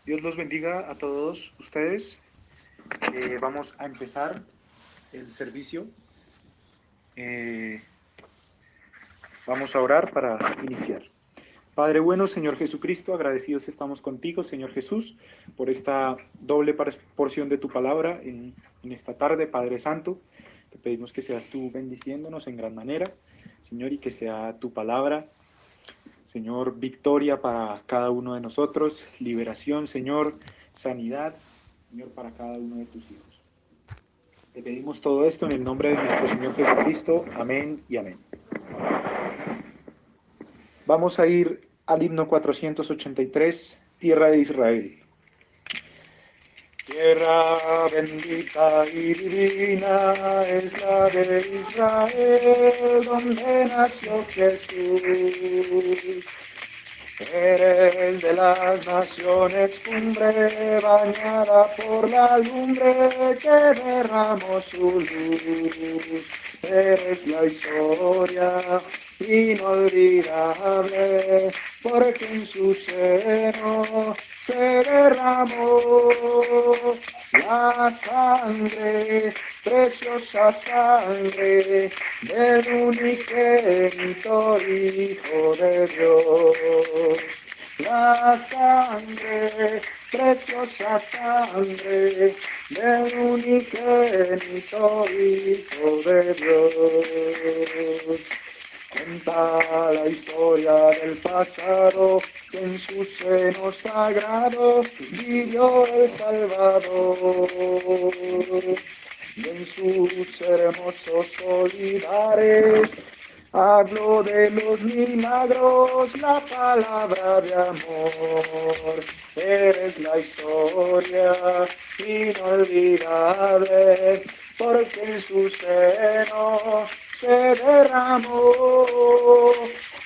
Dios los bendiga a todos ustedes. Vamos a empezar el servicio. Eh, Vamos a orar para iniciar. Padre bueno, Señor Jesucristo, agradecidos estamos contigo, Señor Jesús, por esta doble porción de tu palabra en esta tarde, Padre Santo. Te pedimos que seas tú bendiciéndonos en gran manera, Señor, y que sea tu palabra, Señor, victoria para cada uno de nosotros, liberación, Señor, sanidad, Señor, para cada uno de tus hijos. Te pedimos todo esto en el nombre de nuestro Señor Jesucristo. Amén y amén. Vamos a ir al himno 483, Tierra de Israel. Tierra bendita y divina es la de Israel, donde nació Jesús. Eres de las naciones cumbre, bañada por la lumbre que derramó su luz. Eres la historia inolvidable, porque en su seno se derramó la sangre, preciosa sangre del unigénito Hijo de Dios. La sangre, preciosa sangre del unigénito Hijo de Dios. Cuenta la historia del pasado, que en su seno sagrado vivió el Salvador. Y en sus hermosos olivares habló de los milagros, la palabra de amor. Eres la historia inolvidable, porque en su seno se derramó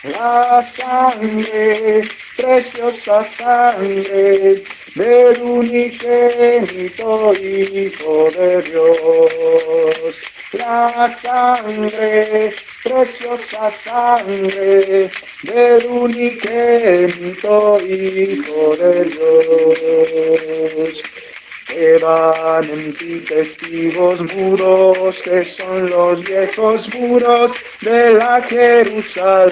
la sangre, preciosa sangre del unigénito Hijo de Dios. La sangre, preciosa sangre del unigénito Hijo de Dios. Quedan en ti testigos mudos, que son los viejos muros de la Jerusalén.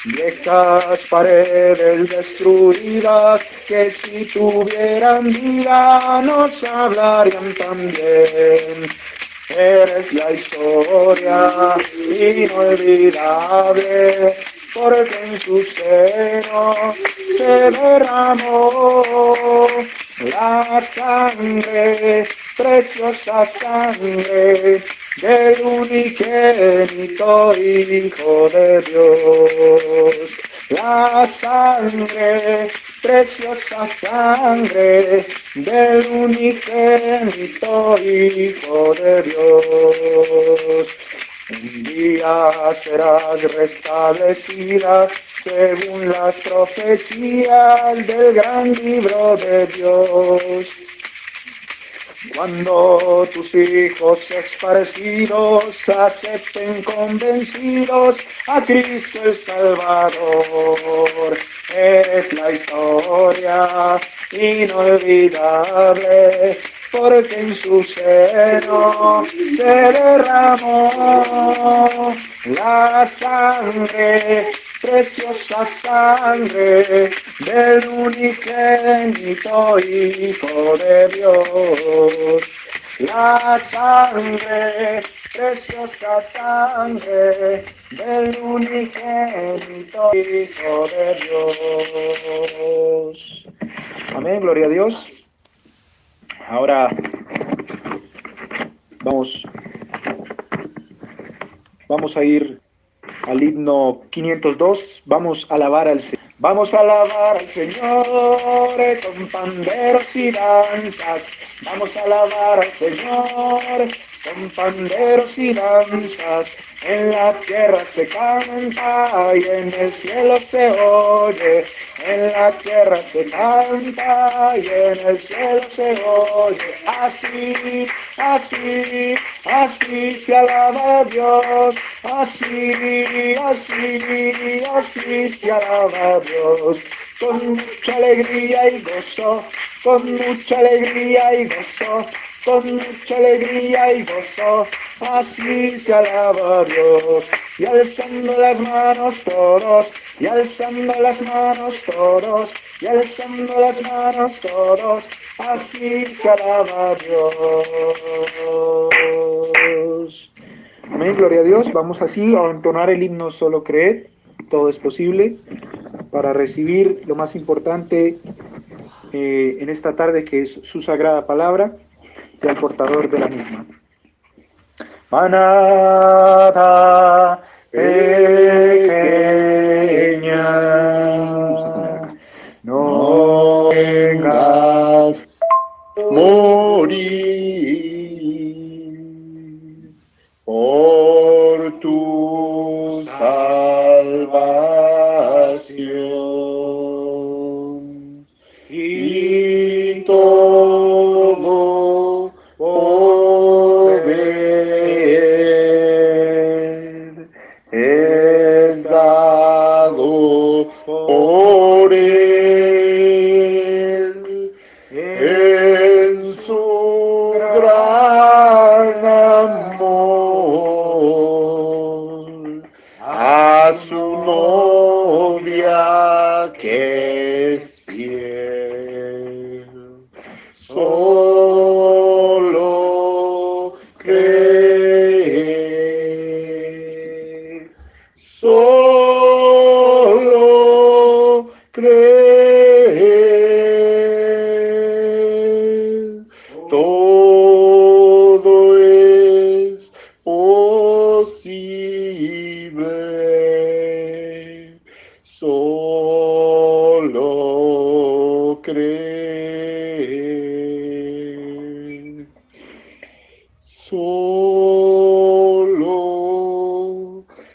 Viejas paredes destruidas, que si tuvieran vida nos hablarían también. Eres la historia inolvidable, porque en su seno se derramó la sangre, preciosa sangre del unigénito Hijo de Dios. La sangre, preciosa sangre del unigénito Hijo de Dios. Un día serás restablecida según las profecías del gran libro de Dios. Cuando tus hijos esparcidos acepten convencidos a Cristo el Salvador, es la historia inolvidable, porque en su seno se derramó la sangre, preciosa sangre del unigénito Hijo de Dios. La sangre, preciosa sangre del unigénito Hijo de Dios. Amén, gloria a Dios. Ahora vamos a ir al himno 502. Vamos a alabar al Señor. Vamos a alabar al Señor con panderos y danzas. Vamos a alabar al Señor con panderos y danzas, en la tierra se canta y en el cielo se oye, en la tierra se canta y en el cielo se oye, así, así, así se alaba a Dios, así, así, así se alaba a Dios, con mucha alegría y gozo, con mucha alegría y gozo, con mucha alegría y gozo, así se alaba a Dios, y alzando las manos todos, y alzando las manos todos, y alzando las manos todos, así se alaba a Dios. Amén, gloria a Dios. Vamos así a entonar el himno Solo Creed, todo es posible, para recibir lo más importante en esta tarde, que es su sagrada palabra y al portador de la misma. Manada pequeña, no vengas morir por tu salvación y todo poder es dado por él en su gran amor a su novia que es fiel. Solo cree, solo cree, todo es posible, solo cree, solo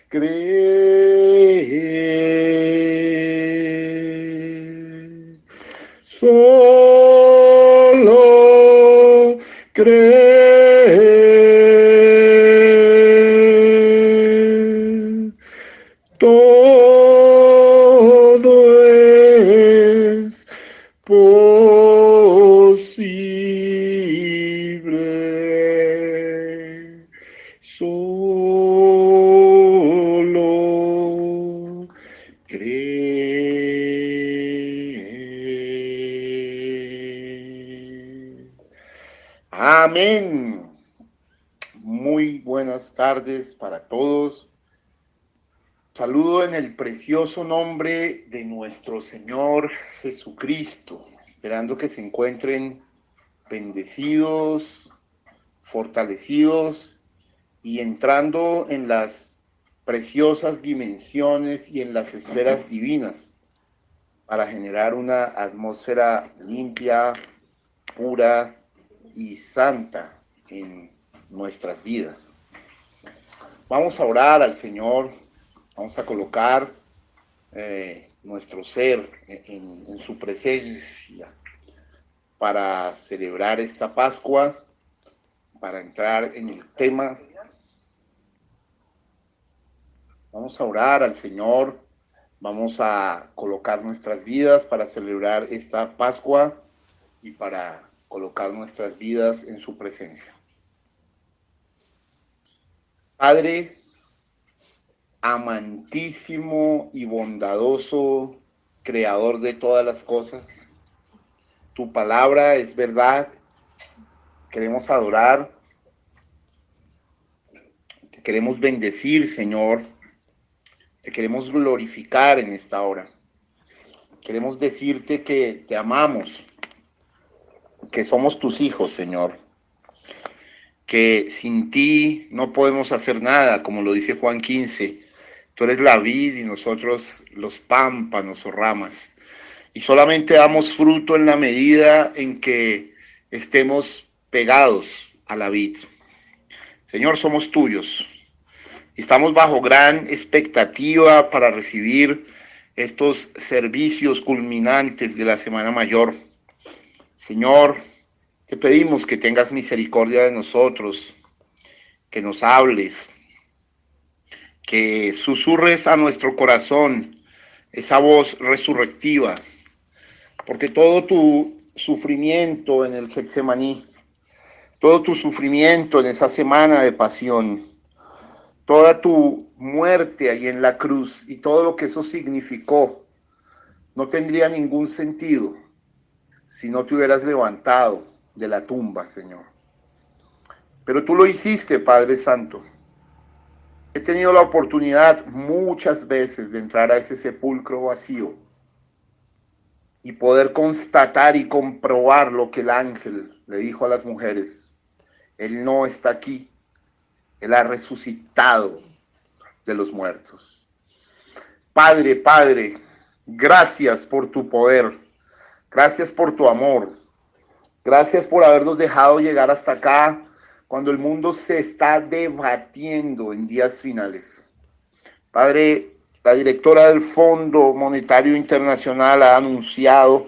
cree, solo cree, todo es posible, solo cree. Amén. Muy buenas tardes para todos. Saludo en el precioso nombre de nuestro Señor Jesucristo, esperando que se encuentren bendecidos, fortalecidos y entrando en las preciosas dimensiones y en las esferas divinas para generar una atmósfera limpia, pura y santa en nuestras vidas. Vamos a orar al Señor. Vamos a colocar nuestro ser en su presencia para celebrar esta Pascua, para entrar en el tema. Vamos a orar al Señor, vamos a colocar nuestras vidas para celebrar esta Pascua y para colocar nuestras vidas en su presencia. Padre, amantísimo y bondadoso, creador de todas las cosas, tu palabra es verdad, queremos adorar, te queremos bendecir, Señor, te queremos glorificar en esta hora, queremos decirte que te amamos, que somos tus hijos, Señor, que sin ti no podemos hacer nada, como lo dice Juan 15, tú eres la vid y nosotros los pámpanos o ramas. Y solamente damos fruto en la medida en que estemos pegados a la vid. Señor, somos tuyos. Estamos bajo gran expectativa para recibir estos servicios culminantes de la Semana Mayor. Señor, te pedimos que tengas misericordia de nosotros, que nos hables, que susurres a nuestro corazón esa voz resurrectiva, porque todo tu sufrimiento en el Getsemaní, todo tu sufrimiento en esa semana de pasión, toda tu muerte ahí en la cruz y todo lo que eso significó, no tendría ningún sentido si no te hubieras levantado de la tumba, Señor. Pero tú lo hiciste, Padre Santo. He tenido la oportunidad muchas veces de entrar a ese sepulcro vacío y poder constatar y comprobar lo que el ángel le dijo a las mujeres. Él no está aquí, Él ha resucitado de los muertos. Padre, Padre, gracias por tu poder, gracias por tu amor, gracias por habernos dejado llegar hasta acá cuando el mundo se está debatiendo en días finales. Padre, la directora del Fondo Monetario Internacional ha anunciado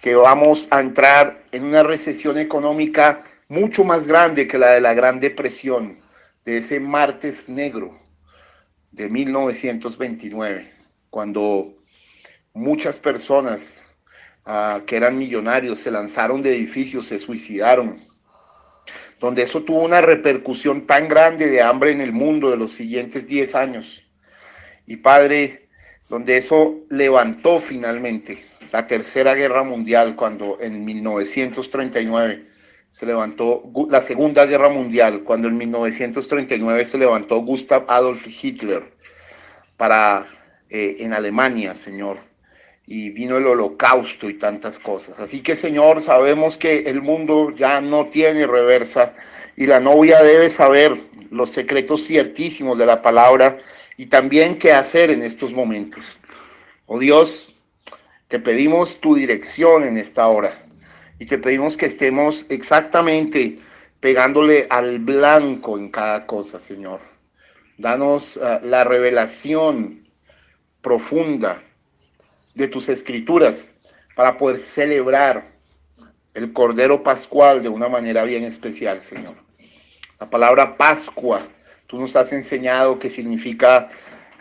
que vamos a entrar en una recesión económica mucho más grande que la de la Gran Depresión, de ese martes negro de 1929, cuando muchas personas que eran millonarios se lanzaron de edificios, se suicidaron, donde eso tuvo una repercusión tan grande de hambre en el mundo de los siguientes 10 años. Y Padre, donde eso levantó finalmente la Tercera Guerra Mundial, cuando en 1939 se levantó la Segunda Guerra Mundial, cuando en 1939 se levantó Gustav Adolf Hitler en Alemania, Señor, y vino el Holocausto y tantas cosas. Así que, Señor, sabemos que el mundo ya no tiene reversa y la novia debe saber los secretos ciertísimos de la palabra y también qué hacer en estos momentos. Oh Dios, te pedimos tu dirección en esta hora y te pedimos que estemos exactamente pegándole al blanco en cada cosa, Señor. Danos la revelación profunda de tus escrituras para poder celebrar el Cordero Pascual de una manera bien especial, Señor. La palabra Pascua, tú nos has enseñado que significa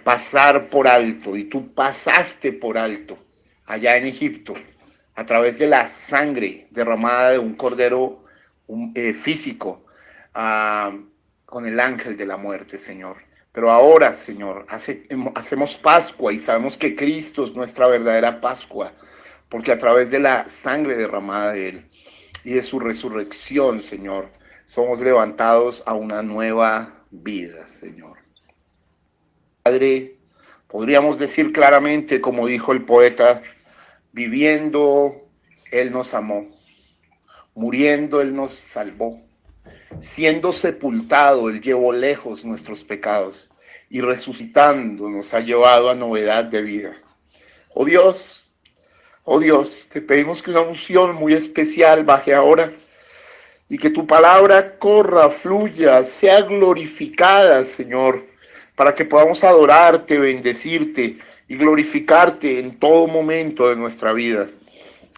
pasar por alto, y tú pasaste por alto allá en Egipto a través de la sangre derramada de un cordero físico con el ángel de la muerte, Señor. Pero ahora, Señor, hacemos Pascua y sabemos que Cristo es nuestra verdadera Pascua, porque a través de la sangre derramada de Él y de su resurrección, Señor, somos levantados a una nueva vida, Señor. Padre, podríamos decir claramente, como dijo el poeta, viviendo Él nos amó, muriendo Él nos salvó, siendo sepultado Él llevó lejos nuestros pecados y resucitando nos ha llevado a novedad de vida. Oh Dios, te pedimos que una unción muy especial baje ahora y que tu palabra corra, fluya, sea glorificada, Señor, para que podamos adorarte, bendecirte y glorificarte en todo momento de nuestra vida.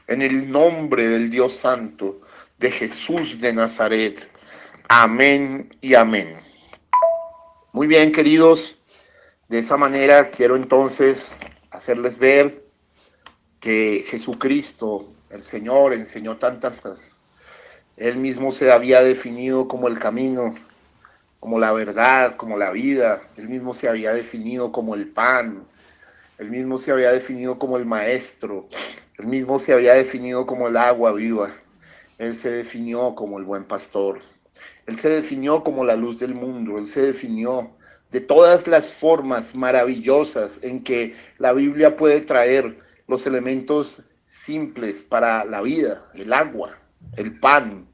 En el nombre del Dios Santo, de Jesús de Nazaret. Amén y amén. Muy bien, queridos, de esa manera quiero entonces hacerles ver que Jesucristo, el Señor, enseñó tantas cosas. Él mismo se había definido como el camino, como la verdad, como la vida. Él mismo se había definido como el pan. Él mismo se había definido como el maestro. Él mismo se había definido como el agua viva. Él se definió como el buen pastor. Él se definió como la luz del mundo. Él se definió de todas las formas maravillosas en que la Biblia puede traer los elementos simples para la vida, el agua, el pan.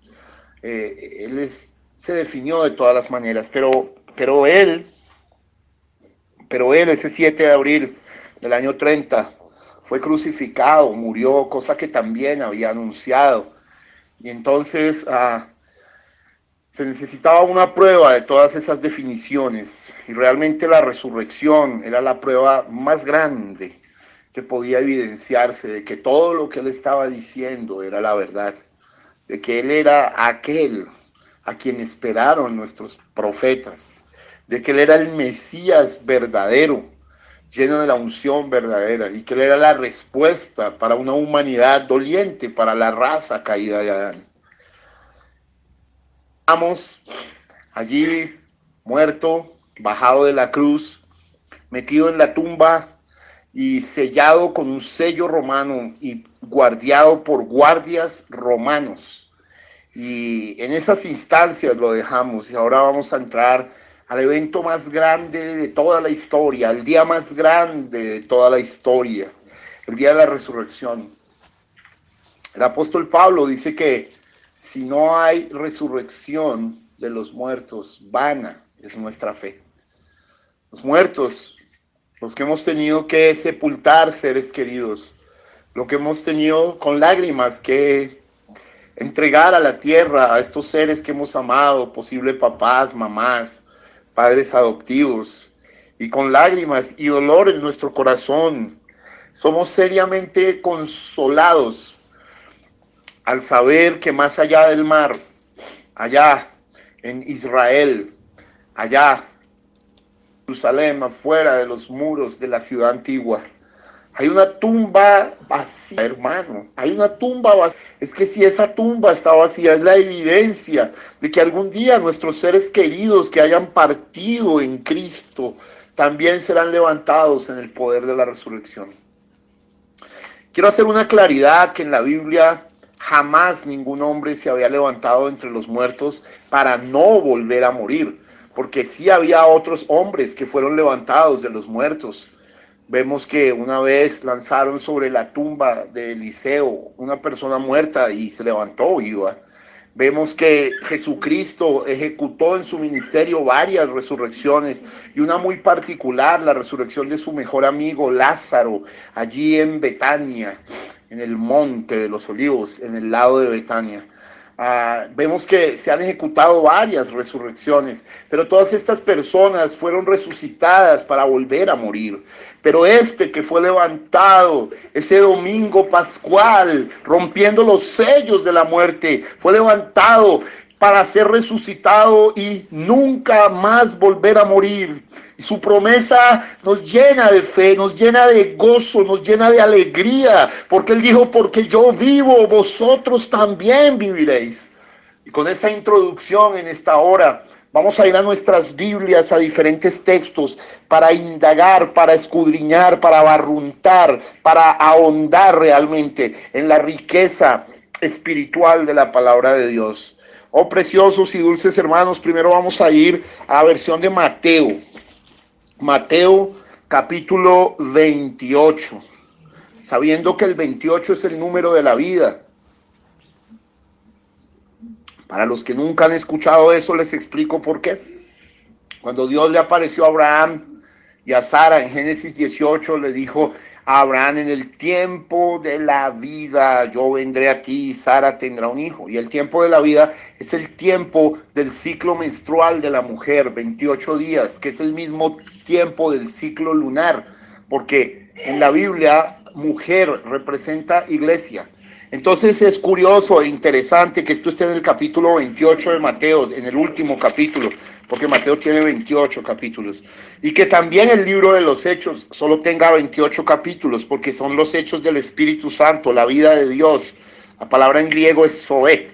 Se definió de todas las maneras, pero él, ese 7 de abril del año 30, fue crucificado, murió, cosa que también había anunciado. Y entonces Se necesitaba una prueba de todas esas definiciones y realmente la resurrección era la prueba más grande que podía evidenciarse de que todo lo que él estaba diciendo era la verdad, de que él era aquel a quien esperaron nuestros profetas, de que él era el Mesías verdadero, lleno de la unción verdadera, y que él era la respuesta para una humanidad doliente, para la raza caída de Adán. Estamos allí muerto, bajado de la cruz, metido en la tumba y sellado con un sello romano y guardiado por guardias romanos. Y en esas instancias lo dejamos y ahora vamos a entrar al evento más grande de toda la historia, el día más grande de toda la historia, el día de la resurrección. El apóstol Pablo dice que si no hay resurrección de los muertos, vana es nuestra fe. Los muertos, los que hemos tenido que sepultar seres queridos, lo que hemos tenido con lágrimas que entregar a la tierra a estos seres que hemos amado, posible papás, mamás, padres adoptivos, y con lágrimas y dolor en nuestro corazón, somos seriamente consolados al saber que más allá del mar, allá en Israel, allá en Jerusalén, afuera de los muros de la ciudad antigua, hay una tumba vacía, hermano. Hay una tumba vacía. Es que si esa tumba está vacía, es la evidencia de que algún día nuestros seres queridos que hayan partido en Cristo también serán levantados en el poder de la resurrección. Quiero hacer una claridad que en la Biblia jamás ningún hombre se había levantado entre los muertos para no volver a morir, porque sí había otros hombres que fueron levantados de los muertos. Vemos que una vez lanzaron sobre la tumba de Eliseo una persona muerta y se levantó viva. Vemos que Jesucristo ejecutó en su ministerio varias resurrecciones y una muy particular, la resurrección de su mejor amigo Lázaro, allí en Betania, en el monte de los olivos, en el lado de Betania. Vemos que se han ejecutado varias resurrecciones, pero todas estas personas fueron resucitadas para volver a morir. Pero este que fue levantado ese domingo pascual, rompiendo los sellos de la muerte, fue levantado para ser resucitado y nunca más volver a morir. Y su promesa nos llena de fe, nos llena de gozo, nos llena de alegría, porque Él dijo, porque yo vivo, vosotros también viviréis. Y con esa introducción en esta hora, vamos a ir a nuestras Biblias, a diferentes textos, para indagar, para escudriñar, para barruntar, para ahondar realmente en la riqueza espiritual de la palabra de Dios. Oh, preciosos y dulces hermanos, primero vamos a ir a la versión de Mateo. Mateo capítulo 28, sabiendo que el 28 es el número de la vida. Para los que nunca han escuchado eso, les explico por qué. Cuando Dios le apareció a Abraham y a Sara en Génesis 18, le dijo a Abraham, en el tiempo de la vida yo vendré a ti y Sara tendrá un hijo. Y el tiempo de la vida es el tiempo del ciclo menstrual de la mujer, 28 días, que es el mismo tiempo del ciclo lunar, porque en la Biblia mujer representa iglesia. Entonces es curioso e interesante que esto esté en el capítulo 28 de Mateo, en el último capítulo, porque Mateo tiene 28 capítulos, y que también el libro de los Hechos solo tenga 28 capítulos, porque son los hechos del Espíritu Santo, la vida de Dios. La palabra en griego es zoe.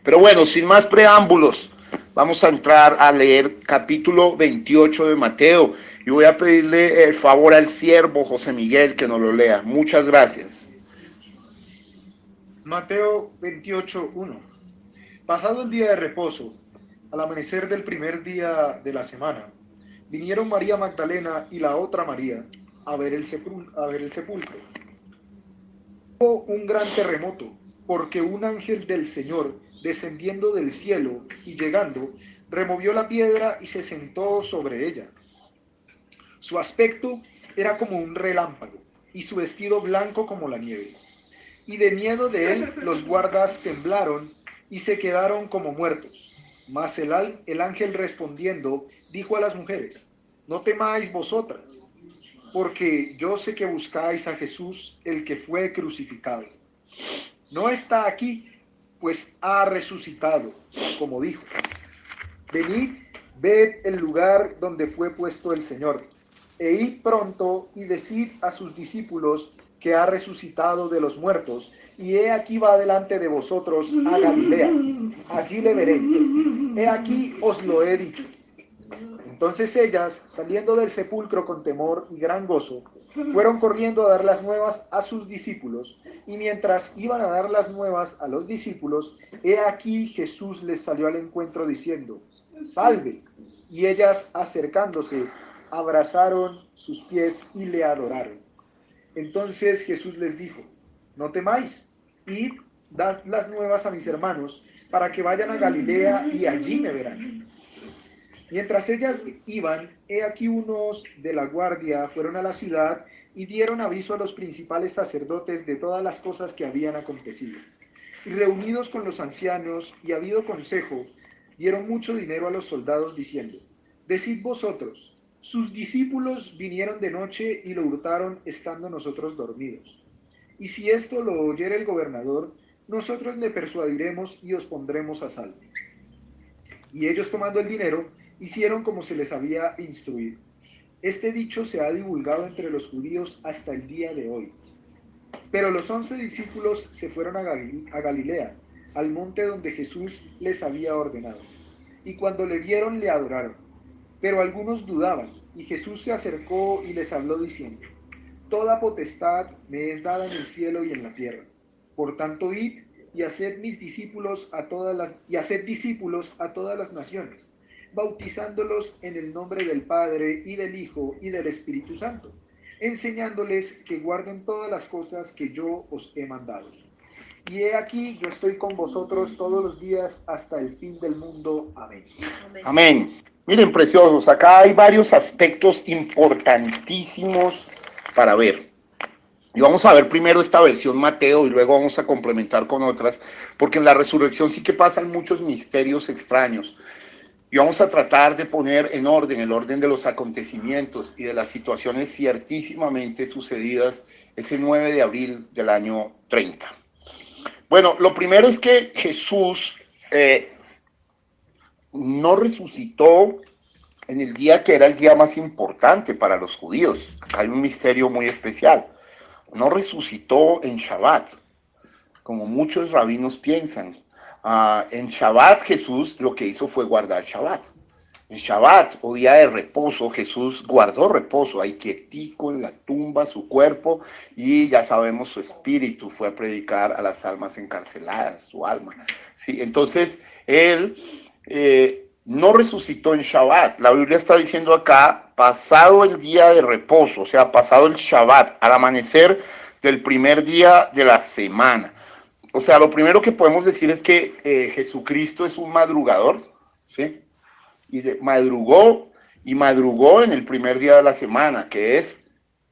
Pero bueno, sin más preámbulos, vamos a entrar a leer capítulo 28 de Mateo, y voy a pedirle el favor al siervo José Miguel que nos lo lea. Muchas gracias. Mateo 28:1. Pasado el día de reposo, al amanecer del primer día de la semana, vinieron María Magdalena y la otra María a ver el sepulcro. Hubo un gran terremoto, porque un ángel del Señor, descendiendo del cielo y llegando, removió la piedra y se sentó sobre ella. Su aspecto era como un relámpago, y su vestido blanco como la nieve. Y de miedo de él los guardas temblaron y se quedaron como muertos. Mas el ángel respondiendo dijo a las mujeres: no temáis vosotras, porque yo sé que buscáis a Jesús, el que fue crucificado. No está aquí, pues ha resucitado, como dijo. Venid, ved el lugar donde fue puesto el Señor, e id pronto y decid a sus discípulos que ha resucitado de los muertos, y he aquí va delante de vosotros a Galilea. Allí le veréis. He aquí os lo he dicho. Entonces ellas, saliendo del sepulcro con temor y gran gozo, fueron corriendo a dar las nuevas a sus discípulos, y mientras iban a dar las nuevas a los discípulos, he aquí Jesús les salió al encuentro diciendo: salve. Y ellas, acercándose, abrazaron sus pies y le adoraron. Entonces Jesús les dijo: no temáis, id, dad las nuevas a mis hermanos, para que vayan a Galilea y allí me verán. Mientras ellas iban, he aquí unos de la guardia fueron a la ciudad y dieron aviso a los principales sacerdotes de todas las cosas que habían acontecido. Y reunidos con los ancianos y habido consejo, dieron mucho dinero a los soldados diciendo: decid vosotros, sus discípulos vinieron de noche y lo hurtaron estando nosotros dormidos. Y si esto lo oyere el gobernador, nosotros le persuadiremos y os pondremos a salvo. Y ellos, tomando el dinero, hicieron como se les había instruido. Este dicho se ha divulgado entre los judíos hasta el día de hoy. Pero los 11 discípulos se fueron a Galilea, al monte donde Jesús les había ordenado. Y cuando le vieron, le adoraron. Pero algunos dudaban, y Jesús se acercó y les habló diciendo: toda potestad me es dada en el cielo y en la tierra. Por tanto, id y haced discípulos a todas las naciones, bautizándolos en el nombre del Padre y del Hijo y del Espíritu Santo, enseñándoles que guarden todas las cosas que yo os he mandado. Y he aquí, yo estoy con vosotros todos los días hasta el fin del mundo. Amén. Amén. Miren, preciosos, acá hay varios aspectos importantísimos para ver. Y vamos a ver primero esta versión Mateo y luego vamos a complementar con otras, porque en la resurrección sí que pasan muchos misterios extraños. Y vamos a tratar de poner en orden el orden de los acontecimientos y de las situaciones ciertísimamente sucedidas ese 9 de abril del año 30. Bueno, lo primero es que Jesús no resucitó en el día que era el día más importante para los judíos. Hay un misterio muy especial. No resucitó en Shabbat, como muchos rabinos piensan. En Shabbat Jesús lo que hizo fue guardar Shabbat. En Shabbat, o día de reposo, Jesús guardó reposo, ahí quietico en la tumba, su cuerpo, y ya sabemos su espíritu fue a predicar a las almas encarceladas, su alma. ¿Sí? Entonces, él no resucitó en Shabbat. La Biblia está diciendo acá, pasado el día de reposo, o sea, pasado el Shabbat, al amanecer del primer día de la semana. O sea, lo primero que podemos decir es que Jesucristo es un madrugador, ¿sí? Y madrugó en el primer día de la semana, que es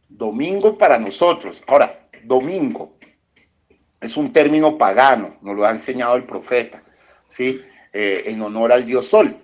domingo para nosotros. Ahora, domingo es un término pagano, nos lo ha enseñado el profeta, ¿sí? En honor al dios Sol.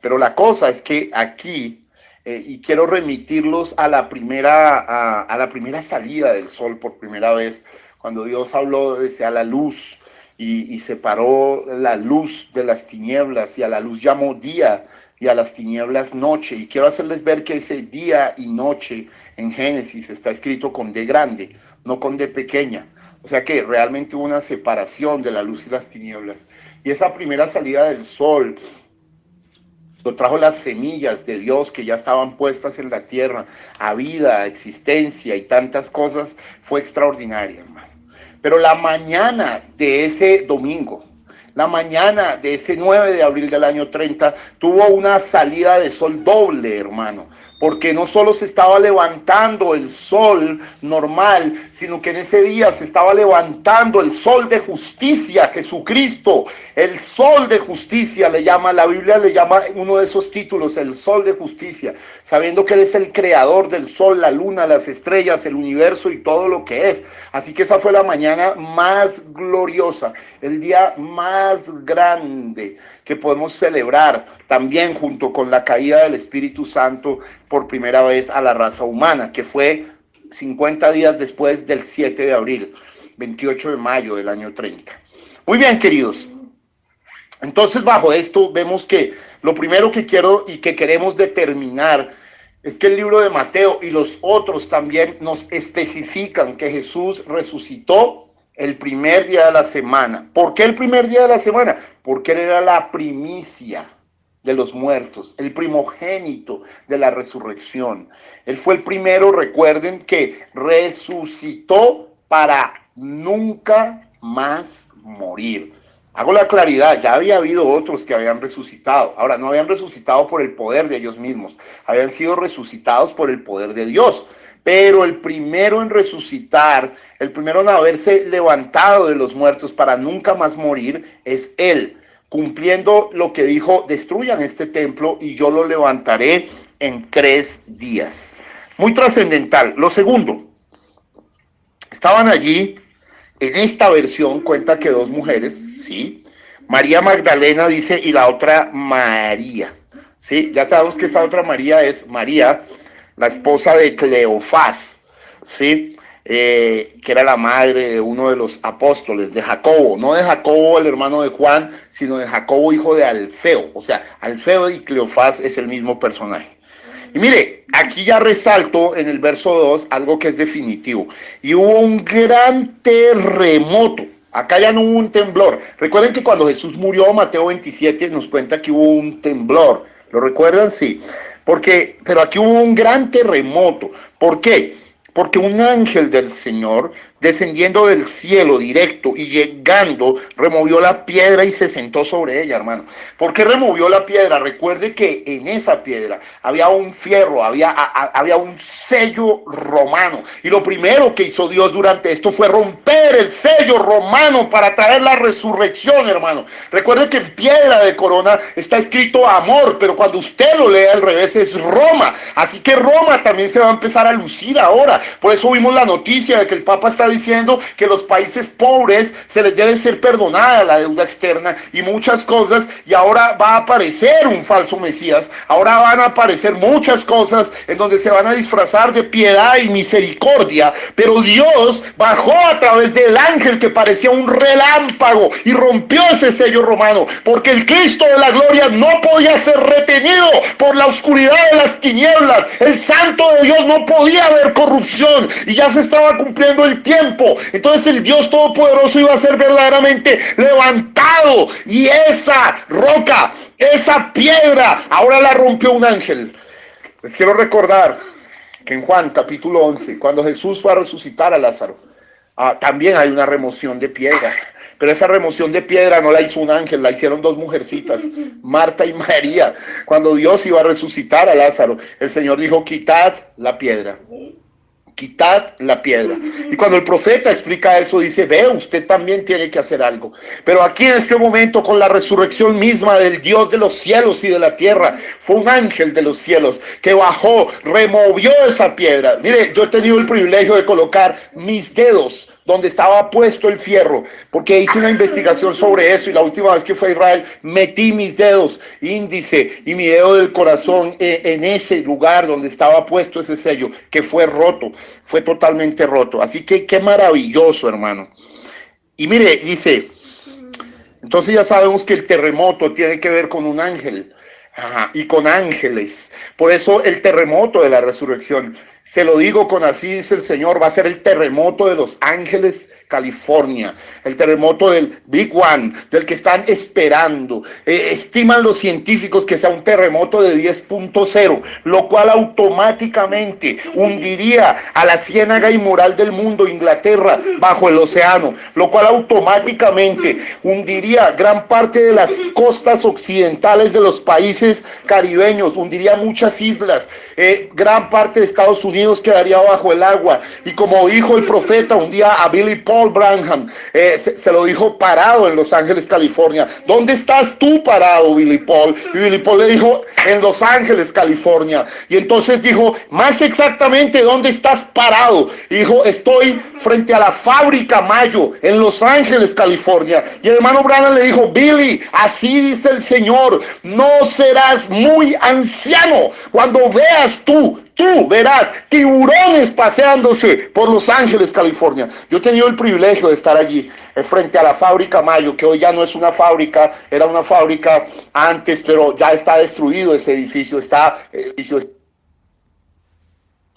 Pero la cosa es que aquí, y quiero remitirlos a la primera salida del sol por primera vez, cuando Dios habló de sea la luz, y separó la luz de las tinieblas, y a la luz llamó día, y a las tinieblas noche. Y quiero hacerles ver que ese día y noche en Génesis está escrito con D grande, no con D pequeña. O sea que realmente hubo una separación de la luz y las tinieblas. Y esa primera salida del sol lo trajo las semillas de Dios que ya estaban puestas en la tierra, a vida, a existencia y tantas cosas, fue extraordinaria, hermano. Pero la mañana de ese domingo, la mañana de ese 9 de abril del año 30, tuvo una salida de sol doble, hermano, porque no solo se estaba levantando el sol normal, sino que en ese día se estaba levantando el sol de justicia, Jesucristo, el sol de justicia le llama, la Biblia le llama uno de esos títulos, el sol de justicia, sabiendo que Él es el creador del sol, la luna, las estrellas, el universo y todo lo que es. Así que esa fue la mañana más gloriosa, el día más grande que podemos celebrar también junto con la caída del Espíritu Santo por primera vez a la raza humana, que fue 50 días después del 7 de abril, 28 de mayo del año 30. Muy bien, queridos. Entonces, bajo esto vemos que lo primero que quiero y que queremos determinar es que el libro de Mateo y los otros también nos especifican que Jesús resucitó el primer día de la semana. ¿Por qué el primer día de la semana? Porque Él era la primicia de los muertos, el primogénito de la resurrección. Él fue el primero, recuerden, que resucitó para nunca más morir. Hago la claridad, ya había habido otros que habían resucitado. Ahora, no habían resucitado por el poder de ellos mismos, habían sido resucitados por el poder de Dios. Pero el primero en resucitar, el primero en haberse levantado de los muertos para nunca más morir, es Él, cumpliendo lo que dijo: destruyan este templo y yo lo levantaré en 3 días. Muy trascendental. Lo segundo, estaban allí, en esta versión cuenta que 2 mujeres, sí, María Magdalena dice, y la otra María, sí, ya sabemos que esa otra María es María, la esposa de Cleofás, sí, que era la madre de uno de los apóstoles, de Jacobo, no de Jacobo el hermano de Juan, sino de Jacobo hijo de Alfeo. O sea, Alfeo y Cleofás es el mismo personaje. Y mire, aquí ya resalto en el verso 2 algo que es definitivo. Y hubo un gran terremoto. Acá ya no hubo un temblor. Recuerden que cuando Jesús murió, Mateo 27 nos cuenta que hubo un temblor. ¿Lo recuerdan? Sí. Pero aquí hubo un gran terremoto. ¿Por qué? Porque un ángel del Señor, descendiendo del cielo directo y llegando, removió la piedra y se sentó sobre ella, hermano. ¿Por qué removió la piedra? Recuerde que en esa piedra había un fierro, había un sello romano. Y lo primero que hizo Dios durante esto fue romper el sello romano para traer la resurrección, hermano. Recuerde que en piedra de corona está escrito amor, pero cuando usted lo lee al revés es Roma. Así que Roma también se va a empezar a lucir ahora. Por eso vimos la noticia de que el Papa está diciendo que los países pobres se les debe ser perdonada la deuda externa y muchas cosas, y ahora va a aparecer un falso Mesías, ahora van a aparecer muchas cosas en donde se van a disfrazar de piedad y misericordia, pero Dios bajó a través del ángel que parecía un relámpago y rompió ese sello romano, porque el Cristo de la gloria no podía ser retenido por la oscuridad de las tinieblas. El Santo de Dios no podía haber corrupción y ya se estaba cumpliendo el tiempo. Entonces el Dios Todopoderoso iba a ser verdaderamente levantado, y esa roca, esa piedra, ahora la rompió un ángel. Les quiero recordar que en Juan capítulo 11, cuando Jesús fue a resucitar a Lázaro, también hay una remoción de piedra. Pero esa remoción de piedra no la hizo un ángel, la hicieron 2 mujercitas, Marta y María. Cuando Dios iba a resucitar a Lázaro, el Señor dijo: quitad la piedra. Quitad la piedra. Y cuando el profeta explica eso, dice: ve, usted también tiene que hacer algo. Pero aquí en este momento, con la resurrección misma del Dios de los cielos y de la tierra, fue un ángel de los cielos que bajó, removió esa piedra. Mire, yo he tenido el privilegio de colocar mis dedos donde estaba puesto el fierro, porque hice una investigación sobre eso, y la última vez que fui a Israel metí mis dedos índice y mi dedo del corazón en ese lugar donde estaba puesto ese sello, que fue roto, fue totalmente roto. Así que qué maravilloso, hermano. Y mire, dice, entonces ya sabemos que el terremoto tiene que ver con un ángel, y con ángeles. Por eso el terremoto de la resurrección, se lo digo con así dice el Señor, va a ser el terremoto de los ángeles California, el terremoto del Big One, del que están esperando. Estiman los científicos que sea un terremoto de 10.0, lo cual automáticamente hundiría a la ciénaga inmoral del mundo, Inglaterra, bajo el océano, lo cual automáticamente hundiría gran parte de las costas occidentales de los países caribeños, hundiría muchas islas, gran parte de Estados Unidos quedaría bajo el agua. Y como dijo el profeta un día a Billy Paul Branham, se lo dijo parado en Los Ángeles, California: ¿dónde estás tú parado, Billy Paul? Y Billy Paul le dijo: en Los Ángeles, California. Y entonces dijo: más exactamente, ¿dónde estás parado? Y dijo: estoy frente a la fábrica Mayo en Los Ángeles, California. Y el hermano Branham le dijo: Billy, así dice el Señor, no serás muy anciano cuando veas tú verás tiburones paseándose por Los Ángeles, California. Yo he tenido el privilegio de estar allí, frente a la fábrica Mayo, que hoy ya no es una fábrica, era una fábrica antes, pero ya está destruido ese edificio,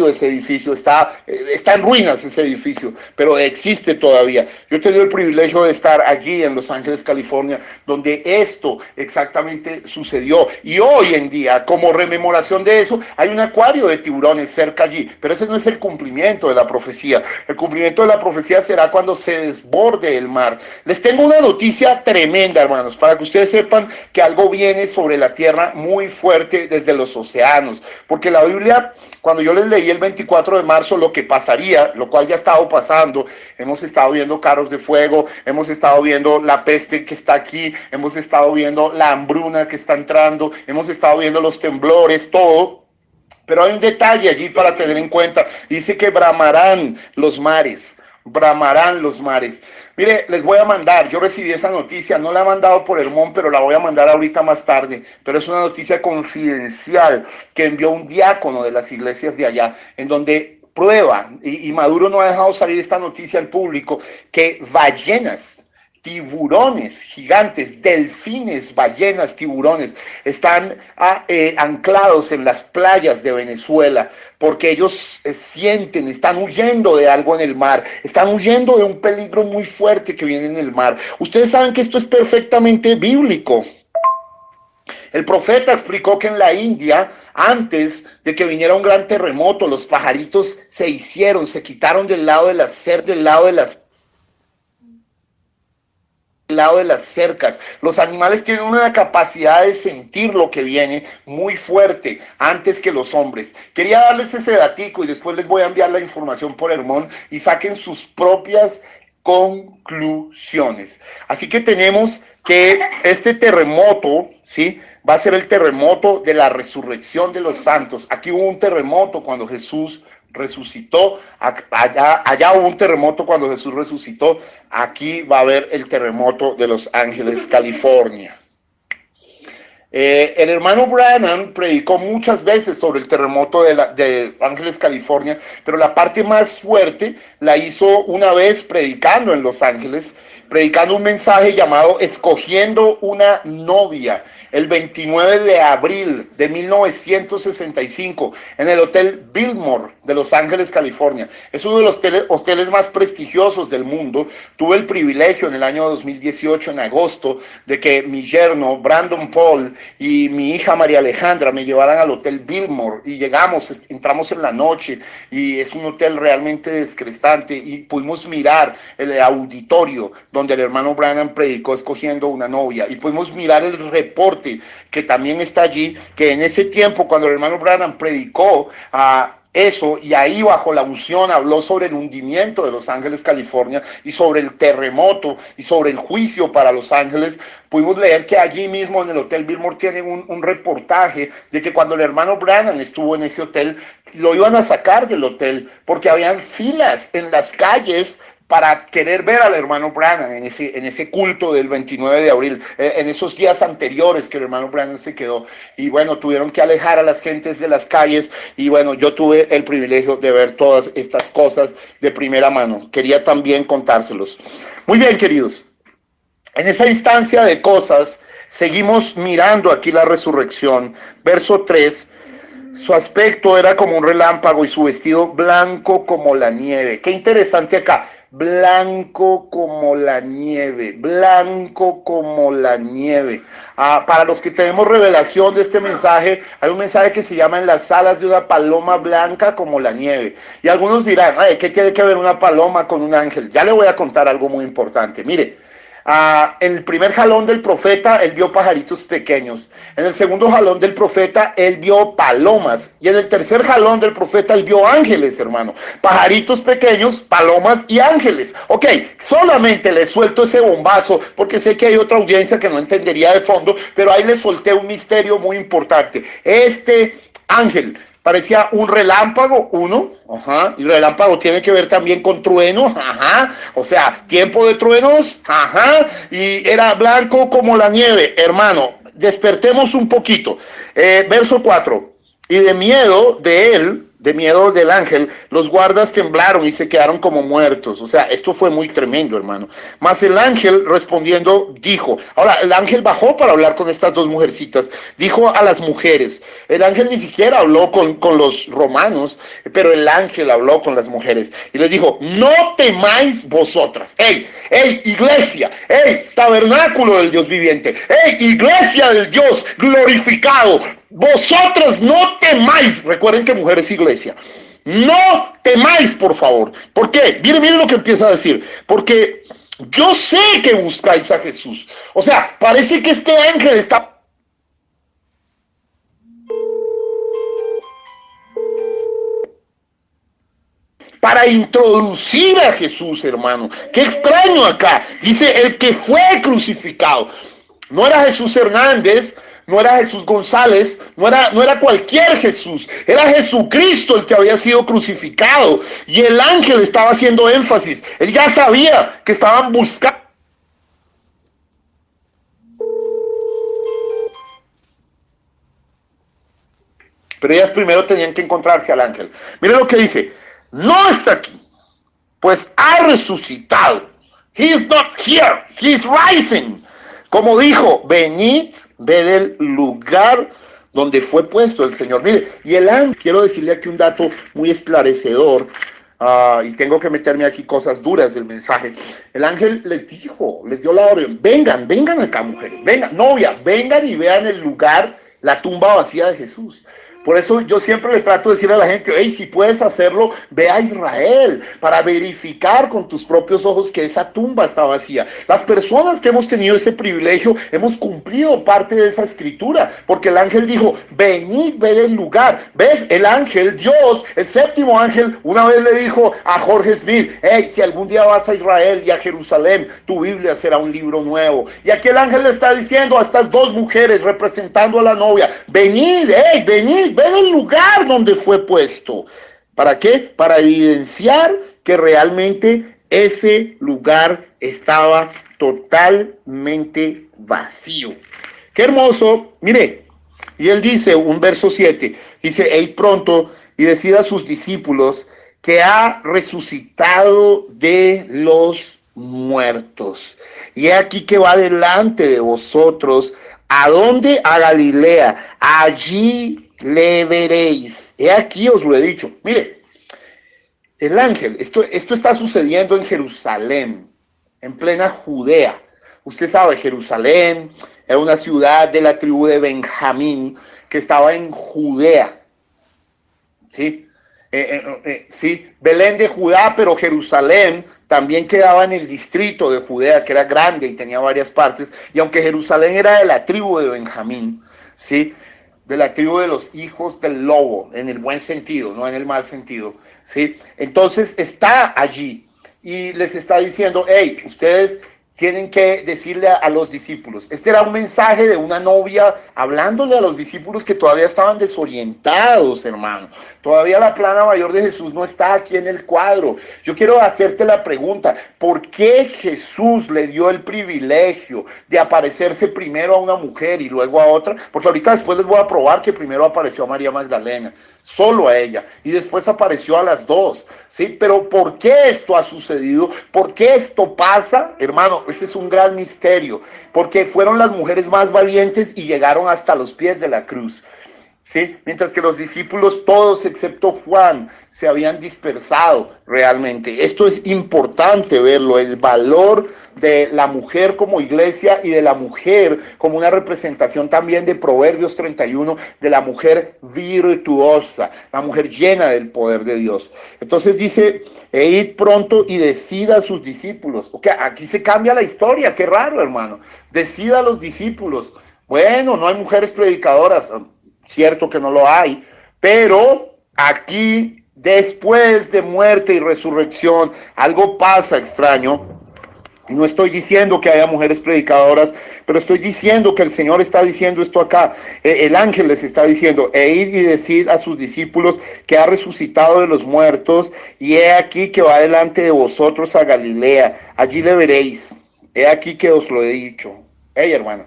ese edificio está en ruinas, ese edificio, pero existe todavía. Yo he tenido el privilegio de estar allí en Los Ángeles, California, donde esto exactamente sucedió, y hoy en día, como rememoración de eso, hay un acuario de tiburones cerca allí, pero ese no es el cumplimiento de la profecía. El cumplimiento de la profecía será cuando se desborde el mar. Les tengo una noticia tremenda, hermanos, para que ustedes sepan que algo viene sobre la tierra muy fuerte desde los océanos, porque la Biblia, cuando yo les leí el 24 de marzo lo que pasaría, lo cual ya ha estado pasando, hemos estado viendo carros de fuego, hemos estado viendo la peste que está aquí, hemos estado viendo la hambruna que está entrando, hemos estado viendo los temblores, todo. Pero hay un detalle allí para tener en cuenta. Dice que bramarán los mares. Bramarán los mares. Mire, les voy a mandar, yo recibí esa noticia, no la he mandado por Hermón, pero la voy a mandar ahorita más tarde, pero es una noticia confidencial que envió un diácono de las iglesias de allá, en donde prueba, y Maduro no ha dejado salir esta noticia al público, que ballenas, tiburones gigantes, delfines, ballenas, tiburones, están anclados en las playas de Venezuela, porque ellos sienten, están huyendo de algo en el mar, están huyendo de un peligro muy fuerte que viene en el mar. Ustedes saben que esto es perfectamente bíblico. El profeta explicó que en la India, antes de que viniera un gran terremoto, los pajaritos se quitaron del lado de las cercas. Los animales tienen una capacidad de sentir lo que viene muy fuerte antes que los hombres. Quería darles ese datico y después les voy a enviar la información por Hermón y saquen sus propias conclusiones. Así que tenemos que este terremoto, ¿sí?, va a ser el terremoto de la resurrección de los santos. Aquí hubo un terremoto cuando Jesús resucitó, allá hubo un terremoto cuando Jesús resucitó, aquí va a haber el terremoto de Los Ángeles, California. El hermano Branham predicó muchas veces sobre el terremoto de Ángeles, California, pero la parte más fuerte la hizo una vez predicando en Los Ángeles, predicando un mensaje llamado Escogiendo una novia, el 29 de abril de 1965, en el Hotel Biltmore de Los Ángeles, California. Es uno de los hoteles más prestigiosos del mundo. Tuve el privilegio en el año 2018, en agosto, de que mi yerno, Brandon Paul, y mi hija María Alejandra me llevaran al Hotel Biltmore, y entramos en la noche, y es un hotel realmente descrestante, y pudimos mirar el auditorio donde el hermano Branham predicó Escogiendo una novia, y pudimos mirar el reporte que también está allí, que en ese tiempo cuando el hermano Branham predicó eso, y ahí bajo la unción habló sobre el hundimiento de Los Ángeles, California, y sobre el terremoto, y sobre el juicio para Los Ángeles, pudimos leer que allí mismo en el Hotel Biltmore tienen un reportaje de que cuando el hermano Branham estuvo en ese hotel, lo iban a sacar del hotel, porque habían filas en las calles para querer ver al hermano Branham en ese culto del 29 de abril, en esos días anteriores que el hermano Branham se quedó. Y bueno, tuvieron que alejar a las gentes de las calles, y bueno, yo tuve el privilegio de ver todas estas cosas de primera mano. Quería también contárselos. Muy bien, queridos. En esa instancia de cosas, seguimos mirando aquí la resurrección. Verso 3. Su aspecto era como un relámpago y su vestido blanco como la nieve. Qué interesante acá. blanco como la nieve, blanco como la nieve. Para los que tenemos revelación de este mensaje, hay un mensaje que se llama en las alas de una paloma blanca como la nieve. Y algunos dirán, ay, ¿qué tiene que ver una paloma con un ángel? Ya le voy a contar algo muy importante. Mire, en el primer jalón del profeta, él vio pajaritos pequeños. En el segundo jalón del profeta, él vio palomas. Y en el tercer jalón del profeta, él vio ángeles, hermano. Pajaritos pequeños, palomas y ángeles. Ok, solamente le suelto ese bombazo, porque sé que hay otra audiencia que no entendería de fondo, pero ahí le solté un misterio muy importante. Este ángel parecía un relámpago, y relámpago tiene que ver también con trueno, o sea, tiempo de truenos, y era blanco como la nieve, hermano. Despertemos un poquito. Verso 4, y de miedo de él, de miedo del ángel, los guardas temblaron y se quedaron como muertos. O sea, esto fue muy tremendo, hermano. Mas el ángel respondiendo dijo, ahora el ángel bajó para hablar con estas dos mujercitas, dijo a las mujeres, el ángel ni siquiera habló con los romanos, pero el ángel habló con las mujeres y les dijo, no temáis vosotras. ¡Ey, iglesia! ¡Ey, tabernáculo del Dios viviente! ¡Ey, iglesia del Dios glorificado! Vosotros no temáis. Recuerden que mujer es iglesia. No temáis, por favor. ¿Por qué? Miren lo que empieza a decir. Porque yo sé que buscáis a Jesús. O sea, parece que este ángel está para introducir a Jesús, hermano. Qué extraño acá. Dice, el que fue crucificado. No era Jesús Hernández, no era Jesús González, no era cualquier Jesús, era Jesucristo el que había sido crucificado. Y el ángel estaba haciendo énfasis. Él ya sabía que estaban buscando. Pero ellas primero tenían que encontrarse al ángel. Miren lo que dice. No está aquí, pues ha resucitado. He is not here, he is rising. Como dijo, venid, ved el lugar donde fue puesto el Señor. Mire, y el ángel, quiero decirle aquí un dato muy esclarecedor, y tengo que meterme aquí cosas duras del mensaje. El ángel les dijo, les dio la orden, vengan acá, mujeres, vengan, novias, vengan y vean el lugar, la tumba vacía de Jesús. Por eso yo siempre le trato de decir a la gente, hey, si puedes hacerlo, ve a Israel para verificar con tus propios ojos que esa tumba está vacía. Las personas que hemos tenido ese privilegio, hemos cumplido parte de esa escritura, porque el ángel dijo, venid, ved el lugar. ¿Ves? El ángel, Dios, el séptimo ángel, una vez le dijo a Jorge Smith, hey, si algún día vas a Israel y a Jerusalén, tu Biblia será un libro nuevo. Y aquí el ángel le está diciendo a estas dos mujeres representando a la novia, venid, hey, venid, ven el lugar donde fue puesto. ¿Para qué? Para evidenciar que realmente ese lugar estaba totalmente vacío. Qué hermoso. Mire, y él dice, un verso 7, dice, id pronto y decid a sus discípulos que ha resucitado de los muertos. Y he aquí que va delante de vosotros. ¿A dónde? A Galilea. Allí le veréis. He aquí os lo he dicho. Mire, el ángel, esto está sucediendo en Jerusalén, en plena Judea. Usted sabe, Jerusalén era una ciudad de la tribu de Benjamín que estaba en Judea. ¿Sí? Sí, Belén de Judá, pero Jerusalén también quedaba en el distrito de Judea, que era grande y tenía varias partes. Y aunque Jerusalén era de la tribu de Benjamín, ¿sí?, de la tribu de los hijos del lobo, en el buen sentido, no en el mal sentido, ¿sí? Entonces está allí y les está diciendo, hey, ustedes tienen que decirle a los discípulos. Este era un mensaje de una novia hablándole a los discípulos que todavía estaban desorientados, hermano. Todavía la plana mayor de Jesús no está aquí en el cuadro. Yo quiero hacerte la pregunta, ¿por qué Jesús le dio el privilegio de aparecerse primero a una mujer y luego a otra? Porque ahorita después les voy a probar que primero apareció a María Magdalena, solo a ella, y después apareció a las dos, ¿sí? Pero ¿por qué esto ha sucedido? ¿Por qué esto pasa? Hermano, este es un gran misterio, porque fueron las mujeres más valientes y llegaron hasta los pies de la cruz. ¿sí? Mientras que los discípulos, todos excepto Juan, se habían dispersado realmente. Esto es importante verlo, el valor de la mujer como iglesia y de la mujer como una representación también de Proverbios 31, de la mujer virtuosa, la mujer llena del poder de Dios. Entonces dice, e id pronto y decida a sus discípulos. Okay, aquí se cambia la historia, qué raro, hermano. Decida a los discípulos. Bueno, no hay mujeres predicadoras, cierto que no lo hay, pero aquí, después de muerte y resurrección, algo pasa extraño. Y no estoy diciendo que haya mujeres predicadoras, pero estoy diciendo que el Señor está diciendo esto acá. El ángel les está diciendo, e id y decid a sus discípulos que ha resucitado de los muertos, y he aquí que va delante de vosotros a Galilea, allí le veréis. He aquí que os lo he dicho. Hey, hermano,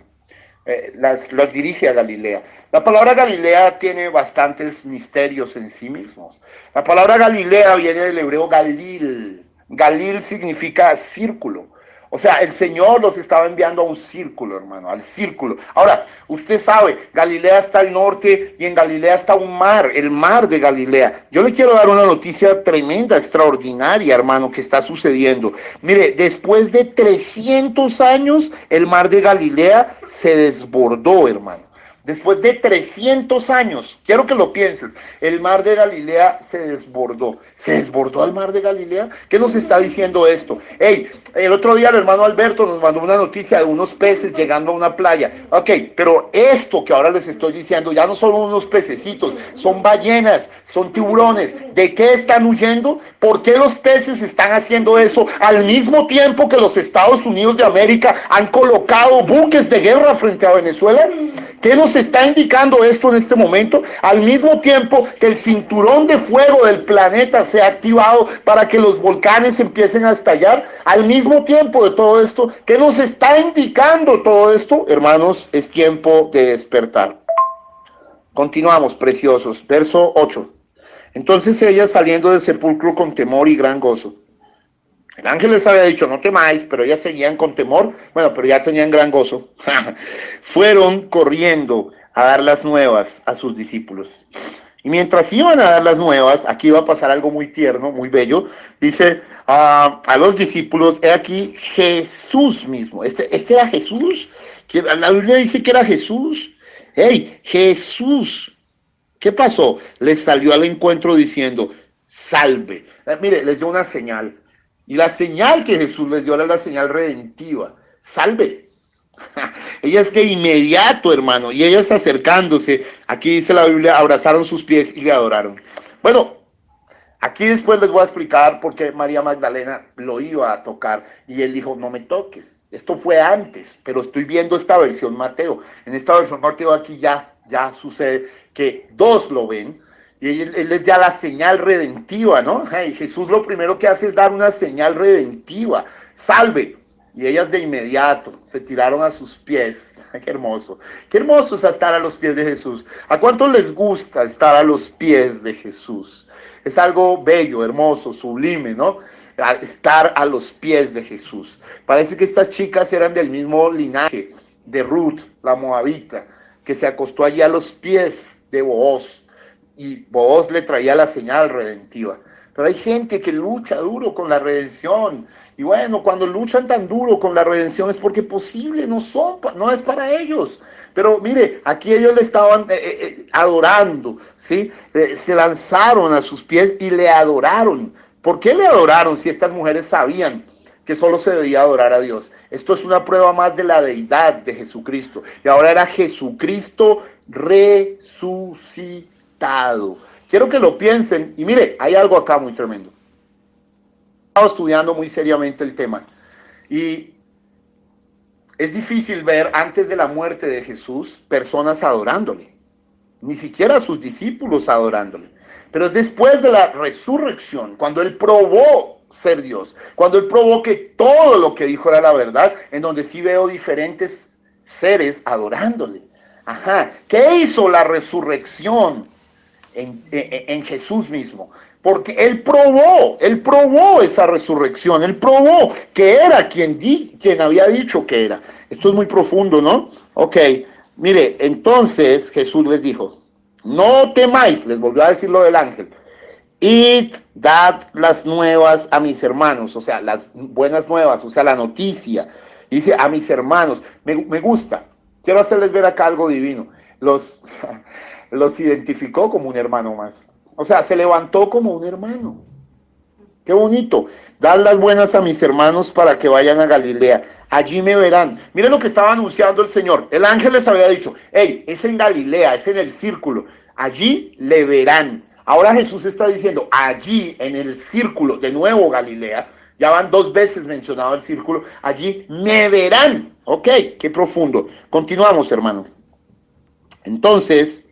las dirige a Galilea. La palabra Galilea tiene bastantes misterios en sí mismos. La palabra Galilea viene del hebreo Galil. Galil significa círculo. O sea, el Señor los estaba enviando a un círculo, hermano, al círculo. Ahora, usted sabe, Galilea está al norte y en Galilea está un mar, el mar de Galilea. Yo le quiero dar una noticia tremenda, extraordinaria, hermano, que está sucediendo. Mire, después de 300 años, el mar de Galilea se desbordó, hermano. Después de 300 años, quiero que lo pienses, el mar de Galilea se desbordó. ¿Se desbordó el mar de Galilea? ¿Qué nos está diciendo esto? Hey, el otro día el hermano Alberto nos mandó una noticia de unos peces llegando a una playa. Ok, pero esto que ahora les estoy diciendo ya no son unos pececitos, son ballenas, son tiburones. ¿De qué están huyendo? ¿Por qué los peces están haciendo eso al mismo tiempo que los Estados Unidos de América han colocado buques de guerra frente a Venezuela? ¿Qué nos está indicando esto en este momento? Al mismo tiempo que el cinturón de fuego del planeta se ha activado para que los volcanes empiecen a estallar, al mismo tiempo de todo esto, ¿qué nos está indicando todo esto? Hermanos, es tiempo de despertar. Continuamos, preciosos. Verso 8. Entonces ellas, saliendo del sepulcro con temor y gran gozo. El ángel les había dicho, no temáis, pero ellas seguían con temor, bueno, pero ya tenían gran gozo. Fueron corriendo a dar las nuevas a sus discípulos. Y mientras iban a dar las nuevas, aquí iba a pasar algo muy tierno, muy bello, dice a los discípulos, he aquí Jesús mismo. Este era Jesús, la Biblia dice que era Jesús. Hey, Jesús. ¿Qué pasó? Les salió al encuentro diciendo, salve. Mire, les dio una señal. Y la señal que Jesús les dio era la señal redentiva. Salve. Ellas de inmediato, hermano, y ellas acercándose, aquí dice la Biblia, abrazaron sus pies y le adoraron. Bueno, aquí después les voy a explicar por qué María Magdalena lo iba a tocar y él dijo, no me toques. Esto fue antes, pero estoy viendo esta versión Mateo. En esta versión Mateo aquí ya sucede que dos lo ven. Y él les da la señal redentiva, ¿no? Hey, Jesús lo primero que hace es dar una señal redentiva. Salve. Y ellas de inmediato se tiraron a sus pies. Qué hermoso. Qué hermoso es estar a los pies de Jesús. ¿A cuántos les gusta estar a los pies de Jesús? Es algo bello, hermoso, sublime, ¿no? Estar a los pies de Jesús. Parece que estas chicas eran del mismo linaje de Ruth, la moabita, que se acostó allí a los pies de Booz. Y Booz le traía la señal redentiva. Pero hay gente que lucha duro con la redención. Y bueno, cuando luchan tan duro con la redención es porque posible no es para ellos. Pero mire, aquí ellos le estaban adorando, ¿sí? Se lanzaron a sus pies y le adoraron. ¿Por qué le adoraron si estas mujeres sabían que solo se debía adorar a Dios? Esto es una prueba más de la deidad de Jesucristo. Y ahora era Jesucristo resucitado. Quiero que lo piensen y mire, hay algo acá muy tremendo. He estado estudiando muy seriamente el tema y es difícil ver antes de la muerte de Jesús personas adorándole, ni siquiera a sus discípulos adorándole, pero es después de la resurrección, cuando él probó ser Dios, cuando él probó que todo lo que dijo era la verdad, en donde sí veo diferentes seres adorándole. Ajá, ¿qué hizo la resurrección en Jesús mismo? Porque él probó esa resurrección, él probó que era quien había dicho que era. Esto es muy profundo, ¿no? Ok, mire, entonces Jesús les dijo, no temáis, les volvió a decir lo del ángel. Id, dad las nuevas a mis hermanos, o sea, las buenas nuevas, o sea, la noticia. Dice a mis hermanos, me gusta, quiero hacerles ver acá algo divino. Los, los identificó como un hermano más. O sea, se levantó como un hermano. Qué bonito. Dad las buenas a mis hermanos para que vayan a Galilea. Allí me verán. Miren lo que estaba anunciando el Señor. El ángel les había dicho, hey, es en Galilea, es en el círculo. Allí le verán. Ahora Jesús está diciendo, allí en el círculo, de nuevo Galilea, ya van 2 veces mencionado el círculo, allí me verán. Ok, qué profundo. Continuamos, hermano. Entonces,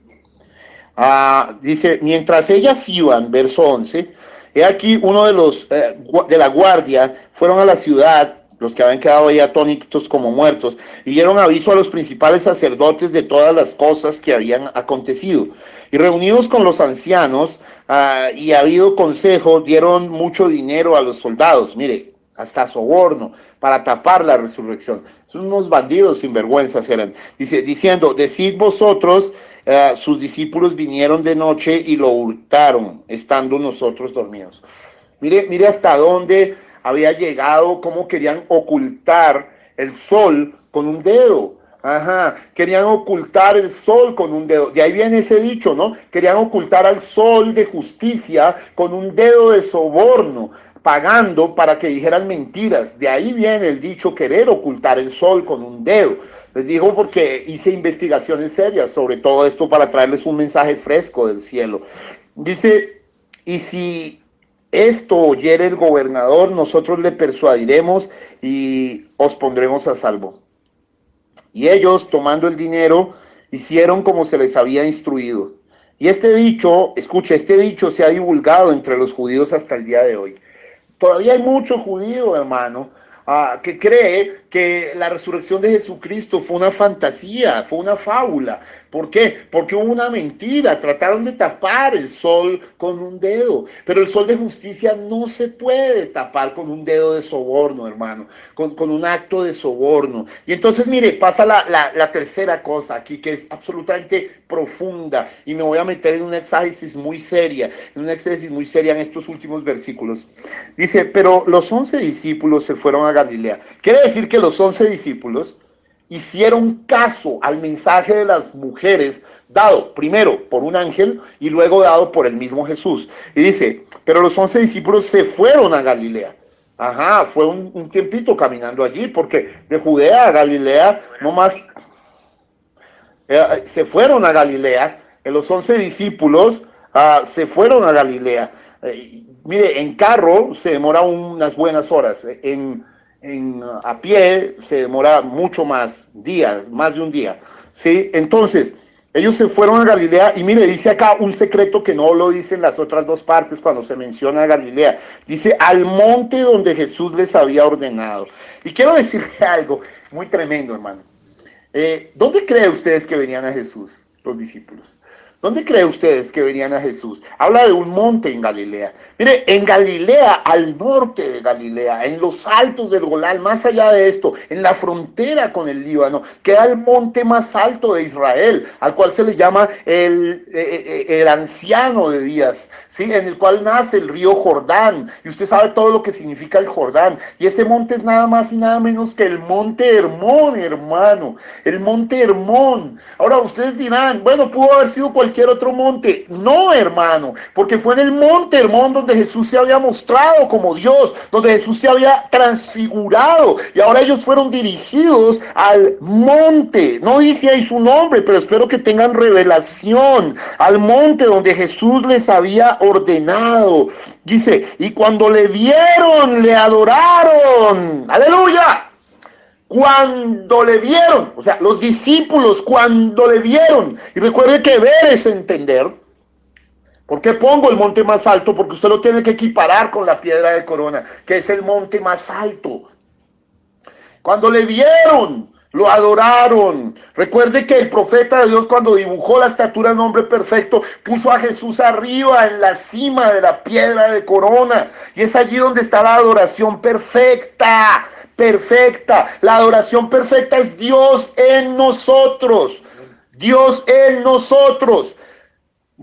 dice, mientras ellas iban, verso 11, he aquí uno de los de la guardia fueron a la ciudad, los que habían quedado ahí atónitos como muertos, y dieron aviso a los principales sacerdotes de todas las cosas que habían acontecido. Y reunidos con los ancianos y habido consejo, dieron mucho dinero a los soldados, mire, hasta soborno, para tapar la resurrección. Son unos bandidos sinvergüenzas eran. Dice, diciendo, decid vosotros, sus discípulos vinieron de noche y lo hurtaron, estando nosotros dormidos. Mire hasta dónde había llegado, cómo querían ocultar el sol con un dedo. Ajá, querían ocultar el sol con un dedo. De ahí viene ese dicho, ¿no? Querían ocultar al sol de justicia con un dedo de soborno, pagando para que dijeran mentiras. De ahí viene el dicho, querer ocultar el sol con un dedo. Les digo porque hice investigaciones serias sobre todo esto para traerles un mensaje fresco del cielo. Dice, y si esto oyere el gobernador, nosotros le persuadiremos y os pondremos a salvo. Y ellos, tomando el dinero, hicieron como se les había instruido. Y este dicho, escucha, este dicho se ha divulgado entre los judíos hasta el día de hoy. Todavía hay mucho judío, hermano, que cree que la resurrección de Jesucristo fue una fantasía, fue una fábula. ¿Por qué? Porque hubo una mentira, trataron de tapar el sol con un dedo, pero el sol de justicia no se puede tapar con un dedo de soborno, hermano, con un acto de soborno. Y entonces, mire, pasa la tercera cosa aquí, que es absolutamente profunda, y me voy a meter en una exégesis muy seria, en estos últimos versículos. Dice, pero los 11 discípulos se fueron a Galilea. Quiere decir que los 11 discípulos hicieron caso al mensaje de las mujeres dado primero por un ángel y luego dado por el mismo Jesús. Y dice, pero los 11 discípulos se fueron a Galilea. Ajá, fue un tiempito caminando allí, porque de Judea a Galilea, no más, se fueron a Galilea, los 11 discípulos se fueron a Galilea. Mire, en carro se demora unas buenas horas, a pie se demora mucho más, días, más de un día, ¿sí? Entonces, ellos se fueron a Galilea y mire, dice acá un secreto que no lo dicen las otras 2 partes cuando se menciona Galilea. Dice, al monte donde Jesús les había ordenado. Y quiero decirle algo muy tremendo, hermano. ¿Dónde creen ustedes que venían a Jesús, los discípulos? ¿Dónde creen ustedes que venían a Jesús? Habla de un monte en Galilea. Mire, en Galilea, al norte de Galilea, en los altos del Golán, más allá de esto, en la frontera con el Líbano, queda el monte más alto de Israel, al cual se le llama el anciano de días, ¿sí? En el cual nace el río Jordán. Y usted sabe todo lo que significa el Jordán. Y ese monte es nada más y nada menos que el monte Hermón, hermano. El monte Hermón. Ahora ustedes dirán, bueno, pudo haber sido cualquier otro monte. No, hermano, porque fue en el monte Hermón donde Jesús se había mostrado como Dios, donde Jesús se había transfigurado. Y ahora ellos fueron dirigidos al monte. No dice ahí su nombre, pero espero que tengan revelación. Al monte donde Jesús les había ordenado. Dice, y cuando le vieron, le adoraron. ¡Aleluya! Cuando le vieron, o sea, los discípulos cuando le vieron. Y recuerde que ver es entender. ¿Por qué pongo el monte más alto? Porque usted lo tiene que equiparar con la piedra de corona, que es el monte más alto. Cuando le vieron, lo adoraron. Recuerde que el profeta de Dios, cuando dibujó la estatura del hombre perfecto, puso a Jesús arriba en la cima de la piedra de corona. Y es allí donde está la adoración perfecta. Perfecta. La adoración perfecta es Dios en nosotros. Dios en nosotros.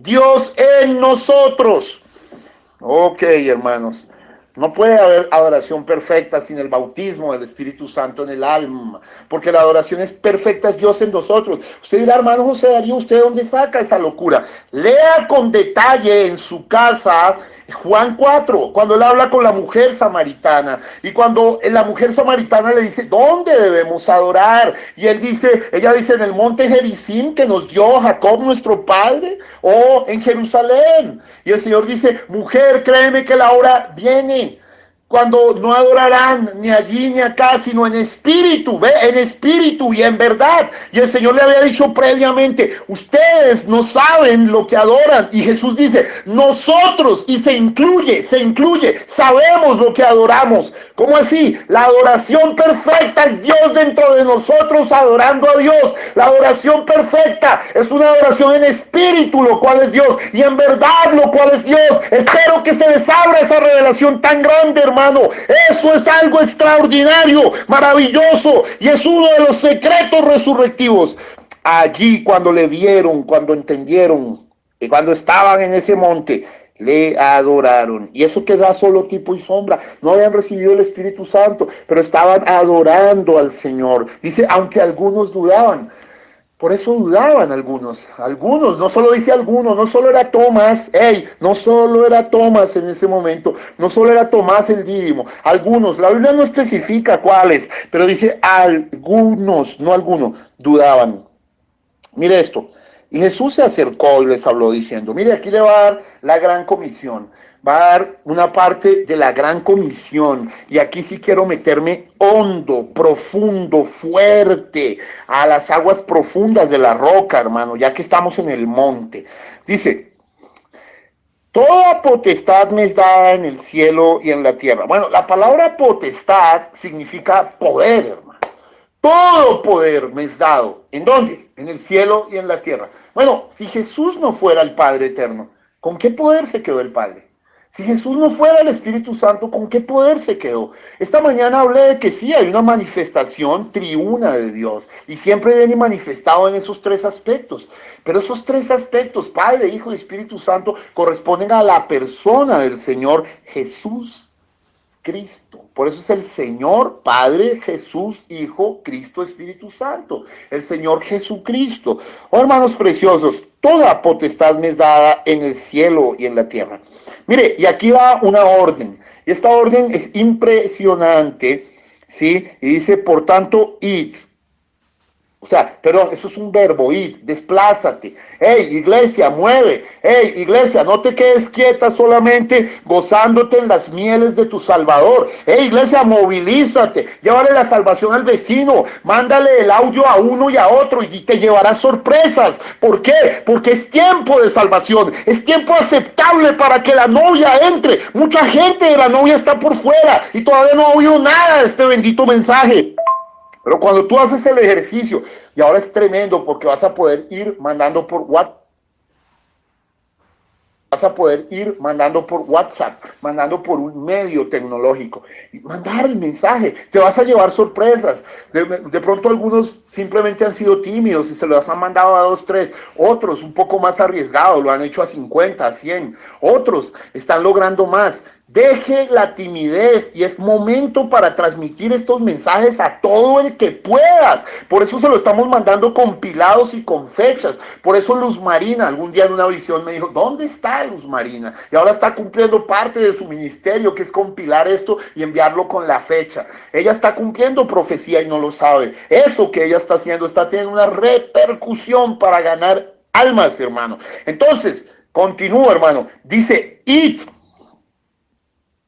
Dios en nosotros. Ok, hermanos. No puede haber adoración perfecta sin el bautismo del Espíritu Santo en el alma, porque la adoración es perfecta, es Dios en nosotros. Usted dirá, hermano José Darío, ¿usted dónde saca esa locura? Lea con detalle en su casa Juan 4, cuando él habla con la mujer samaritana, y cuando la mujer samaritana le dice, ¿dónde debemos adorar? Y ella dice, en el monte Gerizim que nos dio Jacob nuestro padre, o en Jerusalén. Y el Señor dice, mujer, créeme que la hora viene cuando no adorarán ni allí ni acá, sino en espíritu, ¿ve? En espíritu y en verdad. Y el Señor le había dicho previamente, ustedes no saben lo que adoran. Y Jesús dice, nosotros, y se incluye, sabemos lo que adoramos. ¿Cómo así? La adoración perfecta es Dios dentro de nosotros adorando a Dios. La adoración perfecta es una adoración en espíritu, lo cual es Dios, y en verdad, lo cual es Dios. Espero que se les abra esa revelación tan grande, hermano. Eso es algo extraordinario, maravilloso, y es uno de los secretos resurrectivos. Allí, cuando le vieron, cuando entendieron, y cuando estaban en ese monte, le adoraron. Y eso que da solo tipo y sombra. No habían recibido el Espíritu Santo, pero estaban adorando al Señor. Dice, aunque algunos dudaban. Por eso dudaban algunos, no solo dice algunos, no solo era Tomás, no solo era Tomás en ese momento, no solo era Tomás el Dídimo, algunos, la Biblia no especifica cuáles, pero dice algunos, no algunos, dudaban. Mire esto, y Jesús se acercó y les habló diciendo, mire, aquí le va a dar la gran comisión, va a dar una parte de la gran comisión, y aquí sí quiero meterme hondo, profundo, fuerte, a las aguas profundas de la roca, hermano, ya que estamos en el monte. Dice, toda potestad me es dada en el cielo y en la tierra. Bueno, la palabra potestad significa poder, hermano. Todo poder me es dado. ¿En dónde? En el cielo y en la tierra. Bueno, si Jesús no fuera el Padre eterno, ¿con qué poder se quedó el Padre? Si Jesús no fuera el Espíritu Santo, ¿con qué poder se quedó? Esta mañana hablé de que sí, hay una manifestación triuna de Dios, y siempre viene manifestado en esos tres aspectos. Pero esos tres aspectos, Padre, Hijo y Espíritu Santo, corresponden a la persona del Señor Jesús Cristo. Por eso es el Señor, Padre, Jesús, Hijo, Cristo, Espíritu Santo. El Señor Jesucristo. Oh, hermanos preciosos, toda potestad me es dada en el cielo y en la tierra. Mire, y aquí va una orden. Y esta orden es impresionante, ¿sí? Y dice, por tanto, id. O sea, perdón, eso es un verbo, ir, desplázate. Hey, iglesia, mueve. Hey, iglesia, no te quedes quieta solamente gozándote en las mieles de tu Salvador. Hey, iglesia, movilízate. Llévale la salvación al vecino. Mándale el audio a uno y a otro y te llevarás sorpresas. ¿Por qué? Porque es tiempo de salvación. Es tiempo aceptable para que la novia entre. Mucha gente de la novia está por fuera y todavía no ha oído nada de este bendito mensaje. Pero cuando tú haces el ejercicio, y ahora es tremendo porque vas a poder ir mandando por WhatsApp, mandando por un medio tecnológico, y mandar el mensaje, te vas a llevar sorpresas. De pronto algunos simplemente han sido tímidos y se los han mandado a 2, 3, otros un poco más arriesgados, lo han hecho a 50, a 100, otros están logrando más. Deje la timidez y es momento para transmitir estos mensajes a todo el que puedas. Por eso se lo estamos mandando compilados y con fechas. Por eso Luz Marina, algún día en una visión me dijo, ¿dónde está Luz Marina? Y ahora está cumpliendo parte de su ministerio, que es compilar esto y enviarlo con la fecha. Ella está cumpliendo profecía y no lo sabe. Eso que ella está haciendo está teniendo una repercusión para ganar almas, hermano. Entonces, continúa, hermano. Dice, id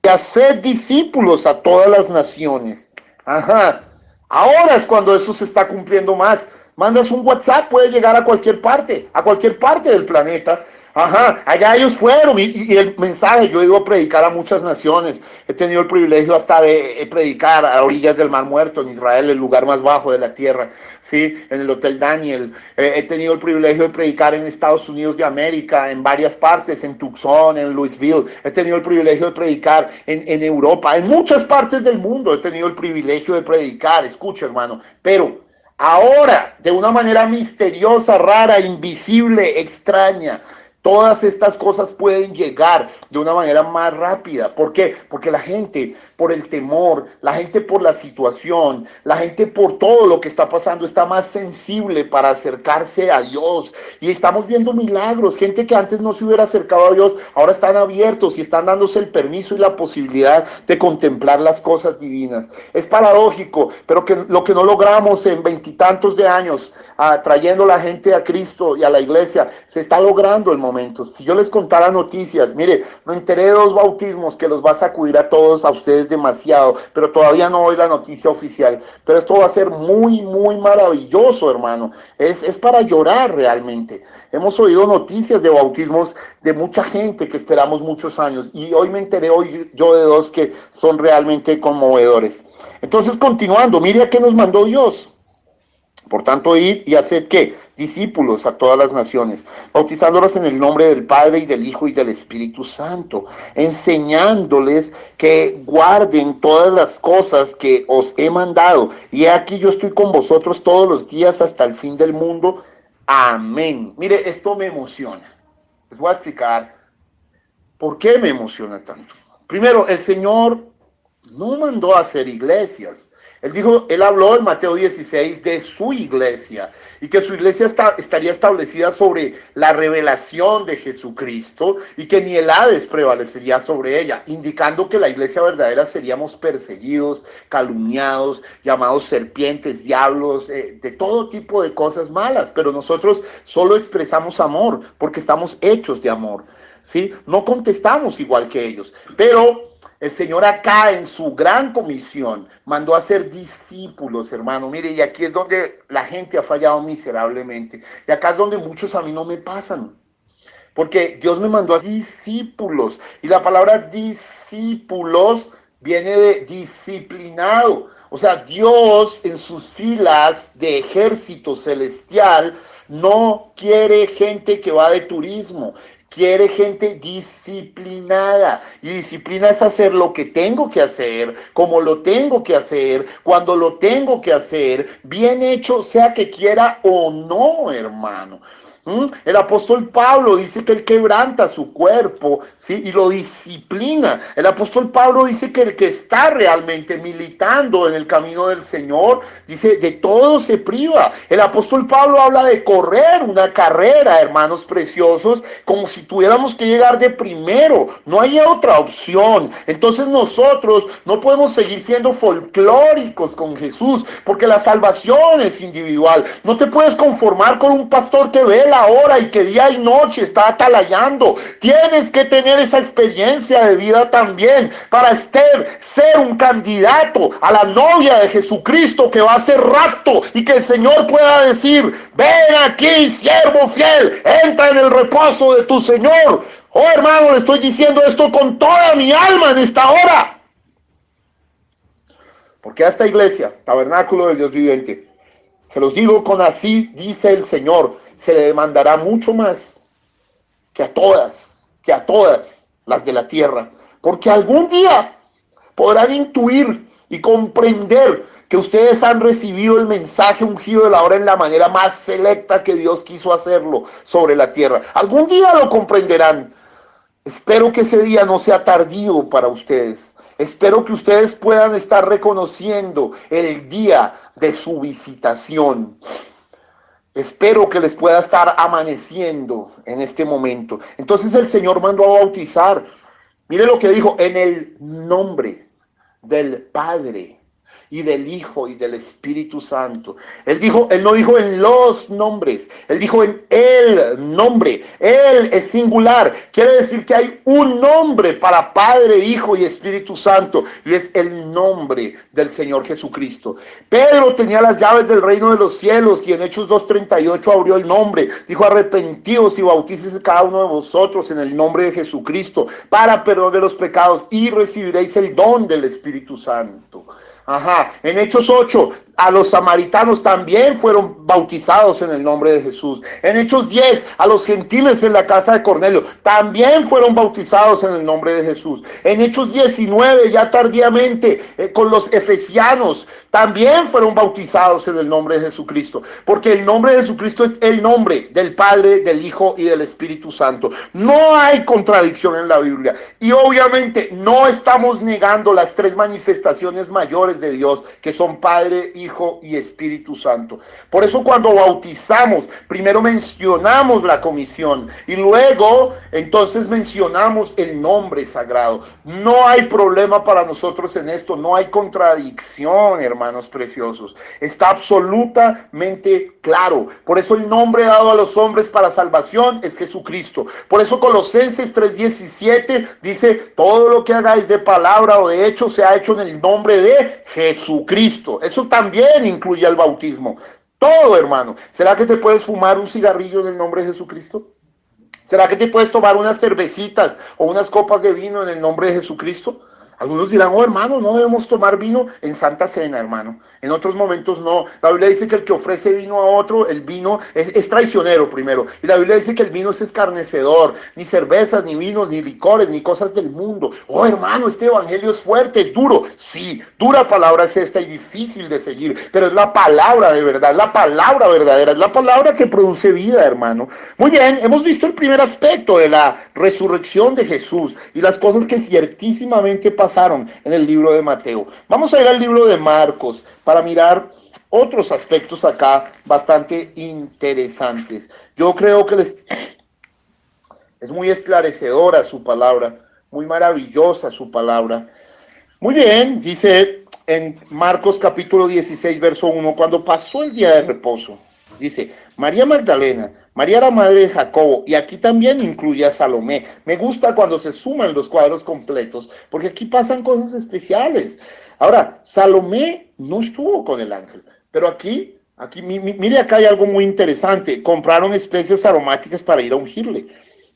y hacer discípulos a todas las naciones. Ajá. Ahora es cuando eso se está cumpliendo más. Mandas un WhatsApp, puede llegar a cualquier parte del planeta. Ajá, allá ellos fueron y el mensaje, yo he ido a predicar a muchas naciones, he tenido el privilegio hasta de predicar a orillas del Mar Muerto, en Israel, el lugar más bajo de la tierra, ¿sí? En el Hotel Daniel, he tenido el privilegio de predicar en Estados Unidos de América, en varias partes, en Tucson, en Louisville, he tenido el privilegio de predicar en Europa, en muchas partes del mundo he tenido el privilegio de predicar, escucha hermano, pero ahora, de una manera misteriosa, rara, invisible, extraña, Todas estas cosas pueden llegar de una manera más rápida. ¿Por qué? Porque la gente, por el temor, la gente por la situación, la gente por todo lo que está pasando, está más sensible para acercarse a Dios. Y estamos viendo milagros. Gente que antes no se hubiera acercado a Dios, ahora están abiertos y están dándose el permiso y la posibilidad de contemplar las cosas divinas. Es paradójico, pero que lo que no logramos en veintitantos de años, trayendo la gente a Cristo y a la iglesia, se está logrando el momento. Si yo les contara noticias, mire, me enteré de 2 bautismos que los va a sacudir a todos, a ustedes demasiado, pero todavía no doy la noticia oficial. Pero esto va a ser muy, muy maravilloso, hermano. Es para llorar realmente. Hemos oído noticias de bautismos de mucha gente que esperamos muchos años, y hoy me enteré yo de 2 que son realmente conmovedores. Entonces, continuando, mire a qué nos mandó Dios. Por tanto, id y haced ¿qué? Discípulos a todas las naciones, bautizándolos en el nombre del Padre y del Hijo y del Espíritu Santo, enseñándoles que guarden todas las cosas que os he mandado. Y aquí yo estoy con vosotros todos los días hasta el fin del mundo. Amén. Mire, esto me emociona. Les voy a explicar por qué me emociona tanto. Primero, el Señor no mandó a hacer iglesias. Él habló en Mateo 16 de su iglesia, y que su iglesia estaría establecida sobre la revelación de Jesucristo, y que ni el Hades prevalecería sobre ella, indicando que la iglesia verdadera seríamos perseguidos, calumniados, llamados serpientes, diablos, de todo tipo de cosas malas. Pero nosotros solo expresamos amor porque estamos hechos de amor, ¿sí? No contestamos igual que ellos, pero el Señor acá en su gran comisión mandó a ser discípulos, hermano. Mire, y aquí es donde la gente ha fallado miserablemente. Y acá es donde muchos a mí no me pasan. Porque Dios me mandó a discípulos. Y la palabra discípulos viene de disciplinado. O sea, Dios en sus filas de ejército celestial no quiere gente que va de turismo. Quiere gente disciplinada. Y disciplina es hacer lo que tengo que hacer, como lo tengo que hacer, cuando lo tengo que hacer, bien hecho, sea que quiera o no, hermano. El apóstol Pablo dice que él quebranta su cuerpo, ¿sí? Y lo disciplina. El apóstol Pablo dice que el que está realmente militando en el camino del Señor, dice, de todo se priva. El apóstol Pablo habla de correr una carrera, hermanos preciosos, como si tuviéramos que llegar de primero. No hay otra opción. Entonces nosotros no podemos seguir siendo folclóricos con Jesús, porque la salvación es individual. No te puedes conformar con un pastor que ve la hora y que día y noche está atalayando. Tienes que tener esa experiencia de vida también para ser un candidato a la novia de Jesucristo que va a ser rapto, y que el Señor pueda decir: ven aquí, siervo fiel, entra en el reposo de tu Señor. Oh, hermano, le estoy diciendo esto con toda mi alma en esta hora. Porque a esta iglesia, tabernáculo del Dios viviente, se los digo con así dice el Señor, se le demandará mucho más que a todas las de la tierra. Porque algún día podrán intuir y comprender que ustedes han recibido el mensaje ungido de la hora en la manera más selecta que Dios quiso hacerlo sobre la tierra. Algún día lo comprenderán. Espero que ese día no sea tardío para ustedes. Espero que ustedes puedan estar reconociendo el día de su visitación. Espero que les pueda estar amaneciendo en este momento. Entonces el Señor mandó a bautizar. Mire lo que dijo: en el nombre del Padre y del Hijo y del Espíritu Santo. Él no dijo en los nombres, él dijo en el nombre. Él es singular, quiere decir que hay un nombre para Padre, Hijo y Espíritu Santo, y es el nombre del Señor Jesucristo. Pedro tenía las llaves del reino de los cielos, y en Hechos 2:38 abrió el nombre, dijo: arrepentíos y bautícese cada uno de vosotros en el nombre de Jesucristo para perdón de los pecados, y recibiréis el don del Espíritu Santo. En Hechos 8 a los samaritanos también fueron bautizados en el nombre de Jesús. En Hechos 10, a los gentiles en la casa de Cornelio también fueron bautizados en el nombre de Jesús. En Hechos 19, ya tardíamente, con los efesianos, también fueron bautizados en el nombre de Jesucristo. Porque el nombre de Jesucristo es el nombre del Padre, del Hijo y del Espíritu Santo. No hay contradicción en la Biblia. Y obviamente no estamos negando las tres manifestaciones mayores de Dios, que son Padre, Hijo y Espíritu Santo. Por eso cuando bautizamos, primero mencionamos la comisión y luego entonces mencionamos el nombre sagrado. No hay problema para nosotros en esto, no hay contradicción, hermanos preciosos. Está absolutamente claro. Por eso el nombre dado a los hombres para salvación es Jesucristo. Por eso Colosenses 3:17 dice: todo lo que hagáis de palabra o de hecho se ha hecho en el nombre de Jesucristo. Eso también incluye el bautismo. Todo, hermano. ¿Será que te puedes fumar un cigarrillo en el nombre de Jesucristo? ¿Será que te puedes tomar unas cervecitas o unas copas de vino en el nombre de Jesucristo? Algunos dirán: oh, hermano, no debemos tomar vino en Santa Cena, hermano. En otros momentos no. La Biblia dice que el que ofrece vino a otro, el vino es traicionero primero. Y la Biblia dice que el vino es escarnecedor. Ni cervezas, ni vinos, ni licores, ni cosas del mundo. Oh, hermano, este evangelio es fuerte, es duro. Sí, dura palabra es esta y difícil de seguir. Pero es la palabra de verdad, la palabra verdadera. Es la palabra que produce vida, hermano. Muy bien, hemos visto el primer aspecto de la resurrección de Jesús y las cosas que ciertísimamente pasaron en el libro de Mateo. Vamos a ir al libro de Marcos para mirar otros aspectos acá bastante interesantes. Yo creo que es muy esclarecedora su palabra, muy maravillosa su palabra. Muy bien, dice en Marcos capítulo 16, verso 1, cuando pasó el día de reposo, dice: María Magdalena, María la madre de Jacobo, y aquí también incluye a Salomé. Me gusta cuando se suman los cuadros completos, porque aquí pasan cosas especiales. Ahora, Salomé no estuvo con el ángel, pero aquí, mire, acá hay algo muy interesante. Compraron especies aromáticas para ir a ungirle.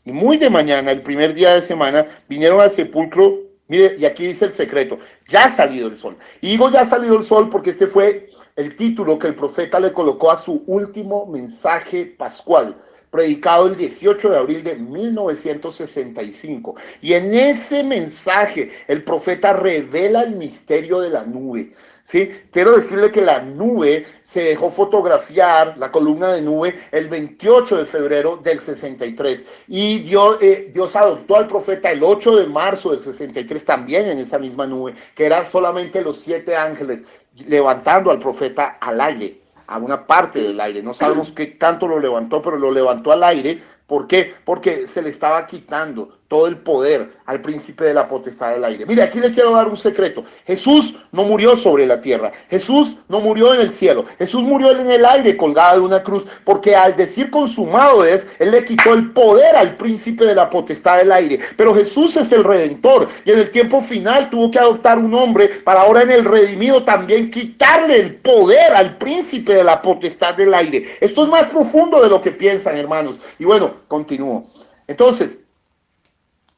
Y muy de mañana, el primer día de semana, vinieron al sepulcro. Mire, y aquí dice el secreto: ya ha salido el sol. Y digo ya ha salido el sol porque este fue el título que el profeta le colocó a su último mensaje pascual, predicado el 18 de abril de 1965. Y en ese mensaje el profeta revela el misterio de la nube. ¿Sí? Quiero decirle que la nube se dejó fotografiar, la columna de nube, el 28 de febrero del 63. Y Dios adoptó al profeta el 8 de marzo del 63 también en esa misma nube, que eran solamente los 7 ángeles levantando al profeta al aire, a una parte del aire. No sabemos qué tanto lo levantó, pero lo levantó al aire. ¿Por qué? Porque se le estaba quitando todo el poder al príncipe de la potestad del aire. Mire, aquí le quiero dar un secreto. Jesús no murió sobre la tierra. Jesús no murió en el cielo. Jesús murió en el aire colgado de una cruz, porque al decir consumado es, Él le quitó el poder al príncipe de la potestad del aire. Pero Jesús es el Redentor, y en el tiempo final tuvo que adoptar un hombre para ahora en el redimido también quitarle el poder al príncipe de la potestad del aire. Esto es más profundo de lo que piensan, hermanos. Y bueno, continúo. Entonces,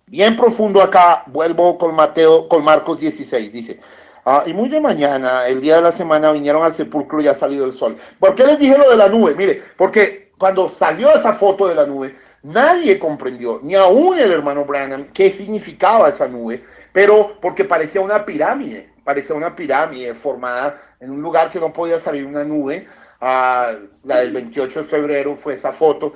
bien profundo acá, vuelvo con Marcos 16, dice: y muy de mañana, el día de la semana, vinieron al sepulcro y ha salido el sol. ¿Por qué les dije lo de la nube? Mire, porque cuando salió esa foto de la nube, nadie comprendió, ni aún el hermano Branham, qué significaba esa nube, pero porque parecía una pirámide formada en un lugar que no podía salir una nube. La del 28 de febrero fue esa foto,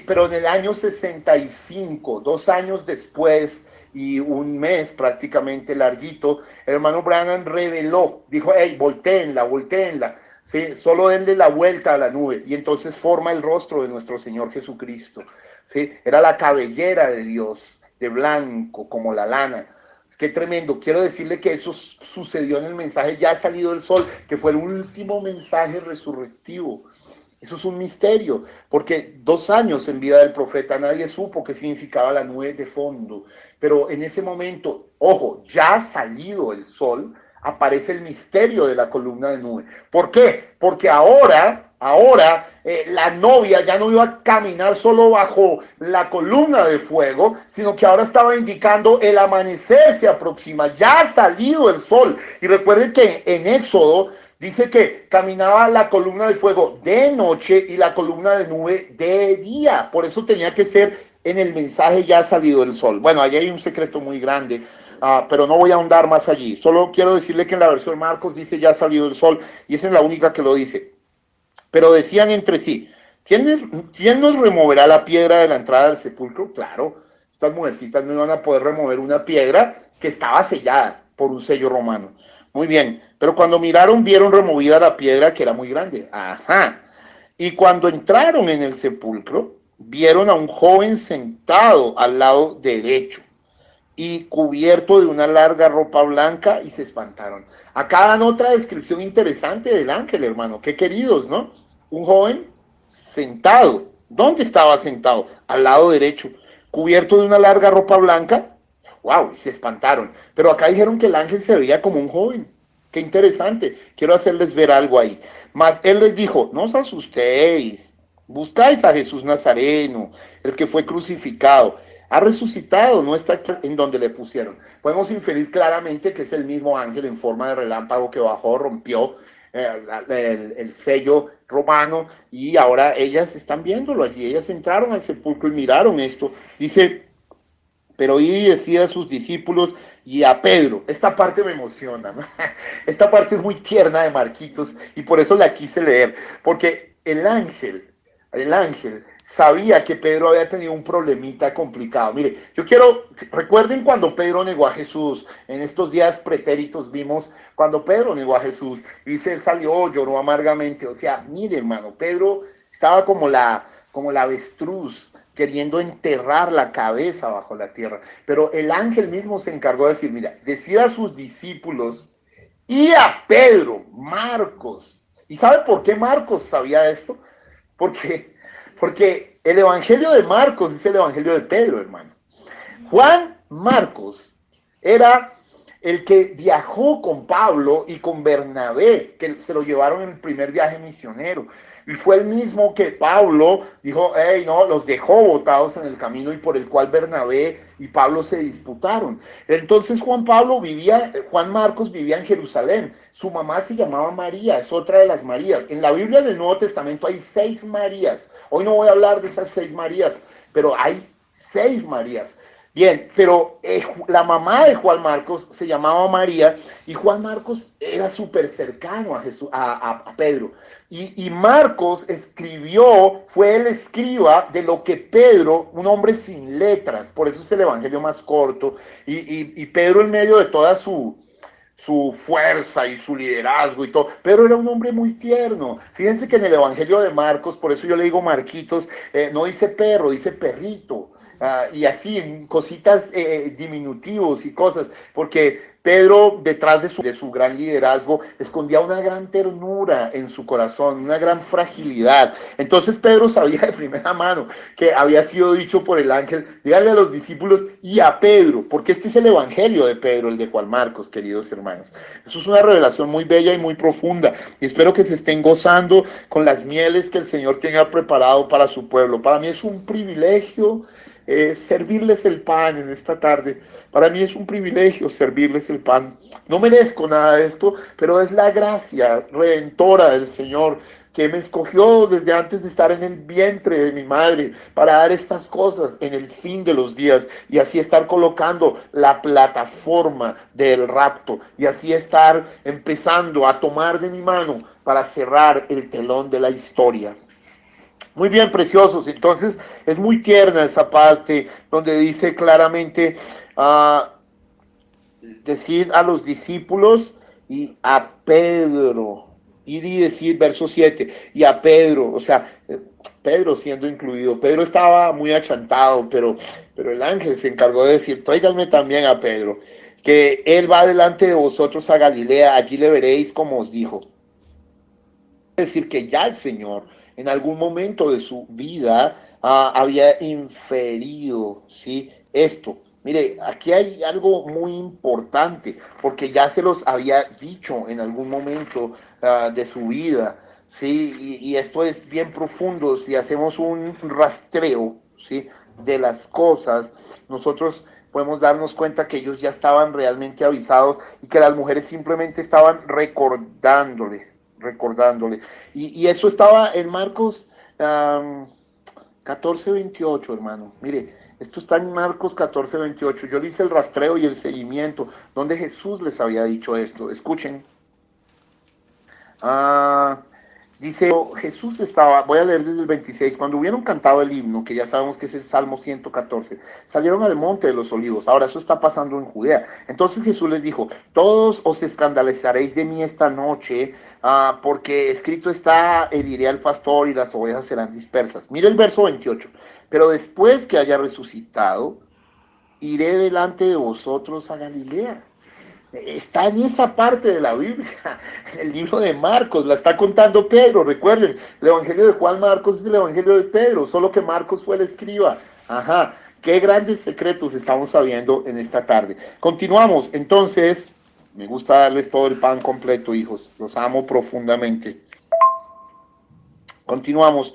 pero en el año 65, 2 años después y un mes prácticamente larguito, el hermano Branham reveló, dijo: hey, voltéenla, ¿sí? Solo denle la vuelta a la nube, y entonces forma el rostro de nuestro Señor Jesucristo, ¿sí? Era la cabellera de Dios, de blanco como la lana. Qué tremendo. Quiero decirle que eso sucedió en el mensaje "Ya ha salido el sol", que fue el último mensaje resurrectivo. Eso es un misterio, porque 2 años en vida del profeta nadie supo qué significaba la nube de fondo. Pero en ese momento, ojo, ya ha salido el sol, aparece el misterio de la columna de nube. ¿Por qué? Porque ahora la novia ya no iba a caminar solo bajo la columna de fuego, sino que ahora estaba indicando el amanecer se aproxima, ya ha salido el sol. Y recuerden que en Éxodo Dice que caminaba la columna de fuego de noche y la columna de nube de día. Por eso tenía que ser en el mensaje ya ha salido el sol. Bueno, allí hay un secreto muy grande, pero no voy a ahondar más allí. Solo quiero decirle que en la versión Marcos dice ya ha salido el sol y esa es la única que lo dice. Pero decían entre sí, ¿quién nos removerá la piedra de la entrada del sepulcro? Claro, estas mujercitas no iban a poder remover una piedra que estaba sellada por un sello romano. Muy bien, pero cuando miraron vieron removida la piedra que era muy grande. Ajá. Y cuando entraron en el sepulcro, vieron a un joven sentado al lado derecho y cubierto de una larga ropa blanca y se espantaron. Acá dan otra descripción interesante del ángel, hermano. Qué queridos, ¿no? Un joven sentado. ¿Dónde estaba sentado? Al lado derecho, cubierto de una larga ropa blanca. ¡Wow! Se espantaron. Pero acá dijeron que el ángel se veía como un joven. Qué interesante. Quiero hacerles ver algo ahí. Mas él les dijo, no os asustéis. Buscáis a Jesús Nazareno, el que fue crucificado. Ha resucitado, no está en donde le pusieron. Podemos inferir claramente que es el mismo ángel en forma de relámpago que bajó, rompió el sello romano y ahora ellas están viéndolo allí. Ellas entraron al sepulcro y miraron esto. Dice, pero y decía a sus discípulos y a Pedro. Esta parte me emociona, ¿no? Esta parte es muy tierna de Marquitos y por eso la quise leer, porque el ángel sabía que Pedro había tenido un problemita complicado. Mire, recuerden cuando Pedro negó a Jesús, en estos días pretéritos vimos cuando Pedro negó a Jesús, dice, él salió, lloró amargamente, o sea, mire hermano, Pedro estaba como la avestruz, queriendo enterrar la cabeza bajo la tierra. Pero el ángel mismo se encargó de decir, mira, decir a sus discípulos y a Pedro, Marcos. ¿Y sabe por qué Marcos sabía esto? Porque, porque el evangelio de Marcos es el evangelio de Pedro, hermano. Juan Marcos era el que viajó con Pablo y con Bernabé, que se lo llevaron en el primer viaje misionero. Y fue el mismo que Pablo dijo, hey, no, los dejó botados en el camino y por el cual Bernabé y Pablo se disputaron. Entonces Juan Marcos vivía en Jerusalén. Su mamá se llamaba María, es otra de las Marías. En la Biblia del Nuevo Testamento hay 6 Marías. Hoy no voy a hablar de esas 6 Marías, pero hay 6 Marías. Bien, pero la mamá de Juan Marcos se llamaba María y Juan Marcos era súper cercano a, Jesús, a Pedro. Y Marcos fue el escriba de lo que Pedro, un hombre sin letras, por eso es el evangelio más corto, y Pedro en medio de toda su fuerza y su liderazgo y todo, pero era un hombre muy tierno. Fíjense que en el Evangelio de Marcos, por eso yo le digo Marquitos, no dice perro, dice perrito. Y así, cositas diminutivos y cosas, porque Pedro, detrás de su gran liderazgo, escondía una gran ternura en su corazón, una gran fragilidad. Entonces Pedro sabía de primera mano que había sido dicho por el ángel, díganle a los discípulos y a Pedro, porque este es el evangelio de Pedro, el de Juan Marcos, queridos hermanos. Eso es una revelación muy bella y muy profunda, y espero que se estén gozando con las mieles que el Señor tenga preparado para su pueblo. Para mí es un privilegio servirles el pan en esta tarde. Para mí es un privilegio servirles el pan. No merezco nada de esto, pero es la gracia redentora del Señor que me escogió desde antes de estar en el vientre de mi madre para dar estas cosas en el fin de los días y así estar colocando la plataforma del rapto y así estar empezando a tomar de mi mano para cerrar el telón de la historia. Muy bien, preciosos. Entonces, es muy tierna esa parte donde dice claramente, decir a los discípulos y a Pedro, ir y decir, verso 7, y a Pedro, o sea, Pedro siendo incluido. Pedro estaba muy achantado, pero el ángel se encargó de decir, tráiganme también a Pedro, que él va delante de vosotros a Galilea, allí le veréis como os dijo. Es decir, que ya el Señor en algún momento de su vida había inferido, ¿sí? Esto. Mire, aquí hay algo muy importante, porque ya se los había dicho en algún momento de su vida, ¿sí? Y esto es bien profundo. Si hacemos un rastreo, ¿sí? De las cosas, nosotros podemos darnos cuenta que ellos ya estaban realmente avisados y que las mujeres simplemente estaban recordándoles recordándole. Y eso estaba en Marcos 14:28, hermano. Mire, esto está en Marcos 14:28. Yo le hice el rastreo y el seguimiento, donde Jesús les había dicho esto. Escuchen. Ah, dice, Jesús estaba, voy a leer desde el 26, cuando hubieron cantado el himno, que ya sabemos que es el Salmo 114, salieron al monte de los olivos. Ahora, eso está pasando en Judea. Entonces Jesús les dijo, todos os escandalizaréis de mí esta noche, porque escrito está, heriré al pastor y las ovejas serán dispersas. Mire el verso 28, pero después que haya resucitado, iré delante de vosotros a Galilea. Está en esa parte de la Biblia, en el libro de Marcos, la está contando Pedro. Recuerden, el evangelio de Juan Marcos es el evangelio de Pedro, solo que Marcos fue el escriba. Ajá, qué grandes secretos estamos sabiendo en esta tarde. Continuamos, entonces, me gusta darles todo el pan completo, hijos, los amo profundamente. Continuamos.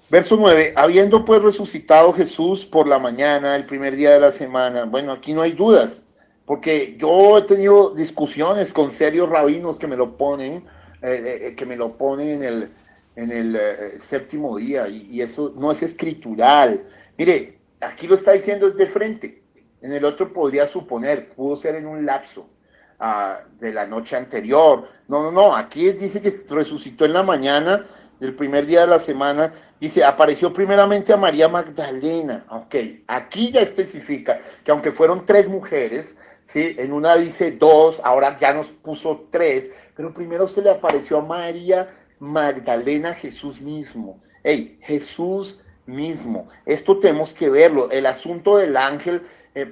Verso 9, habiendo pues resucitado Jesús por la mañana, el primer día de la semana. Bueno, aquí no hay dudas, porque yo he tenido discusiones con serios rabinos que me lo ponen, en el séptimo día, y eso no es escritural. Mire, aquí lo está diciendo es de frente. En el otro podría suponer, pudo ser en un lapso de la noche anterior. No, aquí dice que resucitó en la mañana del primer día de la semana. Dice, apareció primeramente a María Magdalena. Ok, aquí ya especifica que aunque fueron 3 mujeres, ¿sí? En una dice 2, ahora ya nos puso 3, pero primero se le apareció a María Magdalena, Jesús mismo. Hey, Jesús mismo. Esto tenemos que verlo. El asunto del ángel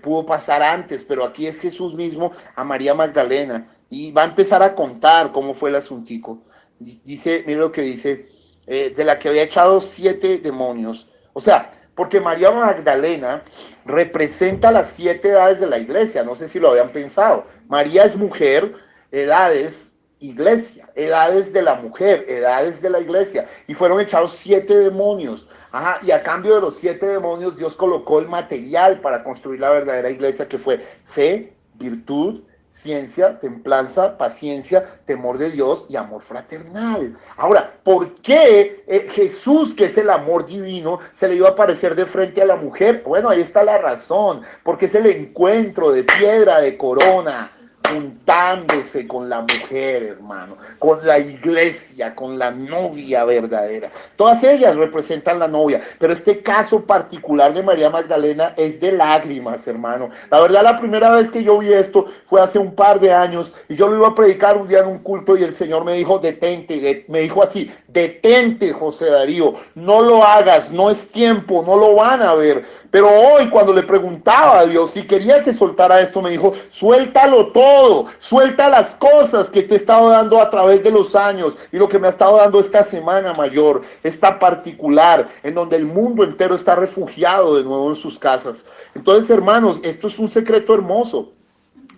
pudo pasar antes, pero aquí es Jesús mismo a María Magdalena. Y va a empezar a contar cómo fue el asuntico. Dice, mire lo que dice, de la que había echado 7 demonios. O sea, porque María Magdalena representa las 7 edades de la iglesia. No sé si lo habían pensado. María es mujer, edades, iglesia, edades de la mujer, edades de la iglesia. Y fueron echados 7 demonios. Ajá, y a cambio de los 7 demonios, Dios colocó el material para construir la verdadera iglesia, que fue fe, virtud, ciencia, templanza, paciencia, temor de Dios y amor fraternal. Ahora, ¿por qué Jesús, que es el amor divino, se le iba a aparecer de frente a la mujer? Bueno, ahí está la razón, porque es el encuentro de piedra de corona, juntándose con la mujer, hermano, con la iglesia, con la novia verdadera. Todas ellas representan la novia, pero este caso particular de María Magdalena es de lágrimas, hermano. La verdad, la primera vez que yo vi esto fue hace un par de años, y yo lo iba a predicar un día en un culto, y el Señor me dijo, detente, me dijo así, detente, José Darío, no lo hagas, no es tiempo, no lo van a ver. Pero hoy, cuando le preguntaba a Dios si quería que soltara esto, me dijo, suéltalo todo, suelta las cosas que te he estado dando a través de los años y lo que me ha estado dando esta semana mayor, esta particular, en donde el mundo entero está refugiado de nuevo en sus casas. Entonces, hermanos, esto es un secreto hermoso.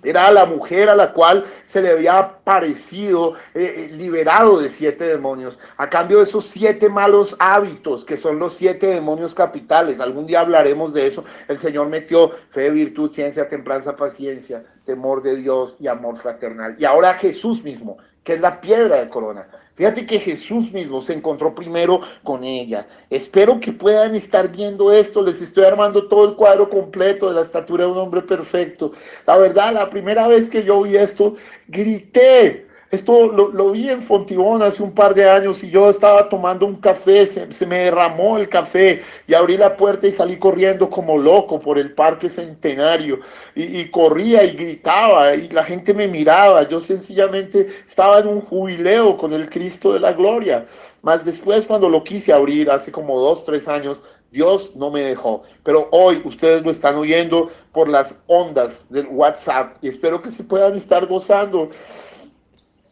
Era la mujer a la cual se le había aparecido, liberado de 7 demonios, a cambio de esos 7 malos hábitos, que son los 7 demonios capitales. Algún día hablaremos de eso. El Señor metió fe, virtud, ciencia, templanza, paciencia, temor de Dios y amor fraternal. Y ahora Jesús mismo, que es la piedra de corona. Fíjate que Jesús mismo se encontró primero con ella. Espero que puedan estar viendo esto. Les estoy armando todo el cuadro completo de la estatura de un hombre perfecto. La verdad, la primera vez que yo vi esto, grité. Esto lo vi en Fontibón hace un par de años, y yo estaba tomando un café, se me derramó el café y abrí la puerta y salí corriendo como loco por el Parque Centenario, y corría y gritaba y la gente me miraba. Yo sencillamente estaba en un jubileo con el Cristo de la gloria. Más después, cuando lo quise abrir hace como 2, 3 años, Dios no me dejó. Pero hoy ustedes lo están oyendo por las ondas del WhatsApp, y espero que se puedan estar gozando,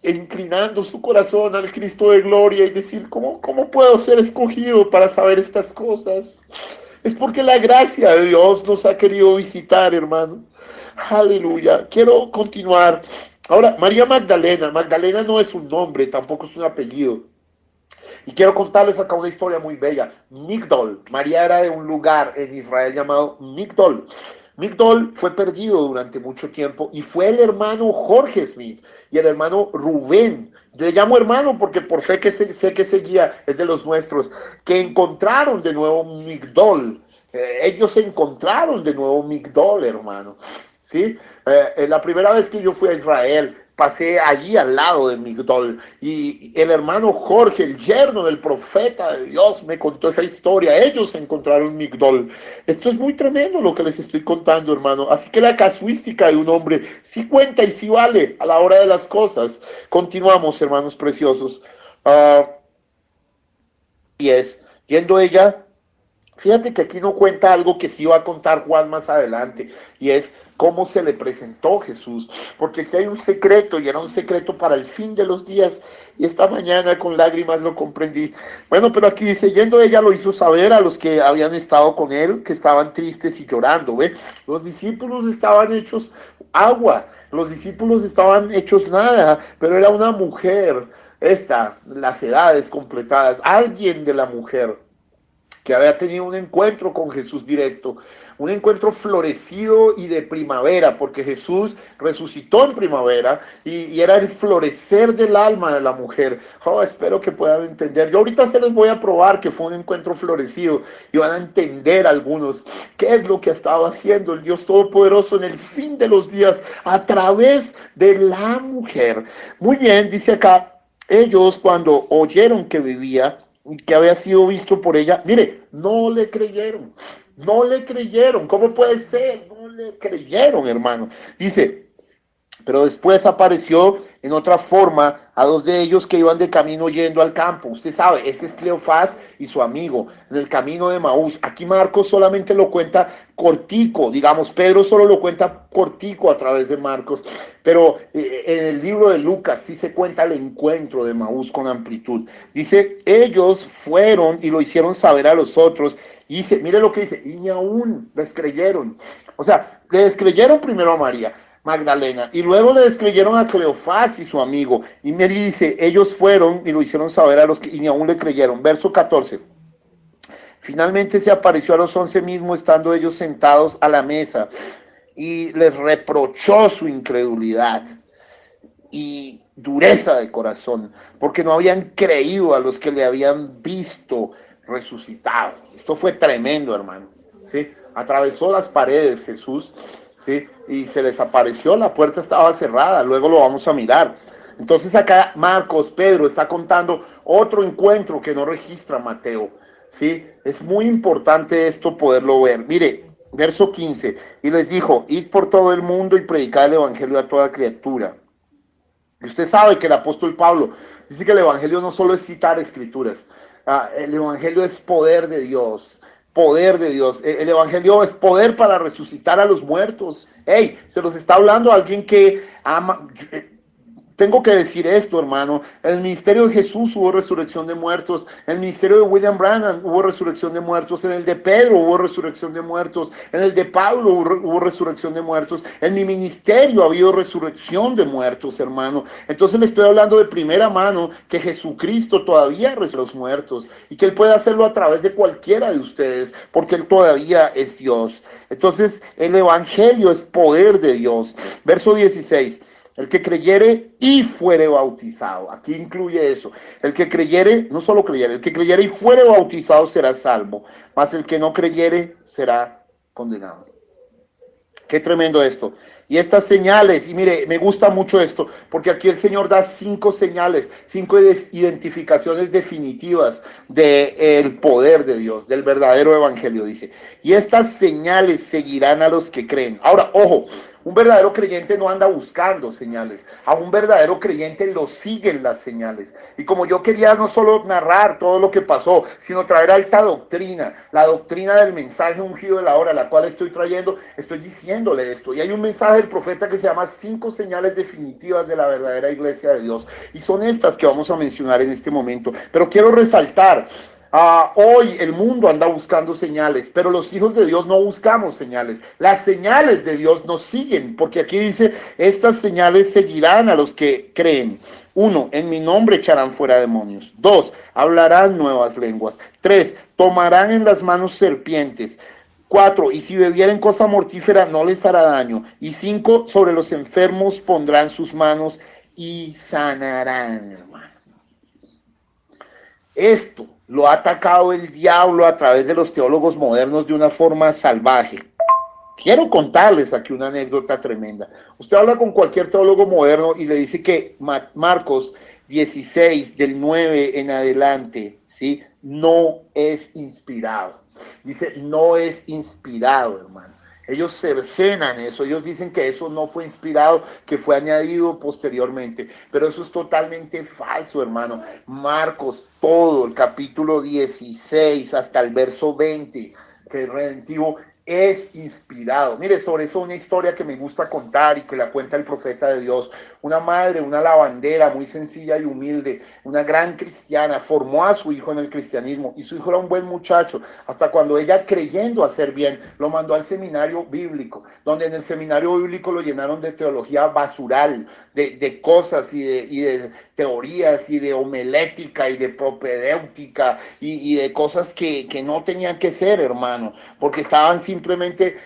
inclinando su corazón al Cristo de gloria, y decir, ¿cómo puedo ser escogido para saber estas cosas? Es porque la gracia de Dios nos ha querido visitar, hermano. Aleluya. Quiero continuar. Ahora, María Magdalena. Magdalena no es un nombre, tampoco es un apellido. Y quiero contarles acá una historia muy bella. Migdol. María era de un lugar en Israel llamado Migdol. Migdol fue perdido durante mucho tiempo y fue el hermano Jorge Smith y el hermano Rubén. Le llamo hermano porque por fe que sé que seguía, es de los nuestros, que encontraron de nuevo Migdol. Ellos encontraron de nuevo Migdol, hermano. ¿Sí? La primera vez que yo fui a Israel, pasé allí al lado de Migdol y el hermano Jorge, el yerno del profeta de Dios, me contó esa historia. Ellos encontraron Migdol. Esto es muy tremendo lo que les estoy contando, hermano. Así que la casuística de un hombre sí cuenta y sí vale a la hora de las cosas. Continuamos, hermanos preciosos. Yendo ella. Fíjate que aquí no cuenta algo que sí va a contar Juan más adelante, y es cómo se le presentó Jesús, porque aquí hay un secreto, y era un secreto para el fin de los días, y esta mañana con lágrimas lo comprendí. Bueno, pero aquí dice, yendo ella lo hizo saber a los que habían estado con él, que estaban tristes y llorando, ¿ve? Los discípulos estaban hechos agua, los discípulos estaban hechos nada, pero era una mujer, las edades completadas, alguien de la mujer, que había tenido un encuentro con Jesús directo, un encuentro florecido y de primavera, porque Jesús resucitó en primavera y era el florecer del alma de la mujer. Oh, espero que puedan entender. Yo ahorita se les voy a probar que fue un encuentro florecido y van a entender algunos qué es lo que ha estado haciendo el Dios Todopoderoso en el fin de los días a través de la mujer. Muy bien, dice acá, ellos cuando oyeron que vivía, que había sido visto por ella, mire, no le creyeron, no le creyeron. ¿Cómo puede ser? No le creyeron, hermano. Dice, pero después apareció en otra forma a dos de ellos que iban de camino yendo al campo. Usted sabe, ese es Cleofás y su amigo, en el camino de Maús. Aquí Marcos solamente lo cuenta cortico, digamos, Pedro solo lo cuenta cortico a través de Marcos, pero en el libro de Lucas sí se cuenta el encuentro de Maús con amplitud. Dice, ellos fueron y lo hicieron saber a los otros, y dice, mire lo que dice, y ni aún les creyeron. O sea, les creyeron primero a María Magdalena, y luego le descreyeron a Cleofás y su amigo, y me dice, ellos fueron y lo hicieron saber a los que, y ni aún le creyeron. Verso 14, finalmente se apareció a los 11 mismos, estando ellos sentados a la mesa, y les reprochó su incredulidad y dureza de corazón, porque no habían creído a los que le habían visto resucitado. Esto fue tremendo, hermano, ¿sí? Atravesó las paredes Jesús, ¿sí? Y se les apareció, la puerta estaba cerrada, luego lo vamos a mirar. Entonces acá Marcos, Pedro está contando otro encuentro que no registra Mateo, ¿sí? Es muy importante esto poderlo ver. Mire, verso 15, y les dijo, id por todo el mundo y predicad el evangelio a toda criatura. Y usted sabe que el apóstol Pablo dice que el evangelio no solo es citar escrituras, el evangelio es poder de Dios. Poder de Dios. El evangelio es poder para resucitar a los muertos. Hey, se los está hablando a alguien que ama. Tengo que decir esto, hermano. En el ministerio de Jesús hubo resurrección de muertos. En el ministerio de William Branham hubo resurrección de muertos. En el de Pedro hubo resurrección de muertos. En el de Pablo hubo resurrección de muertos. En mi ministerio ha habido resurrección de muertos, hermano. Entonces le estoy hablando de primera mano que Jesucristo todavía resucitó a los muertos y que Él puede hacerlo a través de cualquiera de ustedes, porque Él todavía es Dios. Entonces el evangelio es poder de Dios. Verso 16. El que creyere y fuere bautizado. Aquí incluye eso. El que creyere, no solo creyere, el que creyere y fuere bautizado será salvo, mas el que no creyere será condenado. Qué tremendo esto. Y estas señales, y mire, me gusta mucho esto, porque aquí el Señor da 5 señales, 5 identificaciones definitivas del poder de Dios, del verdadero evangelio, dice. Y estas señales seguirán a los que creen. Ahora, ojo, un verdadero creyente no anda buscando señales. A un verdadero creyente lo siguen las señales. Y como yo quería no solo narrar todo lo que pasó, sino traer alta doctrina, la doctrina del mensaje ungido de la hora, la cual estoy trayendo, estoy diciéndole esto. Y hay un mensaje del profeta que se llama 5 señales definitivas de la verdadera iglesia de Dios. Y son estas que vamos a mencionar en este momento. Pero quiero resaltar, hoy el mundo anda buscando señales, pero los hijos de Dios no buscamos señales. Las señales de Dios nos siguen, porque aquí dice, estas señales seguirán a los que creen. 1, en mi nombre echarán fuera demonios. 2, hablarán nuevas lenguas. 3, tomarán en las manos serpientes. 4, y si bebieren cosa mortífera no les hará daño. Y 5, sobre los enfermos pondrán sus manos y sanarán, hermano. Esto lo ha atacado el diablo a través de los teólogos modernos de una forma salvaje. Quiero contarles aquí una anécdota tremenda. Usted habla con cualquier teólogo moderno y le dice que Marcos 16, del 9 en adelante, ¿sí? No es inspirado. Dice, no es inspirado, hermano. Ellos cercenan eso, ellos dicen que eso no fue inspirado, que fue añadido posteriormente, pero eso es totalmente falso, hermano. Marcos, todo el capítulo 16 hasta el verso 20, que es redentivo, es inspirado. Mire, sobre eso una historia que me gusta contar y que la cuenta el profeta de Dios. Una madre, una lavandera muy sencilla y humilde, una gran cristiana, formó a su hijo en el cristianismo y su hijo era un buen muchacho, hasta cuando ella, creyendo hacer bien, lo mandó al seminario bíblico, donde en el seminario bíblico lo llenaron de teología basural, de cosas y de teorías y de homilética y de propedéutica y de cosas que no tenían que ser, hermano, porque estaban simplemente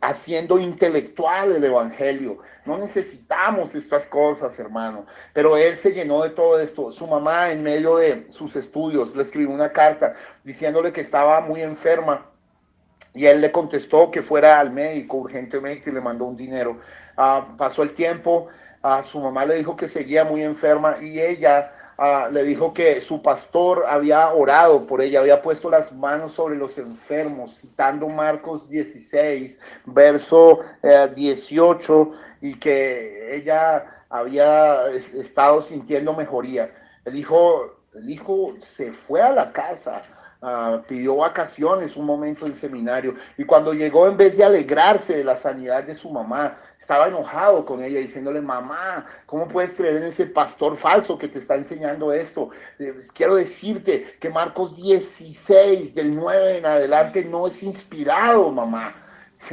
haciendo intelectual el evangelio. No necesitamos estas cosas, hermano. Pero él se llenó de todo esto. Su mamá, en medio de sus estudios, le escribió una carta diciéndole que estaba muy enferma. Y él le contestó que fuera al médico urgentemente y le mandó un dinero. Pasó el tiempo, su mamá le dijo que seguía muy enferma y ella le dijo que su pastor había orado por ella, había puesto las manos sobre los enfermos, citando Marcos 16, verso 18, y que ella había estado sintiendo mejoría. El hijo se fue a la casa, pidió vacaciones un momento del seminario y cuando llegó, en vez de alegrarse de la sanidad de su mamá, estaba enojado con ella diciéndole: mamá, ¿cómo puedes creer en ese pastor falso que te está enseñando esto? Quiero decirte que Marcos 16 del 9 en adelante no es inspirado, mamá.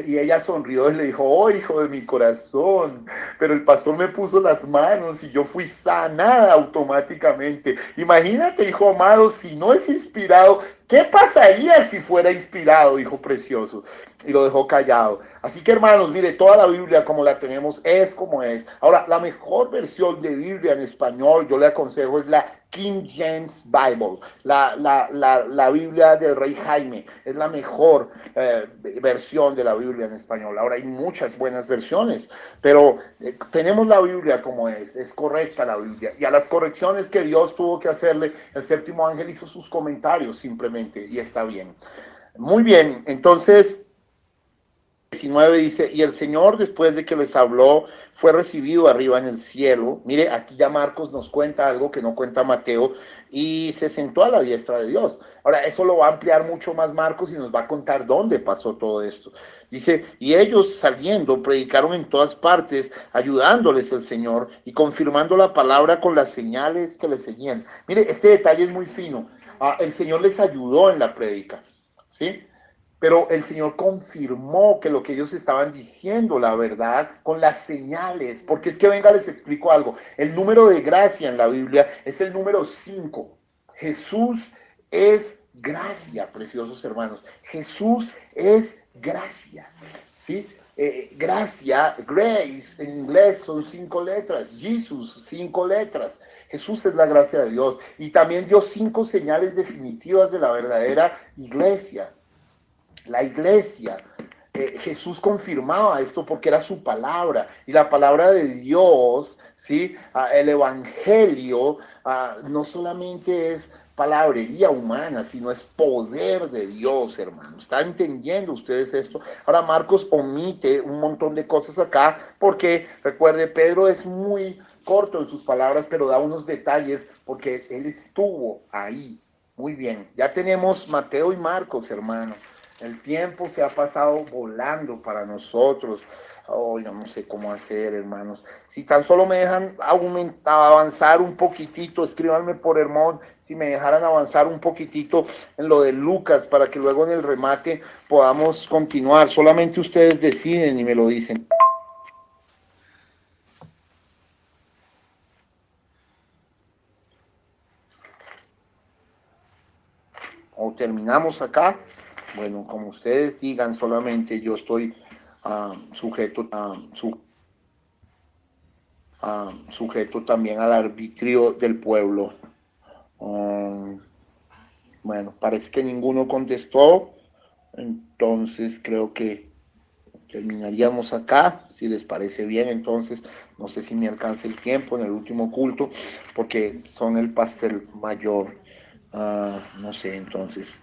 Y ella sonrió y le dijo: oh, hijo de mi corazón, pero el pastor me puso las manos y yo fui sanada automáticamente. Imagínate, hijo amado, si no es inspirado, ¿qué pasaría si fuera inspirado, hijo precioso? Y lo dejó callado. Así que, hermanos, mire, toda la Biblia como la tenemos es como es. Ahora, la mejor versión de Biblia en español, yo le aconsejo, es la King James Bible, la Biblia del Rey Jaime. Es la mejor versión de la Biblia en español. Ahora, hay muchas buenas versiones, pero tenemos la Biblia como es correcta la Biblia. Y a las correcciones que Dios tuvo que hacerle, el séptimo ángel hizo sus comentarios simplemente, y está bien. Muy bien, entonces 19 dice: y el Señor, después de que les habló, fue recibido arriba en el cielo. Mire, aquí ya Marcos nos cuenta algo que no cuenta Mateo, y se sentó a la diestra de Dios. Ahora, eso lo va a ampliar mucho más Marcos y nos va a contar dónde pasó todo esto. Dice: y ellos, saliendo, predicaron en todas partes, ayudándoles el Señor y confirmando la palabra con las señales que les seguían. Mire, este detalle es muy fino. El Señor les ayudó en la prédica, ¿sí? Pero el Señor confirmó que lo que ellos estaban diciendo, la verdad, con las señales. Porque es que, venga, les explico algo. El número de gracia en la Biblia es el número 5. Jesús es gracia, preciosos hermanos. Jesús es gracia. ¿Sí? Gracia, grace, en inglés son 5 letras. Jesús, 5 letras. Jesús es la gracia de Dios. Y también dio 5 señales definitivas de la verdadera iglesia. La iglesia, Jesús confirmaba esto porque era su palabra, y la palabra de Dios, ¿sí? El evangelio no solamente es palabrería humana, sino es poder de Dios, hermano. ¿Están entendiendo ustedes esto? Ahora Marcos omite un montón de cosas acá porque, recuerde, Pedro es muy corto en sus palabras, pero da unos detalles porque él estuvo ahí. Muy bien, ya tenemos Mateo y Marcos, hermano. El tiempo se ha pasado volando para nosotros. Oh, yo no sé cómo hacer, hermanos. Si tan solo me dejan avanzar un poquitito, escríbanme por Hermón, si me dejaran avanzar un poquitito en lo de Lucas, para que luego en el remate podamos continuar. Solamente ustedes deciden y me lo dicen. O terminamos acá. Bueno, como ustedes digan, solamente yo estoy sujeto sujeto también al arbitrio del pueblo. Um, bueno, parece que ninguno contestó, entonces creo que terminaríamos acá, si les parece bien. Entonces, no sé si me alcanza el tiempo en el último culto, porque son el pastel mayor. No sé, entonces.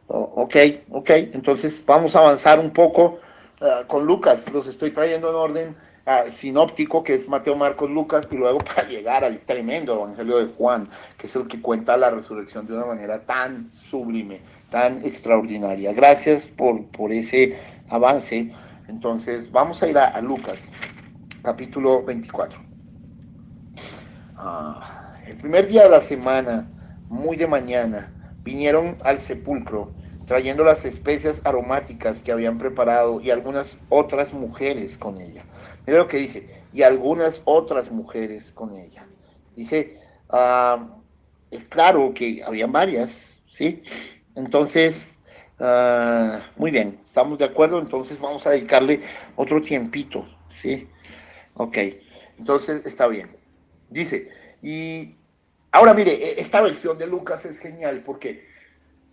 Ok, entonces vamos a avanzar un poco con Lucas. Los estoy trayendo en orden sinóptico, que es Mateo, Marcos, Lucas, y luego para llegar al tremendo Evangelio de Juan, que es el que cuenta la resurrección de una manera tan sublime, tan extraordinaria. Gracias por ese avance. Entonces, vamos a ir a Lucas, capítulo 24. El primer día de la semana, muy de mañana, vinieron al sepulcro trayendo las especias aromáticas que habían preparado y algunas otras mujeres con ella. Mira lo que dice, y algunas otras mujeres con ella. Dice, es claro que habían varias, ¿sí? Entonces, muy bien, estamos de acuerdo, entonces vamos a dedicarle otro tiempito, ¿sí? Ok, entonces está bien. Dice, y ahora mire, esta versión de Lucas es genial porque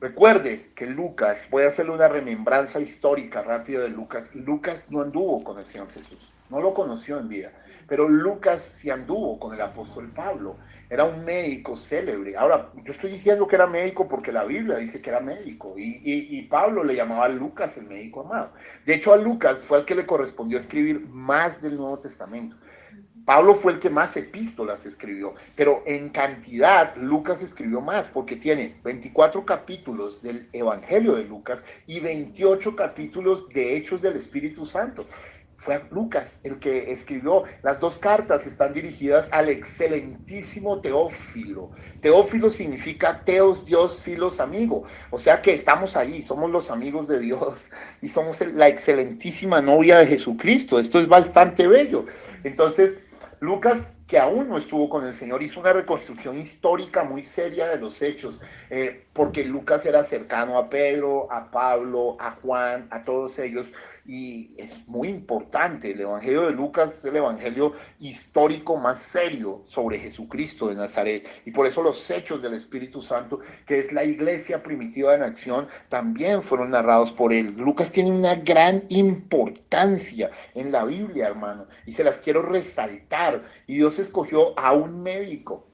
recuerde que Lucas, voy a hacerle una remembranza histórica rápida de Lucas. Lucas no anduvo con el Señor Jesús, no lo conoció en vida, pero Lucas sí anduvo con el apóstol Pablo. Era un médico célebre. Ahora, yo estoy diciendo que era médico porque la Biblia dice que era médico y Pablo le llamaba a Lucas el médico amado. De hecho, a Lucas fue al que le correspondió escribir más del Nuevo Testamento. Pablo fue el que más epístolas escribió, pero en cantidad Lucas escribió más, porque tiene 24 capítulos del Evangelio de Lucas y 28 capítulos de Hechos del Espíritu Santo. Fue Lucas el que escribió. Las dos cartas están dirigidas al excelentísimo Teófilo. Teófilo significa teos, Dios, filos, amigo. O sea que estamos ahí, somos los amigos de Dios y somos la excelentísima novia de Jesucristo. Esto es bastante bello. Entonces, Lucas, que aún no estuvo con el Señor, hizo una reconstrucción histórica muy seria de los hechos, porque Lucas era cercano a Pedro, a Pablo, a Juan, a todos ellos, y es muy importante. El Evangelio de Lucas es el evangelio histórico más serio sobre Jesucristo de Nazaret, y por eso los hechos del Espíritu Santo, que es la iglesia primitiva en acción, también fueron narrados por él. Lucas tiene una gran importancia en la Biblia, hermano, y se las quiero resaltar. Y Dios escogió a un médico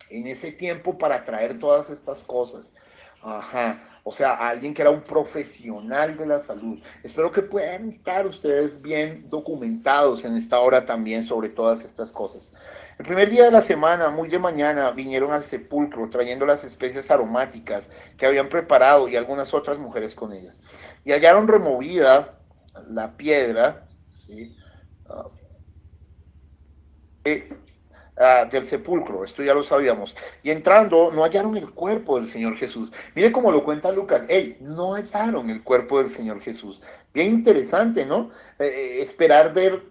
en ese tiempo para traer todas estas cosas. Ajá, o sea, alguien que era un profesional de la salud. Espero que puedan estar ustedes bien documentados en esta hora también sobre todas estas cosas. El primer día de la semana, muy de mañana, vinieron al sepulcro trayendo las especias aromáticas que habían preparado y algunas otras mujeres con ellas. Y hallaron removida la piedra, ¿sí? Uh, del sepulcro, esto ya lo sabíamos. Y entrando, no hallaron el cuerpo del Señor Jesús. Mire cómo lo cuenta Lucas. Hey, no hallaron el cuerpo del Señor Jesús. Bien interesante, ¿no? Esperar ver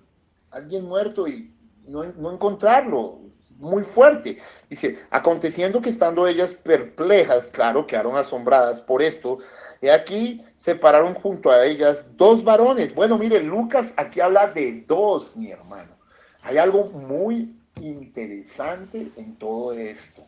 a alguien muerto y no encontrarlo. Muy fuerte. Dice, aconteciendo que estando ellas perplejas, claro, quedaron asombradas por esto, y aquí se pararon junto a ellas dos varones. Bueno, mire, Lucas aquí habla de dos, mi hermano. Hay algo muy interesante en todo esto.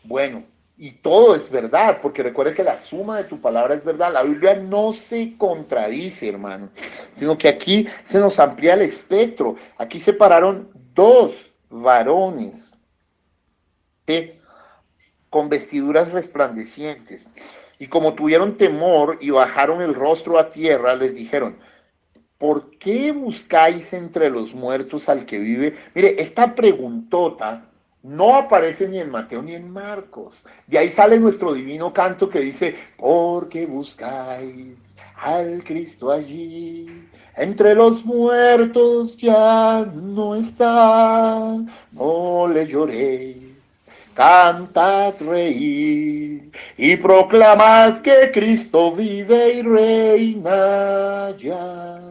Bueno, y todo es verdad, porque recuerde que la suma de tu palabra es verdad. La Biblia no se contradice, hermano, sino que aquí se nos amplía el espectro. Aquí se pararon dos varones, ¿sí?, con vestiduras resplandecientes. Y como tuvieron temor y bajaron el rostro a tierra, les dijeron, ¿por qué buscáis entre los muertos al que vive? Mire, esta preguntota no aparece ni en Mateo ni en Marcos. De ahí sale nuestro divino canto que dice, ¿por qué buscáis al Cristo allí? Entre los muertos ya no está, no le lloréis. Cantad, reír y proclamad que Cristo vive y reina ya.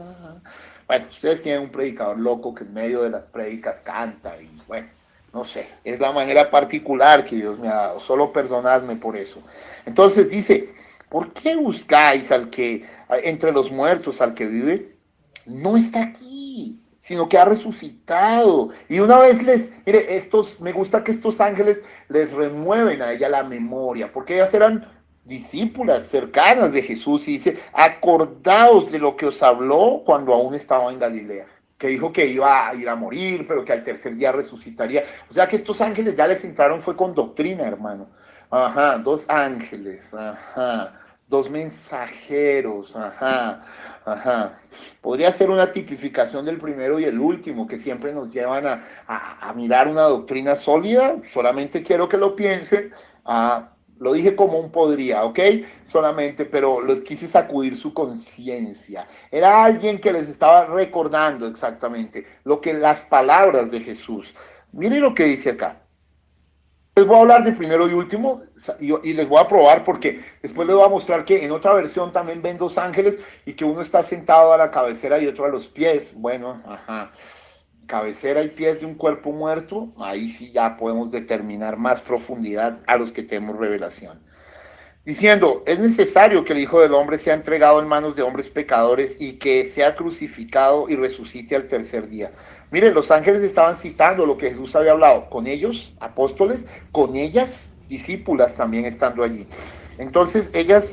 Bueno, ustedes tienen un predicador loco que en medio de las prédicas canta y bueno, no sé, es la manera particular que Dios me ha dado, solo perdonadme por eso. Entonces dice, ¿por qué buscáis al que, entre los muertos, al que vive? No está aquí, sino que ha resucitado. Y una vez mire, me gusta que estos ángeles les remueven a ella la memoria, porque ellas eran discípulas cercanas de Jesús, y dice, acordaos de lo que os habló cuando aún estaba en Galilea, que dijo que iba a ir a morir, pero que al tercer día resucitaría. O sea que estos ángeles ya les entraron fue con doctrina, hermano. Ajá, dos ángeles, ajá, dos mensajeros, ajá, ajá. Podría ser una tipificación del primero y el último, que siempre nos llevan a mirar una doctrina sólida. Solamente quiero que lo piensen. Lo dije como un podría, ¿ok? Solamente, pero les quise sacudir su conciencia. Era alguien que les estaba recordando exactamente lo que las palabras de Jesús. Miren lo que dice acá. Les voy a hablar de primero y último y les voy a probar, porque después les voy a mostrar que en otra versión también ven dos ángeles y que uno está sentado a la cabecera y otro a los pies. Bueno, ajá, cabecera y pies de un cuerpo muerto, ahí sí ya podemos determinar más profundidad a los que tenemos revelación. Diciendo, es necesario que el Hijo del Hombre sea entregado en manos de hombres pecadores y que sea crucificado y resucite al tercer día. Miren, los ángeles estaban citando lo que Jesús había hablado con ellos, apóstoles, con ellas, discípulas también estando allí. Entonces ellas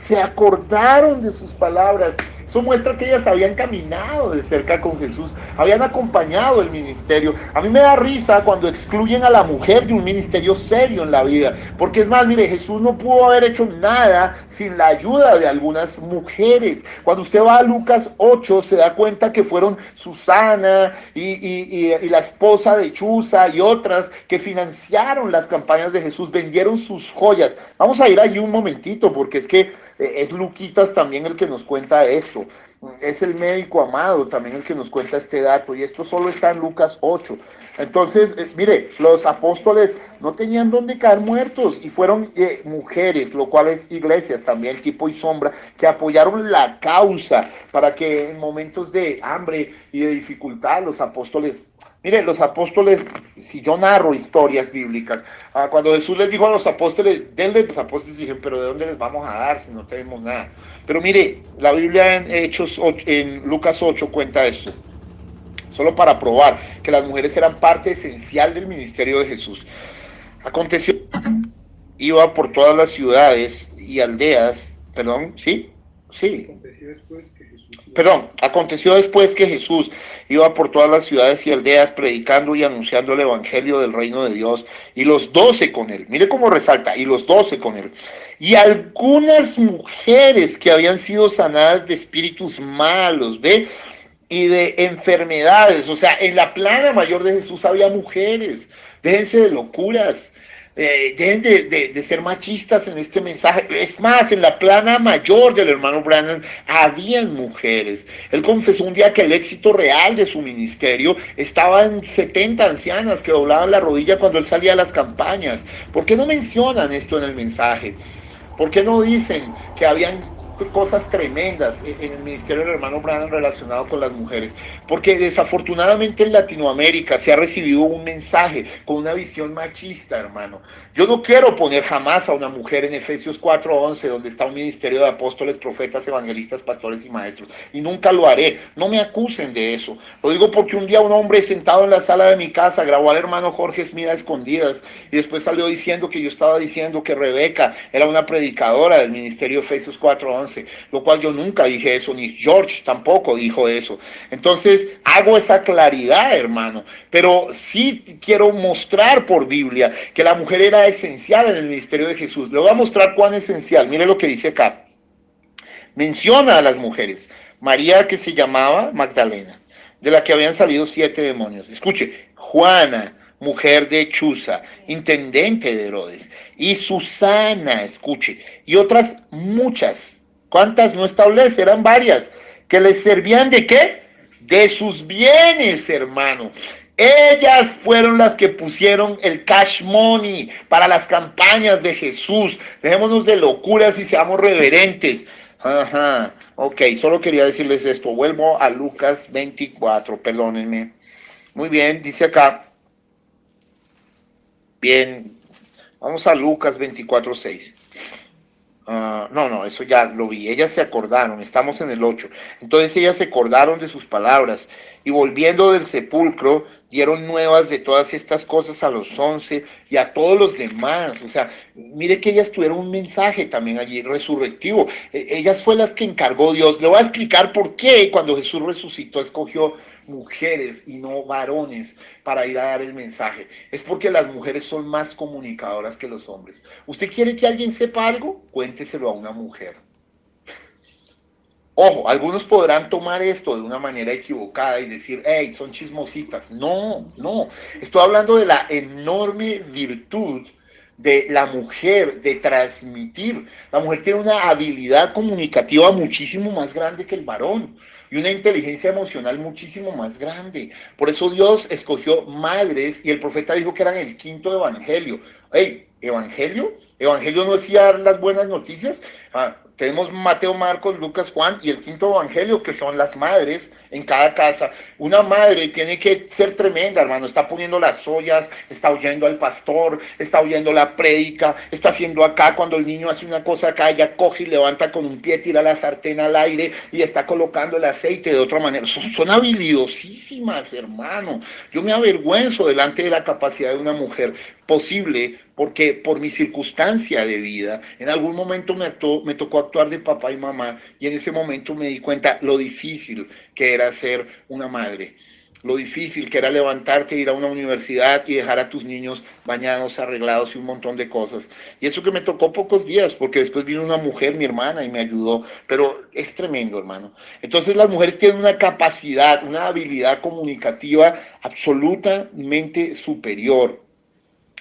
se acordaron de sus palabras. Eso muestra que ellas habían caminado de cerca con Jesús, habían acompañado el ministerio. A mí me da risa cuando excluyen a la mujer de un ministerio serio en la vida, porque es más, mire, Jesús no pudo haber hecho nada sin la ayuda de algunas mujeres. Cuando usted va a Lucas 8, se da cuenta que fueron Susana y la esposa de Chuza y otras que financiaron las campañas de Jesús, vendieron sus joyas. Vamos a ir allí un momentito, porque es que es Luquitas también el que nos cuenta esto. Es el médico Amado también el que nos cuenta este dato, y esto solo está en Lucas 8. Entonces, mire, los apóstoles no tenían dónde caer muertos y fueron mujeres, lo cual es iglesias también, tipo y sombra, que apoyaron la causa para que en momentos de hambre y de dificultad los apóstoles. Mire, los apóstoles, si yo narro historias bíblicas, cuando Jesús les dijo a los apóstoles, denle, los apóstoles dijeron, pero ¿de dónde les vamos a dar si no tenemos nada? Pero mire, la Biblia en Lucas 8 cuenta esto, solo para probar que las mujeres eran parte esencial del ministerio de Jesús. Aconteció, iba por todas las ciudades y aldeas, perdón, ¿sí? Sí. Aconteció después que Jesús iba por todas las ciudades y aldeas predicando y anunciando el evangelio del reino de Dios, y los 12 con él. Mire cómo resalta, y los 12 con él. Y algunas mujeres que habían sido sanadas de espíritus malos, ¿ve? Y de enfermedades. O sea, en la plana mayor de Jesús había mujeres. Déjense de locuras. Dejen de ser machistas en este mensaje. Es más, en la plana mayor del hermano Branham habían mujeres. Él confesó un día que el éxito real de su ministerio estaba en 70 ancianas que doblaban la rodilla cuando él salía a las campañas. ¿Por qué no mencionan esto en el mensaje? ¿Por qué no dicen que habían cosas tremendas en el ministerio del hermano Branham relacionado con las mujeres? Porque desafortunadamente en Latinoamérica se ha recibido un mensaje con una visión machista, hermano. Yo no quiero poner jamás a una mujer en Efesios 4:11, donde está un ministerio de apóstoles, profetas, evangelistas, pastores y maestros, y nunca lo haré. No me acusen de eso. Lo digo porque un día un hombre sentado en la sala de mi casa grabó al hermano Jorge Smith a escondidas, y después salió diciendo que yo estaba diciendo que Rebeca era una predicadora del ministerio de Efesios 4:11, lo cual yo nunca dije eso, ni George tampoco dijo eso. Entonces hago esa claridad, hermano, pero sí quiero mostrar por Biblia que la mujer era esencial en el ministerio de Jesús. Le voy a mostrar cuán esencial. Mire lo que dice acá. Menciona a las mujeres. María, que se llamaba Magdalena, de la que habían salido 7 demonios. Escuche, Juana, mujer de Chuza, intendente de Herodes, y Susana, escuche, y otras muchas. ¿Cuántas? No establece, eran varias, que les servían ¿de qué? De sus bienes, hermano. Ellas fueron las que pusieron el cash money para las campañas de Jesús. Dejémonos de locuras y seamos reverentes. Ajá, ok, solo quería decirles esto. Vuelvo a Lucas 24, perdónenme. Muy bien, dice acá. Bien, vamos a Lucas 24:6. No, eso ya lo vi. Ellas se acordaron, estamos en el 8. Entonces ellas se acordaron de sus palabras y volviendo del sepulcro dieron nuevas de todas estas cosas a los 11 y a todos los demás. O sea, mire que ellas tuvieron un mensaje también allí resurrectivo. Ellas fue las que encargó Dios. Le voy a explicar por qué cuando Jesús resucitó escogió mujeres y no varones para ir a dar el mensaje. Es porque las mujeres son más comunicadoras que los hombres. ¿Usted quiere que alguien sepa algo? Cuénteselo a una mujer. Ojo, algunos podrán tomar esto de una manera equivocada y decir, hey, son chismositas. No, no. Estoy hablando de la enorme virtud de la mujer de transmitir. La mujer tiene una habilidad comunicativa muchísimo más grande que el varón y una inteligencia emocional muchísimo más grande. Por eso Dios escogió madres y el profeta dijo que eran el quinto evangelio. Hey, ¿evangelio? ¿Evangelio no es dar las buenas noticias? Tenemos Mateo, Marcos, Lucas, Juan y el quinto evangelio, que son las madres en cada casa. Una madre tiene que ser tremenda, hermano. Está poniendo las ollas, está oyendo al pastor, está oyendo la prédica, está haciendo acá. Cuando el niño hace una cosa acá, ella coge y levanta con un pie, tira la sartén al aire y está colocando el aceite de otra manera. Son habilidosísimas, hermano. Yo me avergüenzo delante de la capacidad de una mujer posible, porque por mi circunstancia de vida, en algún momento me tocó actuar de papá y mamá, y en ese momento me di cuenta lo difícil que era ser una madre, lo difícil que era levantarte, ir a una universidad y dejar a tus niños bañados, arreglados y un montón de cosas. Y eso que me tocó pocos días, porque después vino una mujer, mi hermana, y me ayudó, pero es tremendo, hermano. Entonces las mujeres tienen una capacidad, una habilidad comunicativa absolutamente superior,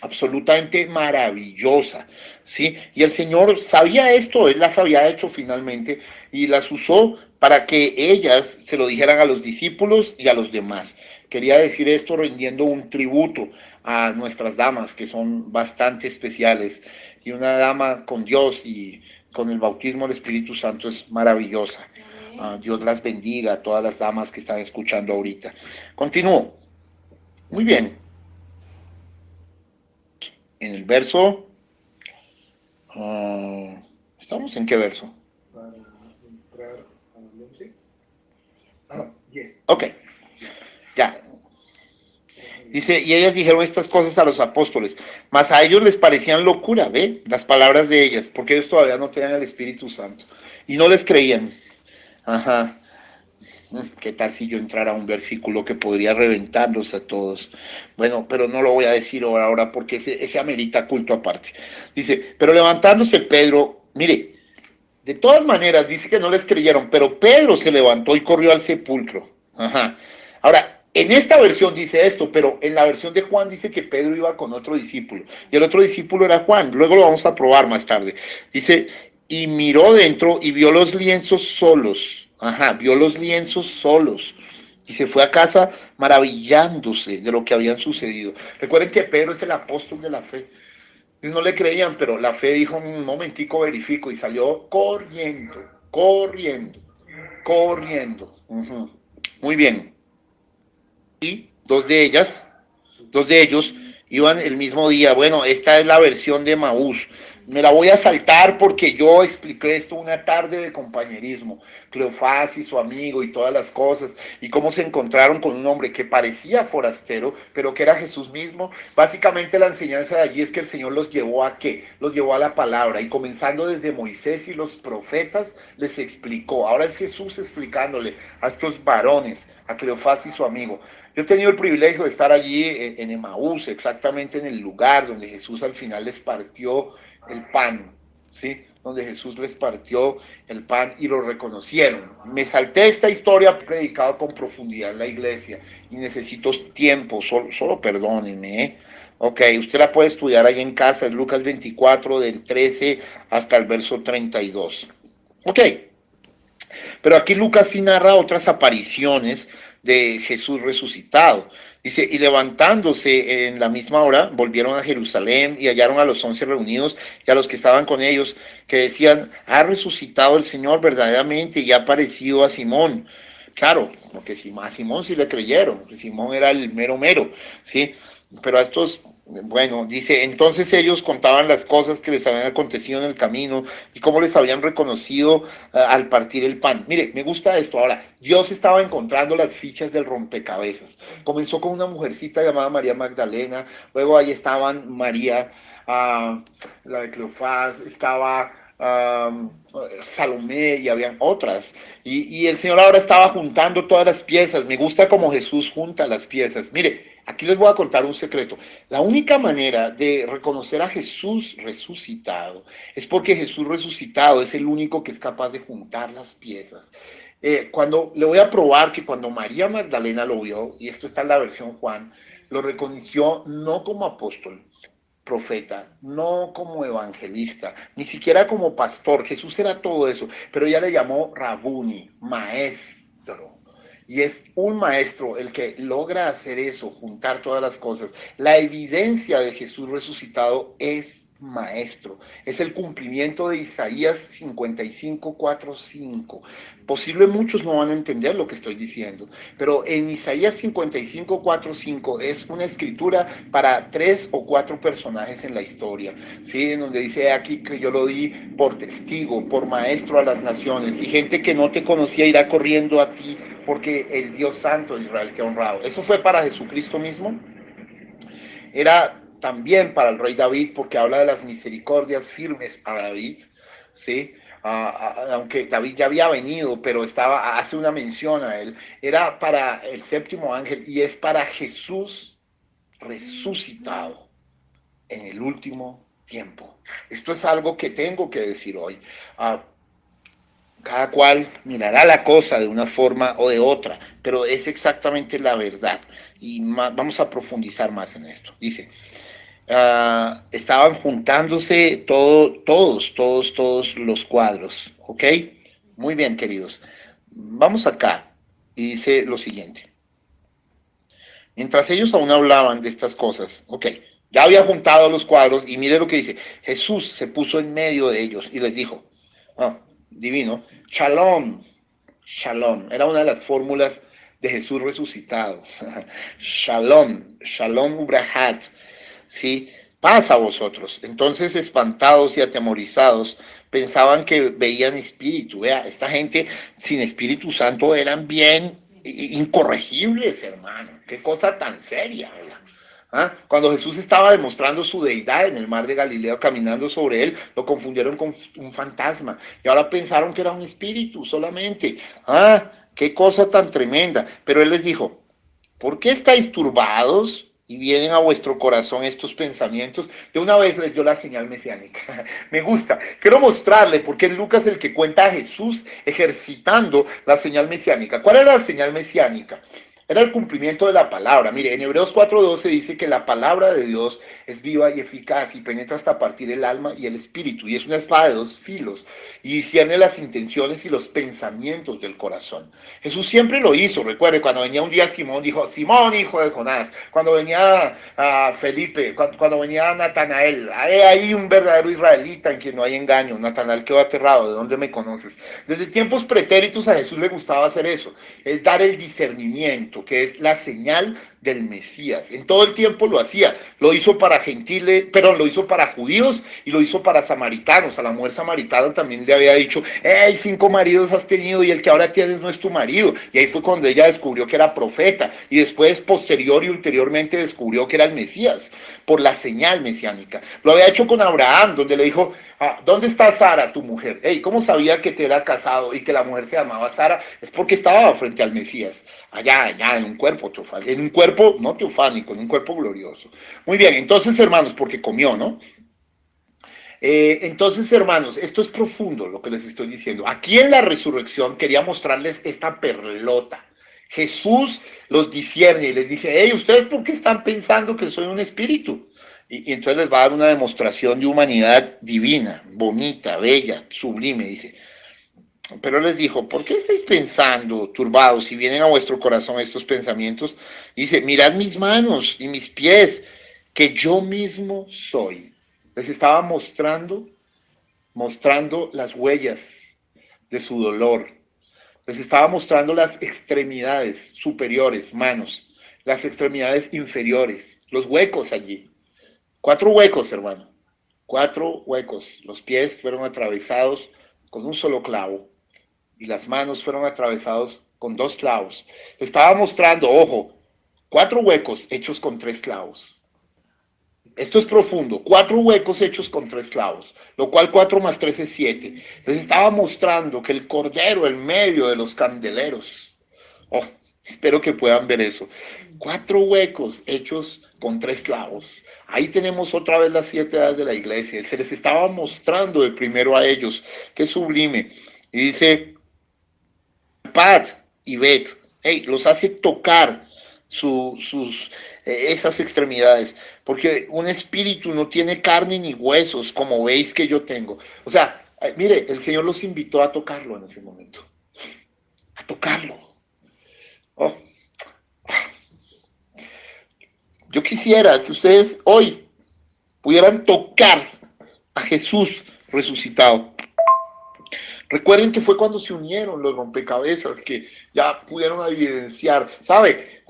absolutamente maravillosa, ¿sí? Y el Señor sabía esto, Él las había hecho finalmente y las usó para que ellas se lo dijeran a los discípulos y a los demás. Quería decir esto rindiendo un tributo a nuestras damas, que son bastante especiales, y una dama con Dios y con el bautismo del Espíritu Santo es maravillosa. Dios las bendiga a todas las damas que están escuchando ahorita. Continúo. Muy bien. En el verso, ¿estamos en qué verso? Para entrar al 11. No, 10. Ok, ya. Dice, y ellas dijeron estas cosas a los apóstoles, mas a ellos les parecían locura, ¿ve? Las palabras de ellas, porque ellos todavía no tenían el Espíritu Santo. Y no les creían. Ajá. ¿Qué tal si yo entrara a un versículo que podría reventarlos a todos? Bueno, pero no lo voy a decir ahora porque ese amerita culto aparte. Dice, pero levantándose Pedro, mire, de todas maneras dice que no les creyeron, pero Pedro se levantó y corrió al sepulcro. Ajá. Ahora, en esta versión dice esto, pero en la versión de Juan dice que Pedro iba con otro discípulo. Y el otro discípulo era Juan. Luego lo vamos a probar más tarde. Dice, y miró dentro y vio los lienzos solos. Ajá, vio los lienzos solos. Y se fue a casa maravillándose de lo que habían sucedido. Recuerden que Pedro es el apóstol de la fe. Y no le creían, pero la fe dijo, un momentico verifico, y salió corriendo, corriendo, corriendo. Muy bien. Y dos de ellos iban el mismo día. Bueno, esta es la versión de Maús. Me la voy a saltar porque yo expliqué esto una tarde de compañerismo. Cleofás y su amigo y todas las cosas, y cómo se encontraron con un hombre que parecía forastero, pero que era Jesús mismo. Básicamente la enseñanza de allí es que el Señor los llevó a ¿qué? Los llevó a la palabra, y comenzando desde Moisés y los profetas, les explicó. Ahora es Jesús explicándole a estos varones, a Cleofás y su amigo. Yo he tenido el privilegio de estar allí en Emaús, exactamente en el lugar donde Jesús al final les partió el pan, ¿sí? Donde Jesús les partió el pan y lo reconocieron. Me salté esta historia, predicado con profundidad en la iglesia y necesito tiempo, solo perdónenme, ¿eh? Ok, usted la puede estudiar ahí en casa, es Lucas 24, del 13 hasta el verso 32. Ok, pero aquí Lucas sí narra otras apariciones de Jesús resucitado. Dice, y levantándose en la misma hora, volvieron a Jerusalén y hallaron a los 11 reunidos y a los que estaban con ellos, que decían, ha resucitado el Señor verdaderamente y ha aparecido a Simón. Claro, porque a Simón sí le creyeron, porque Simón era el mero mero, ¿sí? Pero a estos Bueno, dice, entonces ellos contaban las cosas que les habían acontecido en el camino y cómo les habían reconocido al partir el pan. Mire, me gusta esto. Ahora, Dios estaba encontrando las fichas del rompecabezas. Comenzó con una mujercita llamada María Magdalena, luego ahí estaban María, la de Cleofás, estaba Salomé y habían otras. Y el Señor ahora estaba juntando todas las piezas. Me gusta cómo Jesús junta las piezas. Mire, aquí les voy a contar un secreto. La única manera de reconocer a Jesús resucitado es porque Jesús resucitado es el único que es capaz de juntar las piezas. Cuando le voy a probar que cuando María Magdalena lo vio, y esto está en la versión Juan, lo reconoció no como apóstol, profeta, no como evangelista, ni siquiera como pastor. Jesús era todo eso, pero ella le llamó Rabuni, maestro. Y es un maestro el que logra hacer eso, juntar todas las cosas. La evidencia de Jesús resucitado es maestro. Es el cumplimiento de Isaías 55, 4, 5. Posible muchos no van a entender lo que estoy diciendo, pero en Isaías 55, 4, 5 es una escritura para 3 o 4 personajes en la historia, ¿sí? En donde dice aquí que yo lo di por testigo, por maestro a las naciones, y gente que no te conocía irá corriendo a ti porque el Dios Santo de Israel te ha honrado. Eso fue para Jesucristo mismo. Era también para el rey David, porque habla de las misericordias firmes para David, ¿sí? Aunque David ya había venido, pero hace una mención a él. Era para el séptimo ángel y es para Jesús resucitado en el último tiempo. Esto es algo que tengo que decir hoy. Cada cual mirará la cosa de una forma o de otra, pero es exactamente la verdad. Y vamos a profundizar más en esto. Dice, estaban juntándose todos los cuadros, ¿ok? Muy bien, queridos. Vamos acá y dice lo siguiente. Mientras ellos aún hablaban de estas cosas, ok, ya había juntado los cuadros y mire lo que dice. Jesús se puso en medio de ellos y les dijo, divino, Shalom, Shalom, era una de las fórmulas de Jesús resucitado. Shalom, Shalom Ubrahat, ¿sí? Paz a vosotros. Entonces, espantados y atemorizados, pensaban que veían espíritu. Vea, esta gente sin Espíritu Santo eran bien incorregibles, hermano. Qué cosa tan seria, ¿verdad? Cuando Jesús estaba demostrando su deidad en el mar de Galilea caminando sobre él, lo confundieron con un fantasma y ahora pensaron que era un espíritu solamente. Qué cosa tan tremenda. Pero él les dijo, ¿por qué estáis turbados y vienen a vuestro corazón estos pensamientos? De una vez les dio la señal mesiánica. Me gusta. Quiero mostrarle porque es Lucas el que cuenta a Jesús ejercitando la señal mesiánica. ¿Cuál era la señal mesiánica? Era el cumplimiento de la palabra. Mire, en Hebreos 4:12 dice que la palabra de Dios es viva y eficaz y penetra hasta partir el alma y el espíritu. Y es una espada de dos filos y discierne las intenciones y los pensamientos del corazón. Jesús siempre lo hizo. Recuerde, cuando venía un día Simón, dijo, Simón, hijo de Jonás. Cuando venía Felipe, cuando venía Natanael, hay ahí un verdadero israelita en quien no hay engaño. Natanael quedó aterrado. ¿De dónde me conoces? Desde tiempos pretéritos a Jesús le gustaba hacer eso. Es dar el discernimiento, que es la señal del Mesías. En todo el tiempo lo hacía. Lo hizo para gentiles, perdón, lo hizo para judíos y lo hizo para samaritanos. A la mujer samaritana también le había dicho, hey, 5 maridos has tenido y el que ahora tienes no es tu marido. Y ahí fue cuando ella descubrió que era profeta y después, posterior y ulteriormente, descubrió que era el Mesías por la señal mesiánica. Lo había hecho con Abraham, donde le dijo, ¿dónde está Sara, tu mujer? Hey, ¿cómo sabía que te era casado y que la mujer se llamaba Sara? Es porque estaba frente al Mesías. Allá, en un cuerpo teofánico, en un cuerpo no teofánico, en un cuerpo glorioso. Muy bien, entonces, hermanos, porque comió, ¿no? Entonces, hermanos, esto es profundo lo que les estoy diciendo. Aquí en la resurrección quería mostrarles esta perlota. Jesús los discierne y les dice, hey, ¿ustedes por qué están pensando que soy un espíritu? Y entonces les va a dar una demostración de humanidad divina, bonita, bella, sublime, dice. Pero les dijo, ¿por qué estáis pensando, turbados, si vienen a vuestro corazón estos pensamientos? Dice, mirad mis manos y mis pies, que yo mismo soy. Les estaba mostrando las huellas de su dolor. Les estaba mostrando las extremidades superiores, manos, las extremidades inferiores, los huecos allí. 4 huecos, hermano. 4 huecos. Los pies fueron atravesados con un solo clavo y las manos fueron atravesados con 2 clavos. Estaba mostrando, ojo, 4 huecos hechos con 3 clavos. Esto es profundo. 4 huecos hechos con 3 clavos, lo cual 4 más 3 es 7. Les estaba mostrando que el cordero en medio de los candeleros. Oh, espero que puedan ver eso. 4 huecos hechos con 3 clavos. Ahí tenemos otra vez las 7 edades de la iglesia. Se les estaba mostrando de primero a ellos. Qué sublime. Y dice, Pat y Bet, hey, los hace tocar esas extremidades, porque un espíritu no tiene carne ni huesos, como veis que yo tengo. O sea, mire, el Señor los invitó a tocarlo en ese momento, a tocarlo. Oh, yo quisiera que ustedes hoy pudieran tocar a Jesús resucitado. Recuerden que fue cuando se unieron los rompecabezas que ya pudieron evidenciar. ¿Sabe?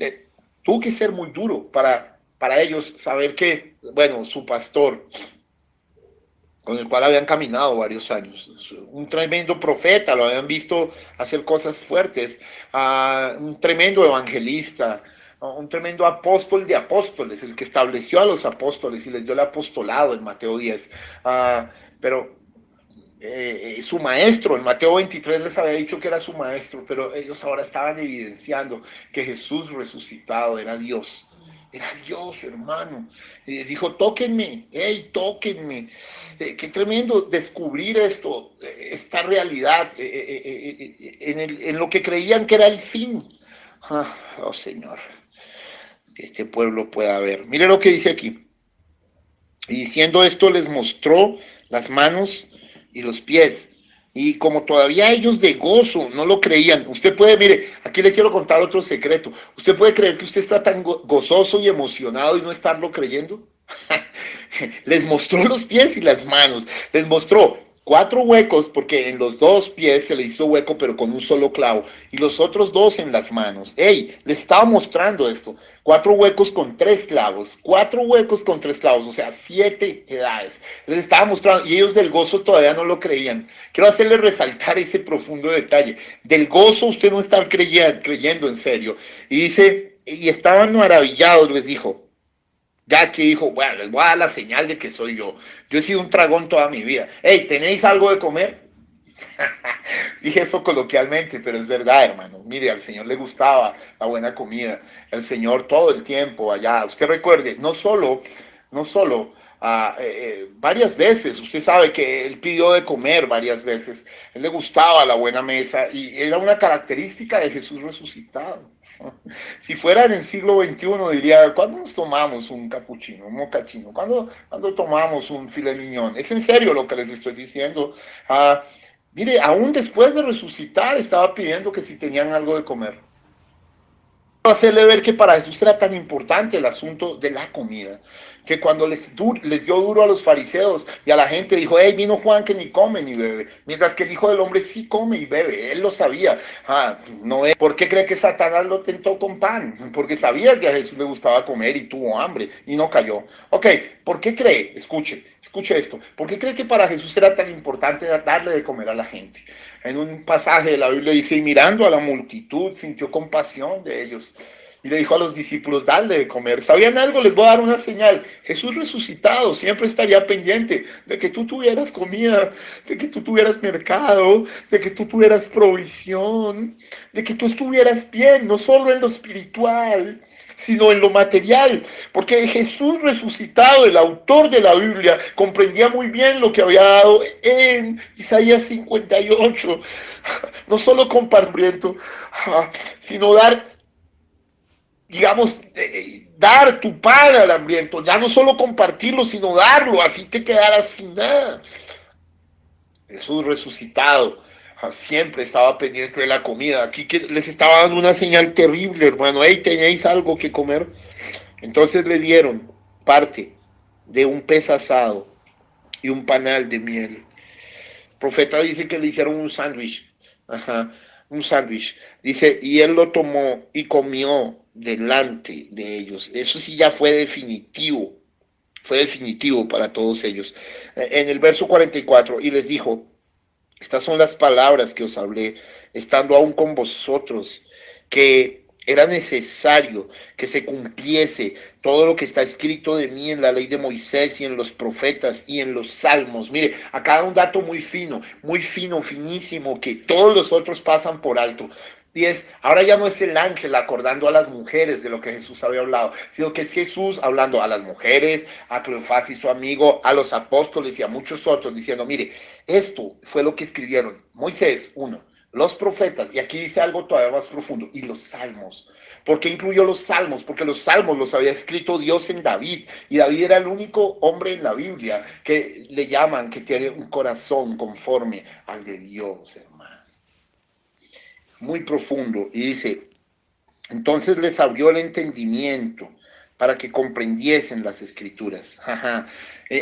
Tuvo que ser muy duro para ellos saber que, bueno, su pastor, con el cual habían caminado varios años, un tremendo profeta, lo habían visto hacer cosas fuertes, un tremendo evangelista, un tremendo apóstol de apóstoles, el que estableció a los apóstoles y les dio el apostolado en Mateo 10. Pero su maestro, en Mateo 23 les había dicho que era su maestro, pero ellos ahora estaban evidenciando que Jesús resucitado era Dios. Era Dios, hermano. Y dijo, tóquenme, hey, tóquenme. Qué tremendo descubrir esto, esta realidad, en lo que creían que era el fin. Oh, Señor, que este pueblo pueda ver. Mire lo que dice aquí. Y diciendo esto les mostró las manos y los pies. Y como todavía ellos de gozo no lo creían, usted puede, mire, aquí le quiero contar otro secreto. ¿Usted puede creer que usted está tan gozoso y emocionado y no estarlo creyendo? Les mostró los pies y las manos. Les mostró 4 huecos, porque en los 2 pies se le hizo hueco, pero con un solo clavo, y los otros 2 en las manos. ¡Ey! Les estaba mostrando esto. 4 huecos con 3 clavos. 4 huecos con 3 clavos, o sea, 7 edades. Les estaba mostrando, y ellos del gozo todavía no lo creían. Quiero hacerles resaltar ese profundo detalle. Del gozo usted no está creyendo en serio. Y dice, y estaban maravillados, les dijo. Ya que dijo, bueno, les voy a dar la señal de que soy yo. Yo he sido un tragón toda mi vida. Hey, ¿tenéis algo de comer? Dije eso coloquialmente, pero es verdad, hermano. Mire, al Señor le gustaba la buena comida. El Señor todo el tiempo allá. Usted recuerde, no solo varias veces. Usted sabe que Él pidió de comer varias veces. Él le gustaba la buena mesa y era una característica de Jesús resucitado. Si fuera en el siglo XXI, diría, ¿cuándo nos tomamos un capuchino, un mocachino? ¿Cuándo tomamos un filet mignon? Es en serio lo que les estoy diciendo. Mire, aún después de resucitar, estaba pidiendo que si tenían algo de comer. Hacerle ver que para Jesús era tan importante el asunto de la comida, que cuando les dio duro a los fariseos y a la gente, dijo, hey, vino Juan que ni come ni bebe, mientras que el Hijo del Hombre sí come y bebe. Él lo sabía. No es. ¿Por qué cree que Satanás lo tentó con pan? Porque sabía que a Jesús le gustaba comer y tuvo hambre y no cayó. Ok, ¿por qué cree? Escuche esto. ¿Por qué cree que para Jesús era tan importante darle de comer a la gente? En un pasaje de la Biblia dice, y mirando a la multitud, sintió compasión de ellos. Y le dijo a los discípulos, dale de comer. ¿Sabían algo? Les voy a dar una señal. Jesús resucitado siempre estaría pendiente de que tú tuvieras comida, de que tú tuvieras mercado, de que tú tuvieras provisión, de que tú estuvieras bien, no solo en lo espiritual, sino en lo material, porque Jesús resucitado, el autor de la Biblia, comprendía muy bien lo que había dado en Isaías 58, no solo compartir, sino dar, digamos, dar tu pan al hambriento, ya no solo compartirlo, sino darlo, así te quedaras sin nada. Jesús resucitado siempre estaba pendiente de la comida. Aquí que les estaba dando una señal terrible, hermano. Hey, ¿tenéis algo que comer? Entonces le dieron parte de un pez asado y un panal de miel. El profeta dice que le hicieron un sándwich. Un sándwich. Dice, y él lo tomó y comió delante de ellos. Eso sí ya fue definitivo. Fue definitivo para todos ellos. En el verso 44, y les dijo, estas son las palabras que os hablé, estando aún con vosotros, que era necesario que se cumpliese todo lo que está escrito de mí en la ley de Moisés y en los profetas y en los salmos. Mire, acá un dato muy fino, finísimo, que todos los otros pasan por alto. Y es, ahora ya no es el ángel acordando a las mujeres de lo que Jesús había hablado, sino que es Jesús hablando a las mujeres, a Cleofás y su amigo, a los apóstoles y a muchos otros, diciendo, mire, esto fue lo que escribieron Moisés, uno, los profetas, y aquí dice algo todavía más profundo, y los salmos. ¿Por qué incluyó los salmos? Porque los salmos los había escrito Dios en David, y David era el único hombre en la Biblia que le llaman que tiene un corazón conforme al de Dios, hermano. Muy profundo, y dice, entonces les abrió el entendimiento para que comprendiesen las escrituras.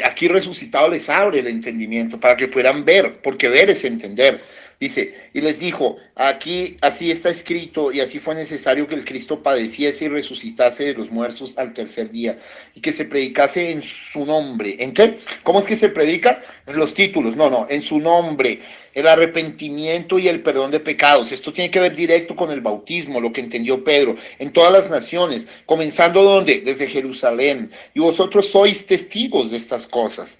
Aquí resucitado les abre el entendimiento para que puedan ver, porque ver es entender. Dice, y les dijo, aquí así está escrito y así fue necesario que el Cristo padeciese y resucitase de los muertos al tercer día y que se predicase en su nombre. ¿En qué? ¿Cómo es que se predica? En los títulos, no, en su nombre, el arrepentimiento y el perdón de pecados. Esto tiene que ver directo con el bautismo, lo que entendió Pedro, en todas las naciones, comenzando ¿dónde? Desde Jerusalén. Y vosotros sois testigos de estas cosas.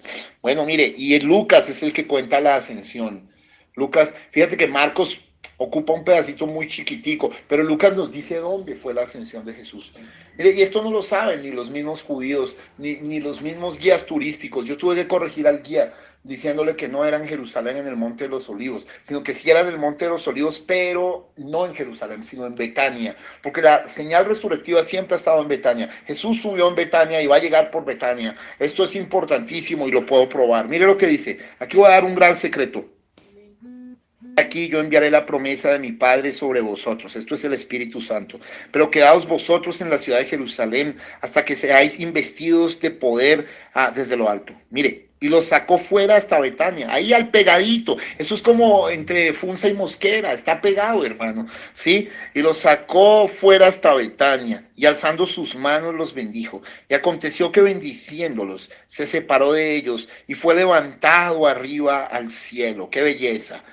Bueno, mire, y Lucas es el que cuenta la ascensión. Lucas, fíjate que Marcos ocupa un pedacito muy chiquitico, pero Lucas nos dice dónde fue la ascensión de Jesús. Mire, y esto no lo saben ni los mismos judíos, ni los mismos guías turísticos. Yo tuve que corregir al guía diciéndole que no era en Jerusalén en el Monte de los Olivos, sino que sí era en el Monte de los Olivos, pero no en Jerusalén, sino en Betania, porque la señal resurrectiva siempre ha estado en Betania. Jesús subió en Betania y va a llegar por Betania. Esto es importantísimo y lo puedo probar. Mire lo que dice. Aquí voy a dar un gran secreto. Aquí yo enviaré la promesa de mi Padre sobre vosotros. Esto es el Espíritu Santo. Pero quedaos vosotros en la ciudad de Jerusalén hasta que seáis investidos de poder desde lo alto. Mire, y los sacó fuera hasta Betania, ahí al pegadito. Eso es como entre Funza y Mosquera, está pegado, hermano. ¿Sí? Y los sacó fuera hasta Betania y alzando sus manos los bendijo. Y aconteció que bendiciéndolos se separó de ellos y fue levantado arriba al cielo. ¡Qué belleza!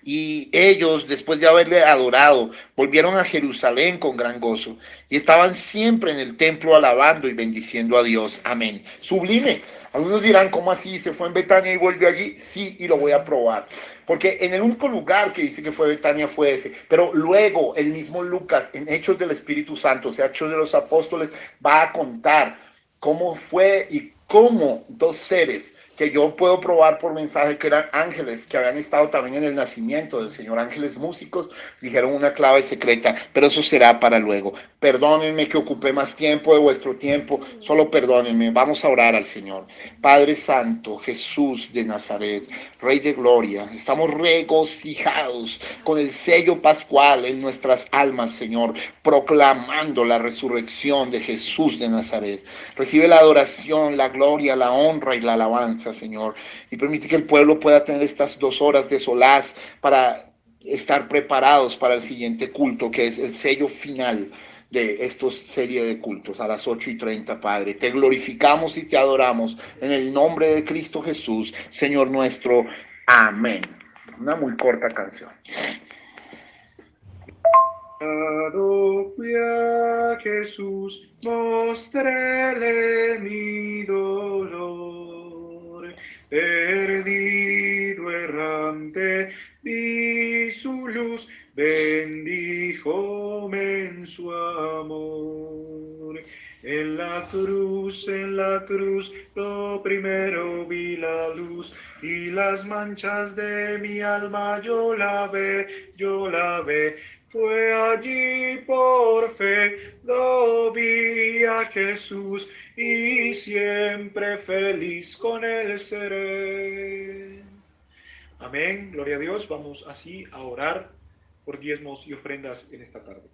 Y ellos, después de haberle adorado, volvieron a Jerusalén con gran gozo y estaban siempre en el templo alabando y bendiciendo a Dios. Amén. Sublime. Algunos dirán, ¿cómo así? ¿Se fue en Betania y volvió allí? Sí, y lo voy a probar. Porque en el único lugar que dice que fue Betania fue ese. Pero luego el mismo Lucas, en Hechos del Espíritu Santo, o sea, Hechos de los Apóstoles, va a contar cómo fue y cómo dos seres que yo puedo probar por mensaje que eran ángeles, que habían estado también en el nacimiento del Señor, ángeles músicos, dijeron una clave secreta, pero eso será para luego. Perdónenme que ocupé más tiempo de vuestro tiempo, solo perdónenme, vamos a orar al Señor. Padre Santo, Jesús de Nazaret, Rey de Gloria, estamos regocijados con el sello pascual en nuestras almas, Señor, proclamando la resurrección de Jesús de Nazaret. Recibe la adoración, la gloria, la honra y la alabanza, Señor, y permite que el pueblo pueda tener estas 2 horas de solaz para estar preparados para el siguiente culto, que es el sello final de esta serie de cultos a las 8:30, Padre. Te glorificamos y te adoramos en el nombre de Cristo Jesús, Señor nuestro. Amén. Una muy corta canción. Fui a Jesús, mostréle mi dolor, perdido errante, vi su luz, bendíjome en su amor. En la cruz, lo primero vi la luz, y las manchas de mi alma yo la ve. Fue allí por fe, lo vi a Jesús, y siempre feliz con él seré. Amén, gloria a Dios. Vamos así a orar por diezmos y ofrendas en esta tarde.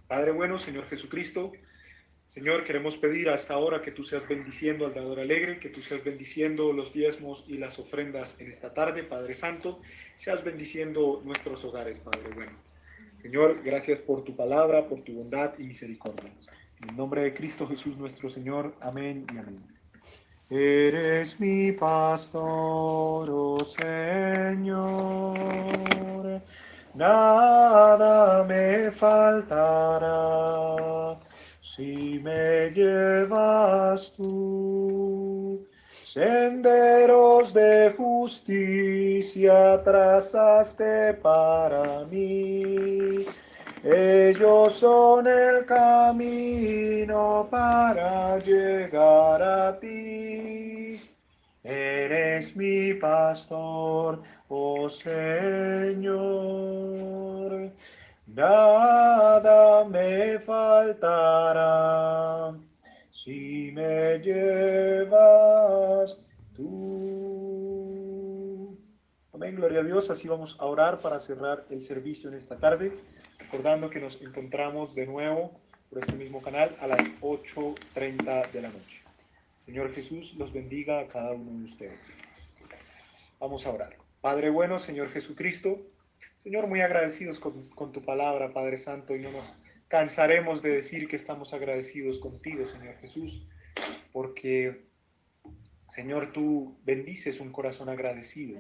Padre bueno, Señor Jesucristo, Señor, queremos pedir hasta ahora que tú seas bendiciendo al dador alegre, que tú seas bendiciendo los diezmos y las ofrendas en esta tarde, Padre Santo, seas bendiciendo nuestros hogares, Padre bueno. Señor, gracias por tu palabra, por tu bondad y misericordia. En el nombre de Cristo Jesús nuestro Señor. Amén y amén. Eres mi pastor, oh Señor, nada me faltará si me llevas tú. Senderos de justicia trazaste para mí. Ellos son el camino para llegar a ti. Eres mi pastor, oh Señor. Nada me faltará si me llevas tú. Amén, gloria a Dios. Así vamos a orar para cerrar el servicio en esta tarde, recordando que nos encontramos de nuevo por este mismo canal a las 8:30 de la noche. Señor Jesús los bendiga a cada uno de ustedes. Vamos a orar. Padre bueno, Señor Jesucristo, Señor, muy agradecidos con tu palabra, Padre Santo, y no nos cansaremos de decir que estamos agradecidos contigo, Señor Jesús, porque, Señor, tú bendices un corazón agradecido,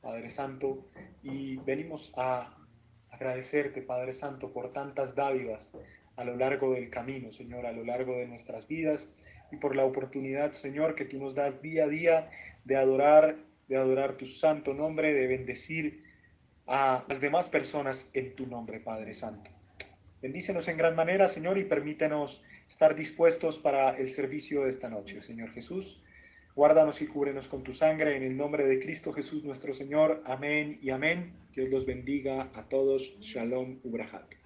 Padre Santo, y venimos a agradecerte, Padre Santo, por tantas dádivas a lo largo del camino, Señor, a lo largo de nuestras vidas, y por la oportunidad, Señor, que tú nos das día a día de adorar tu santo nombre, de bendecir a las demás personas en tu nombre, Padre Santo. Bendícenos en gran manera, Señor, y permítenos estar dispuestos para el servicio de esta noche, Señor Jesús. Guárdanos y cúbrenos con tu sangre, en el nombre de Cristo Jesús nuestro Señor. Amén y amén. Dios los bendiga a todos. Shalom Ubrahat.